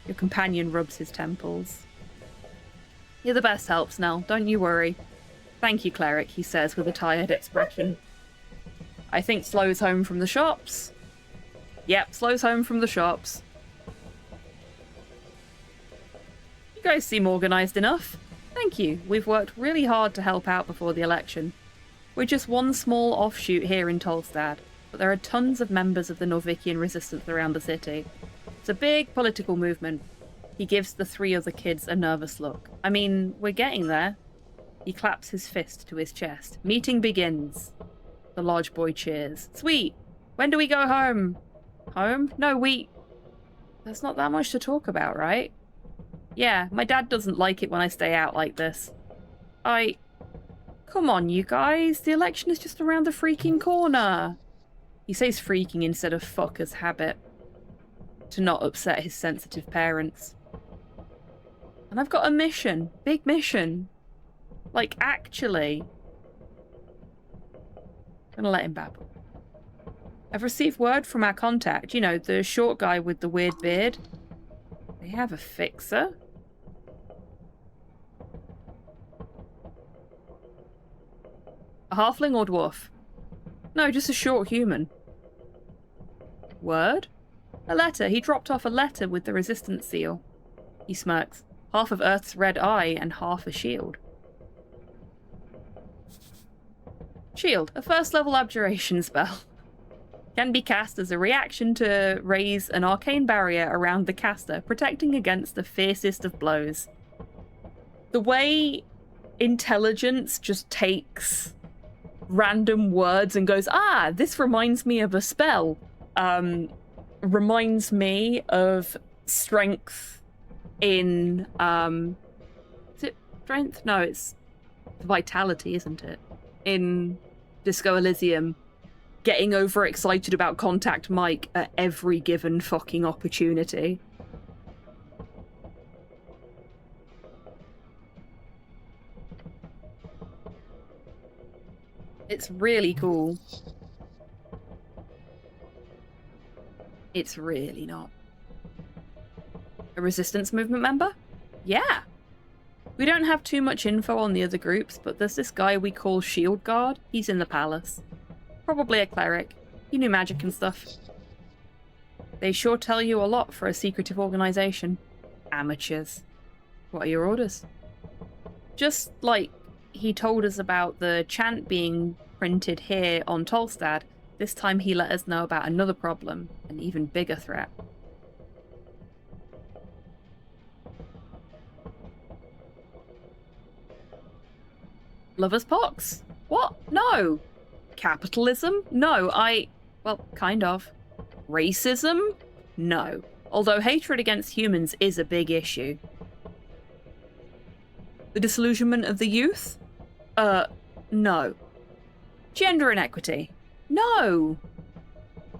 Your companion rubs his temples. You're the best help, Snell. Don't you worry. Thank you, Cleric, he says with a tired expression. I think Slow's home from the shops. Yep, Slow's home from the shops. You guys seem organised enough. Thank you. We've worked really hard to help out before the election. We're just one small offshoot here in Tolstad, but there are tons of members of the Norvikian Resistance around the city. It's a big political movement. He gives the three other kids a nervous look. I mean, we're getting there. He claps his fist to his chest. Meeting begins. The large boy cheers. Sweet! When do we go home? Home? No, There's not that much to talk about, right? Yeah, my dad doesn't like it when I stay out like this. Come on, you guys. The election is just around the freaking corner. He says freaking instead of fuck as habit. To not upset his sensitive parents. And I've got a mission. Big mission. Like, actually. I'm gonna let him babble. I've received word from our contact, you know, the short guy with the weird beard. They have a fixer. A halfling or dwarf? No, just a short human. Word? A letter. He dropped off a letter with the resistance seal. He smirks. Half of Earth's red eye and half a shield. Shield. A first level abjuration spell. Can be cast as a reaction to raise an arcane barrier around the caster, protecting against the fiercest of blows. The way intelligence just takes random words and goes, ah, this reminds me of a spell. Reminds me of strength in, is it strength? No, it's vitality, isn't it? In Disco Elysium, getting overexcited about Contact Mike at every given fucking opportunity. It's really cool. It's really not. A resistance movement member? Yeah. We don't have too much info on the other groups, but there's this guy we call Shield Guard. He's in the palace. Probably a cleric. He knew magic and stuff. They sure tell you a lot for a secretive organization. Amateurs. What are your orders? Just like he told us about the chant being printed here on Tolstad, this time he let us know about another problem, an even bigger threat. Lover's pox? What? No! Capitalism? No, well, kind of. Racism? No. Although hatred against humans is a big issue. The disillusionment of the youth? No. Gender inequity? No.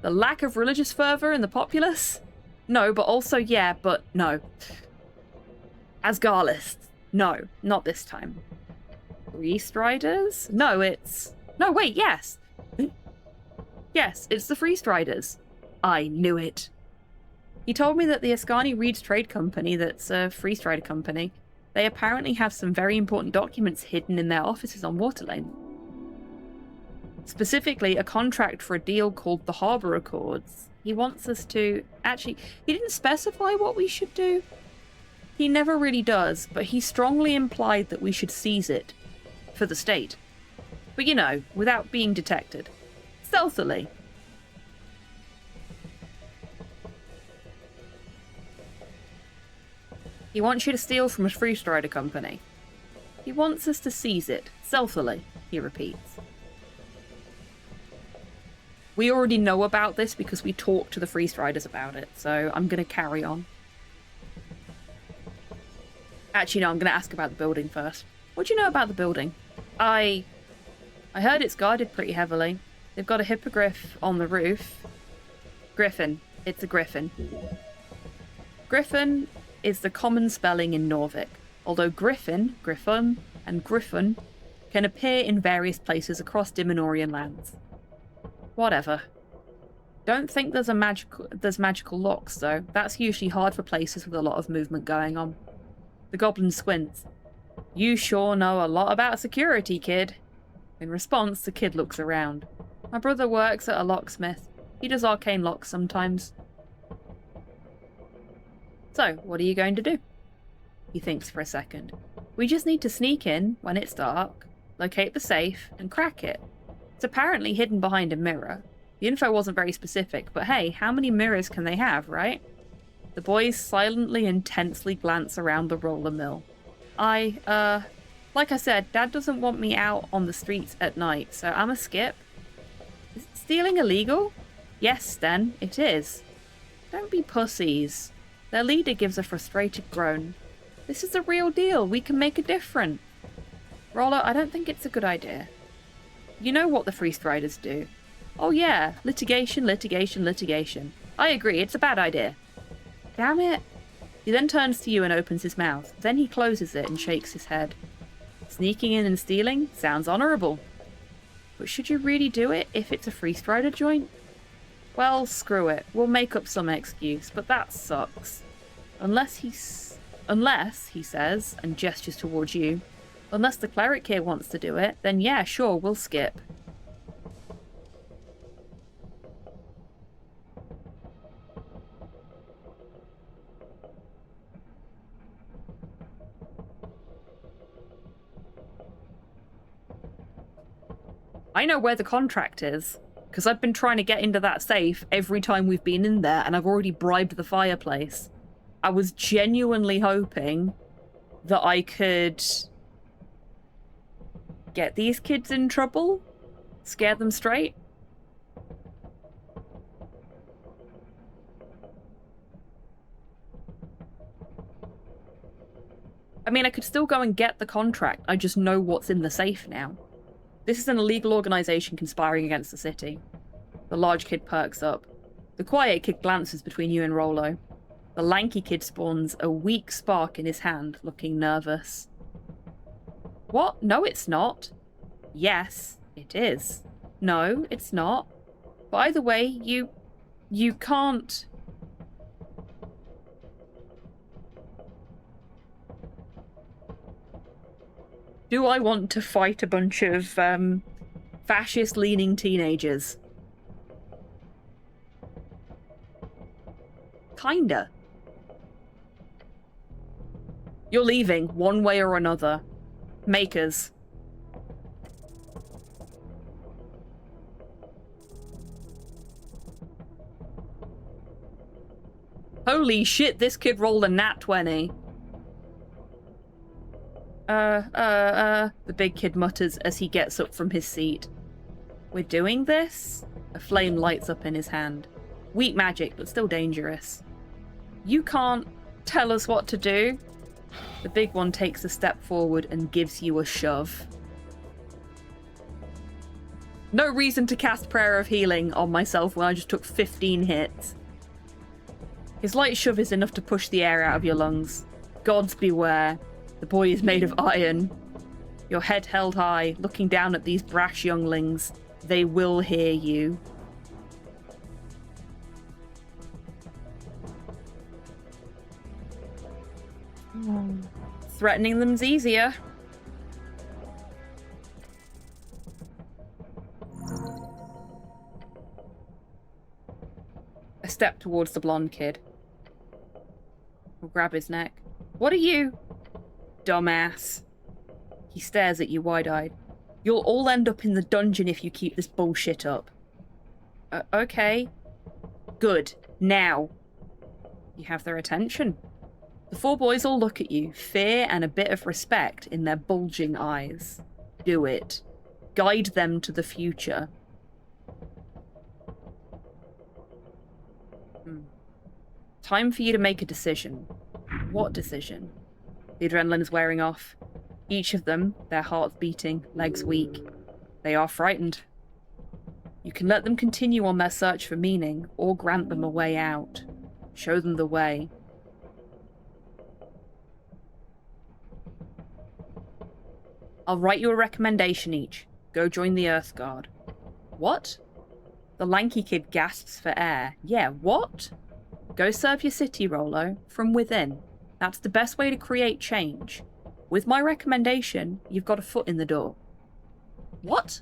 The lack of religious fervor in the populace? No, but also yeah, but no. Asgarlists? No, not this time. Priest Riders? No, it's... No, wait, yes. Yes, it's the Free Striders. I knew it. He told me that the Ascani Reeds Trade Company, that's a Free Strider company, they apparently have some very important documents hidden in their offices on Waterlane. Specifically, a contract for a deal called the Harbour Accords. He wants us to... Actually, he didn't specify what we should do. He never really does, but he strongly implied that we should seize it. For the state. But you know, without being detected. Stealthily. He wants you to steal from a Free Strider company. He wants us to seize it. Stealthily, he repeats. We already know about this because we talked to the Free Striders about it, so I'm going to carry on. Actually, no, I'm going to ask about the building first. What do you know about the building? I heard it's guarded pretty heavily. They've got a hippogriff on the roof. Griffin. It's a griffin. Griffin is the common spelling in Norvik, although griffin, griffon, and griffon can appear in various places across Dimenorian lands. Whatever. Don't think there's magical locks, though. That's usually hard for places with a lot of movement going on. The goblin squints. You sure know a lot about security, kid. In response, the kid looks around. My brother works at a locksmith. He does arcane locks sometimes. So, what are you going to do? He thinks for a second. We just need to sneak in when it's dark, locate the safe, and crack it. It's apparently hidden behind a mirror. The info wasn't very specific, but hey, how many mirrors can they have, right? The boys silently and tensely glance around the roller mill. Like I said, Dad doesn't want me out on the streets at night, so I'm a skip. Is stealing illegal? Yes, Sten, it is. Don't be pussies. Their leader gives a frustrated groan. This is the real deal. We can make a difference. Roller, I don't think it's a good idea. You know what the Free Striders do. Oh yeah, litigation, litigation, litigation. I agree, it's a bad idea. Damn it. He then turns to you and opens his mouth. Then he closes it and shakes his head. Sneaking in and stealing sounds honourable. But should you really do it if it's a Free Strider joint? Well, screw it. We'll make up some excuse, but that sucks. Unless, he says, and gestures towards you, unless the cleric here wants to do it, then yeah, sure, we'll skip. I know where the contract is, because I've been trying to get into that safe every time we've been in there, and I've already bribed the fireplace. I was genuinely hoping that I could get these kids in trouble, scare them straight. I mean, I could still go and get the contract, I just know what's in the safe now. This is an illegal organization conspiring against the city. The large kid perks up. The quiet kid glances between you and Rollo. The lanky kid spawns a weak spark in his hand, looking nervous. What? No, it's not. Yes, it is. No, it's not. By the way, you can't... Do I want to fight a bunch of, fascist-leaning teenagers? Kinda. You're leaving, one way or another. Makers. Holy shit, this kid rolled a nat 20. The big kid mutters as he gets up from his seat. We're doing this? A flame lights up in his hand. Weak magic, but still dangerous. You can't tell us what to do? The big one takes a step forward and gives you a shove. No reason to cast Prayer of Healing on myself when I just took 15 hits. His light shove is enough to push the air out of your lungs. Gods beware. The boy is made of iron. Your head held high, looking down at these brash younglings. They will hear you. Threatening them's easier. A step towards the blonde kid. I'll grab his neck. What are you? Dumbass. He stares at you wide-eyed. You'll all end up in the dungeon if you keep this bullshit up. Okay. Good. Now. You have their attention. The four boys all look at you, fear and a bit of respect in their bulging eyes. Do it. Guide them to the future. Time for you to make a decision. What decision? The adrenaline is wearing off. Each of them, their hearts beating, legs weak. They are frightened. You can let them continue on their search for meaning, or grant them a way out. Show them the way. I'll write you a recommendation each. Go join the Earth Guard. What? The lanky kid gasps for air. Yeah, what? Go serve your city, Rollo, from within. That's the best way to create change. With my recommendation, you've got a foot in the door. What?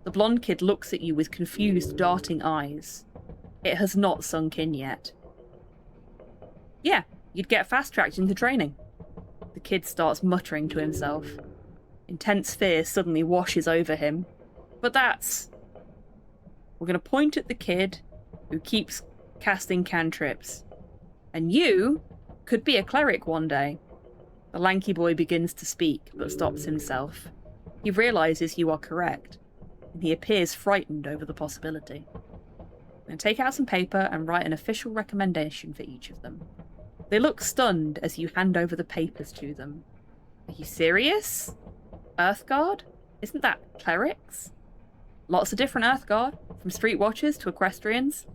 The blonde kid looks at you with confused, darting eyes. It has not sunk in yet. Yeah, you'd get fast-tracked into training. The kid starts muttering to himself. Intense fear suddenly washes over him. But that's... We're going to point at the kid who keeps casting cantrips. And you could be a cleric one day. The lanky boy begins to speak, but stops himself. He realizes you are correct, and he appears frightened over the possibility. I'm going to take out some paper and write an official recommendation for each of them. They look stunned as you hand over the papers to them. Are you serious? Earthguard? Isn't that clerics? Lots of different Earthguard, from street watchers to equestrians.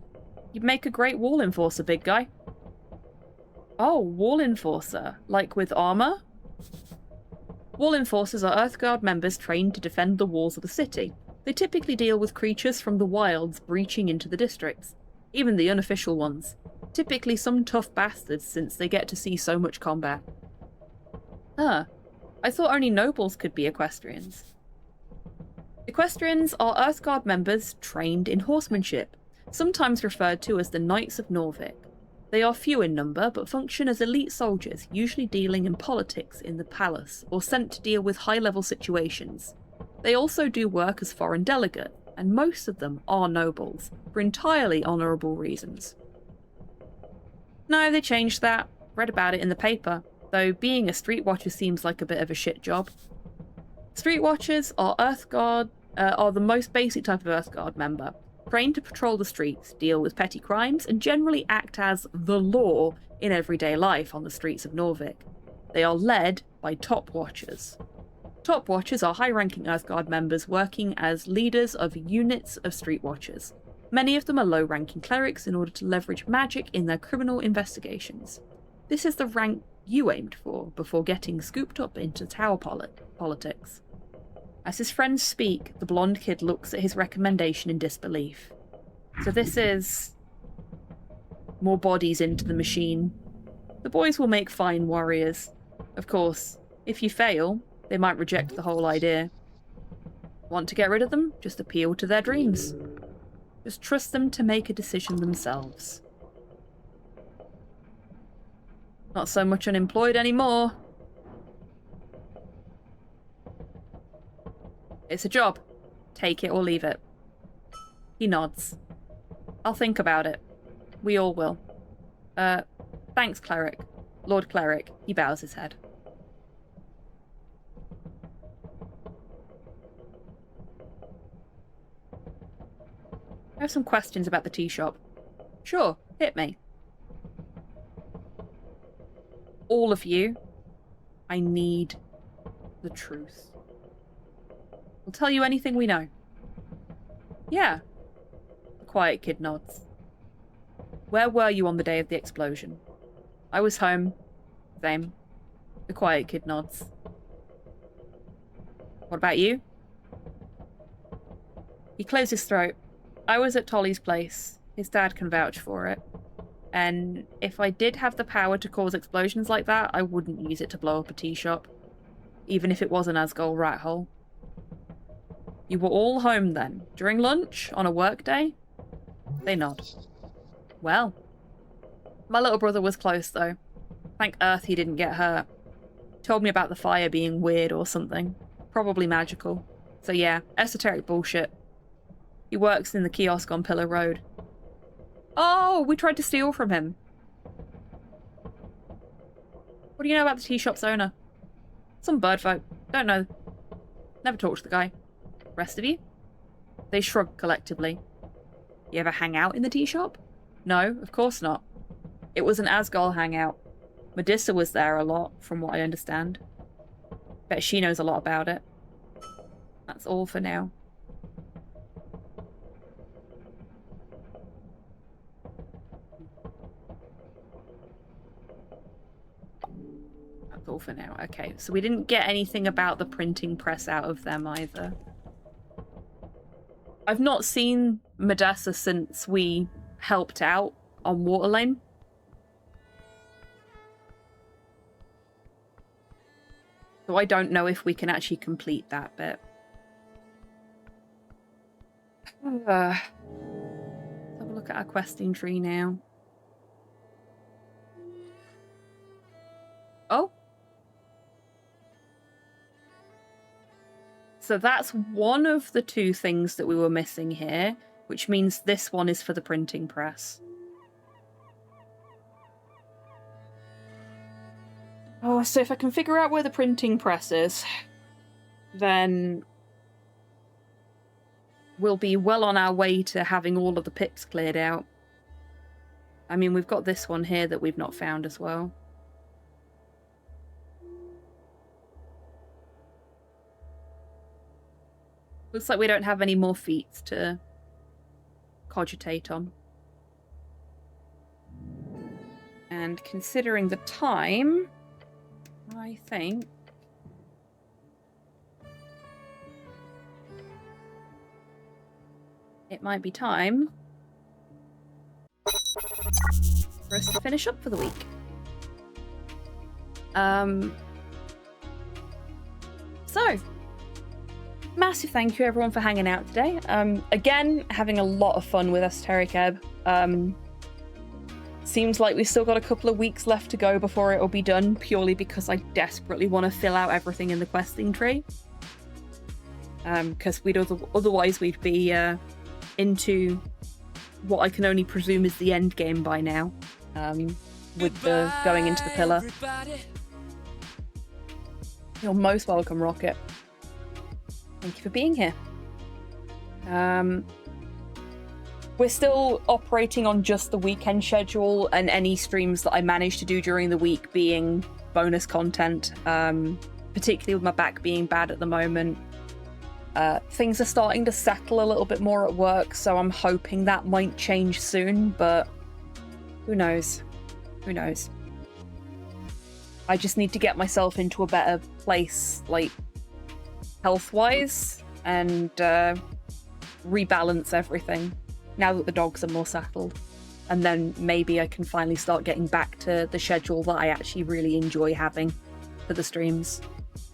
You'd make a great wall enforcer, big guy. Oh, wall enforcer. Like with armor? Wall enforcers are Earthguard members trained to defend the walls of the city. They typically deal with creatures from the wilds breaching into the districts. even the unofficial ones. Typically some tough bastards since they get to see so much combat. Huh. I thought only nobles could be equestrians. Equestrians are Earthguard members trained in horsemanship, sometimes referred to as the Knights of Norvik. They are few in number, but function as elite soldiers, usually dealing in politics in the palace, or sent to deal with high-level situations. They also do work as foreign delegates, and most of them are nobles, for entirely honourable reasons. No, they changed that. Read about it in the paper, though being a street watcher seems like a bit of a shit job. Street watchers are are the most basic type of Earthguard member, trained to patrol the streets, deal with petty crimes, and generally act as the law in everyday life on the streets of Norvik. They are led by Top Watchers. Top Watchers are high-ranking Earthguard members working as leaders of units of Street Watchers. Many of them are low-ranking clerics in order to leverage magic in their criminal investigations. This is the rank you aimed for before getting scooped up into tower politics. As his friends speak, the blonde kid looks at his recommendation in disbelief. So this is more bodies into the machine. The boys will make fine warriors. Of course, if you fail, they might reject the whole idea. Want to get rid of them? Just appeal to their dreams. Just trust them to make a decision themselves. Not so much unemployed anymore. It's a job. Take it or leave it. He nods. I'll think about it. We all will. Thanks, Cleric. Lord Cleric. He bows his head. I have some questions about the tea shop. Sure, hit me. All of you, I need the truth. We'll tell you anything we know. Yeah. The quiet kid nods. Where were you on the day of the explosion? I was home. Same. The quiet kid nods. What about you? He clears his throat. I was at Tolly's place. His dad can vouch for it. And if I did have the power to cause explosions like that, I wouldn't use it to blow up a tea shop. Even if it was an Asgol rat hole. You were all home then, during lunch, on a work day? They nod. Well. My little brother was close, though. Thank Earth he didn't get hurt. Told me about the fire being weird or something. Probably magical. So yeah, esoteric bullshit. He works in the kiosk on Pillar Road. Oh, we tried to steal from him. What do you know about the tea shop's owner? Some bird folk. Don't know. Never talked to the guy. Rest of you? They shrug collectively. You ever hang out in the tea shop? No, of course not. It was an Asgol hangout. Medissa was there a lot, from what I understand. Bet she knows a lot about it. That's all for now. That's all for now. Okay, so we didn't get anything about the printing press out of them either. I've not seen Medessa since we helped out on Waterlane. So I don't know if we can actually complete that bit. Let's have a look at our questing tree now. Oh. So that's one of the two things that we were missing here, which means this one is for the printing press. Oh, so if I can figure out where the printing press is, then we'll be well on our way to having all of the pits cleared out. I mean, we've got this one here that we've not found as well. Looks like we don't have any more feats to cogitate on. And considering the time, I think it might be time for us to finish up for the week. So, massive thank you everyone for hanging out today. Again, having a lot of fun with Esoteric Ebb. Seems like we've still got a couple of weeks left to go before it'll be done, purely because I desperately want to fill out everything in the questing tree. Because otherwise we'd be into what I can only presume is the end game by now, with the going into the pillar. You're most welcome, Rocket. Thank you for being here. We're still operating on just the weekend schedule, and any streams that I manage to do during the week being bonus content, particularly with my back being bad at the moment. Things are starting to settle a little bit more at work, so I'm hoping that might change soon, but who knows? Who knows? I just need to get myself into a better place, like, health-wise, and rebalance everything now that the dogs are more settled. And then maybe I can finally start getting back to the schedule that I actually really enjoy having for the streams.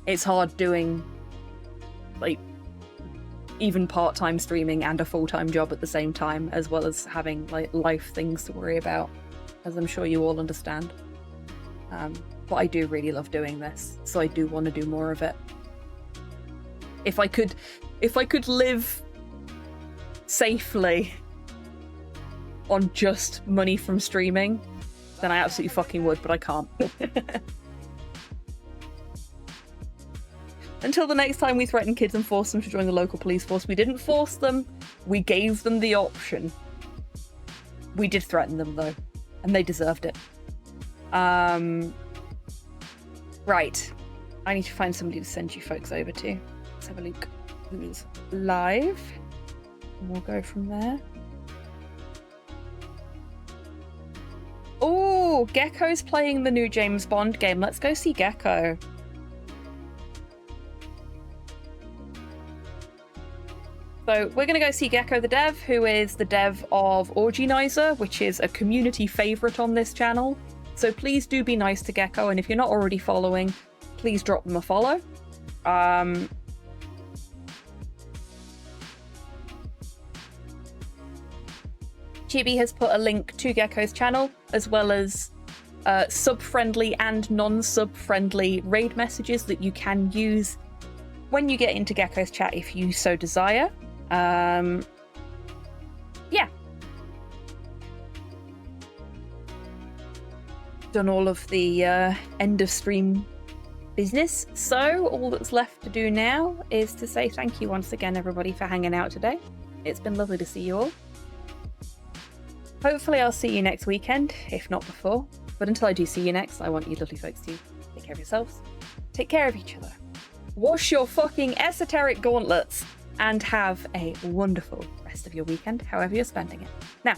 It's hard doing, like, even part-time streaming and a full-time job at the same time, as well as having, like, life things to worry about, as I'm sure you all understand. But I do really love doing this, so I do want to do more of it. If I could live safely on just money from streaming, then I absolutely fucking would, but I can't. Until the next time we threaten kids and force them to join the local police force. We didn't force them, we gave them the option. We did threaten them though, and they deserved it. Right. I need to find somebody to send you folks over to. Let's have a look who's live. And we'll go from there. Oh, Gecko's playing the new James Bond game. Let's go see Gecko. So we're going to go see Gecko the dev, who is the dev of Orgienizer, which is a community favourite on this channel. So please do be nice to Gecko, and if you're not already following, please drop them a follow. Chibi has put a link to Gecko's channel, as well as sub-friendly and non-sub-friendly raid messages that you can use when you get into Gecko's chat if you so desire. Yeah. Done all of the end of stream business, so all that's left to do now is to say thank you once again, everybody, for hanging out today. It's been lovely to see you all. Hopefully I'll see you next weekend, if not before. But until I do see you next, I want you lovely folks to take care of yourselves, take care of each other, wash your fucking esoteric gauntlets, and have a wonderful rest of your weekend, however you're spending it. Now,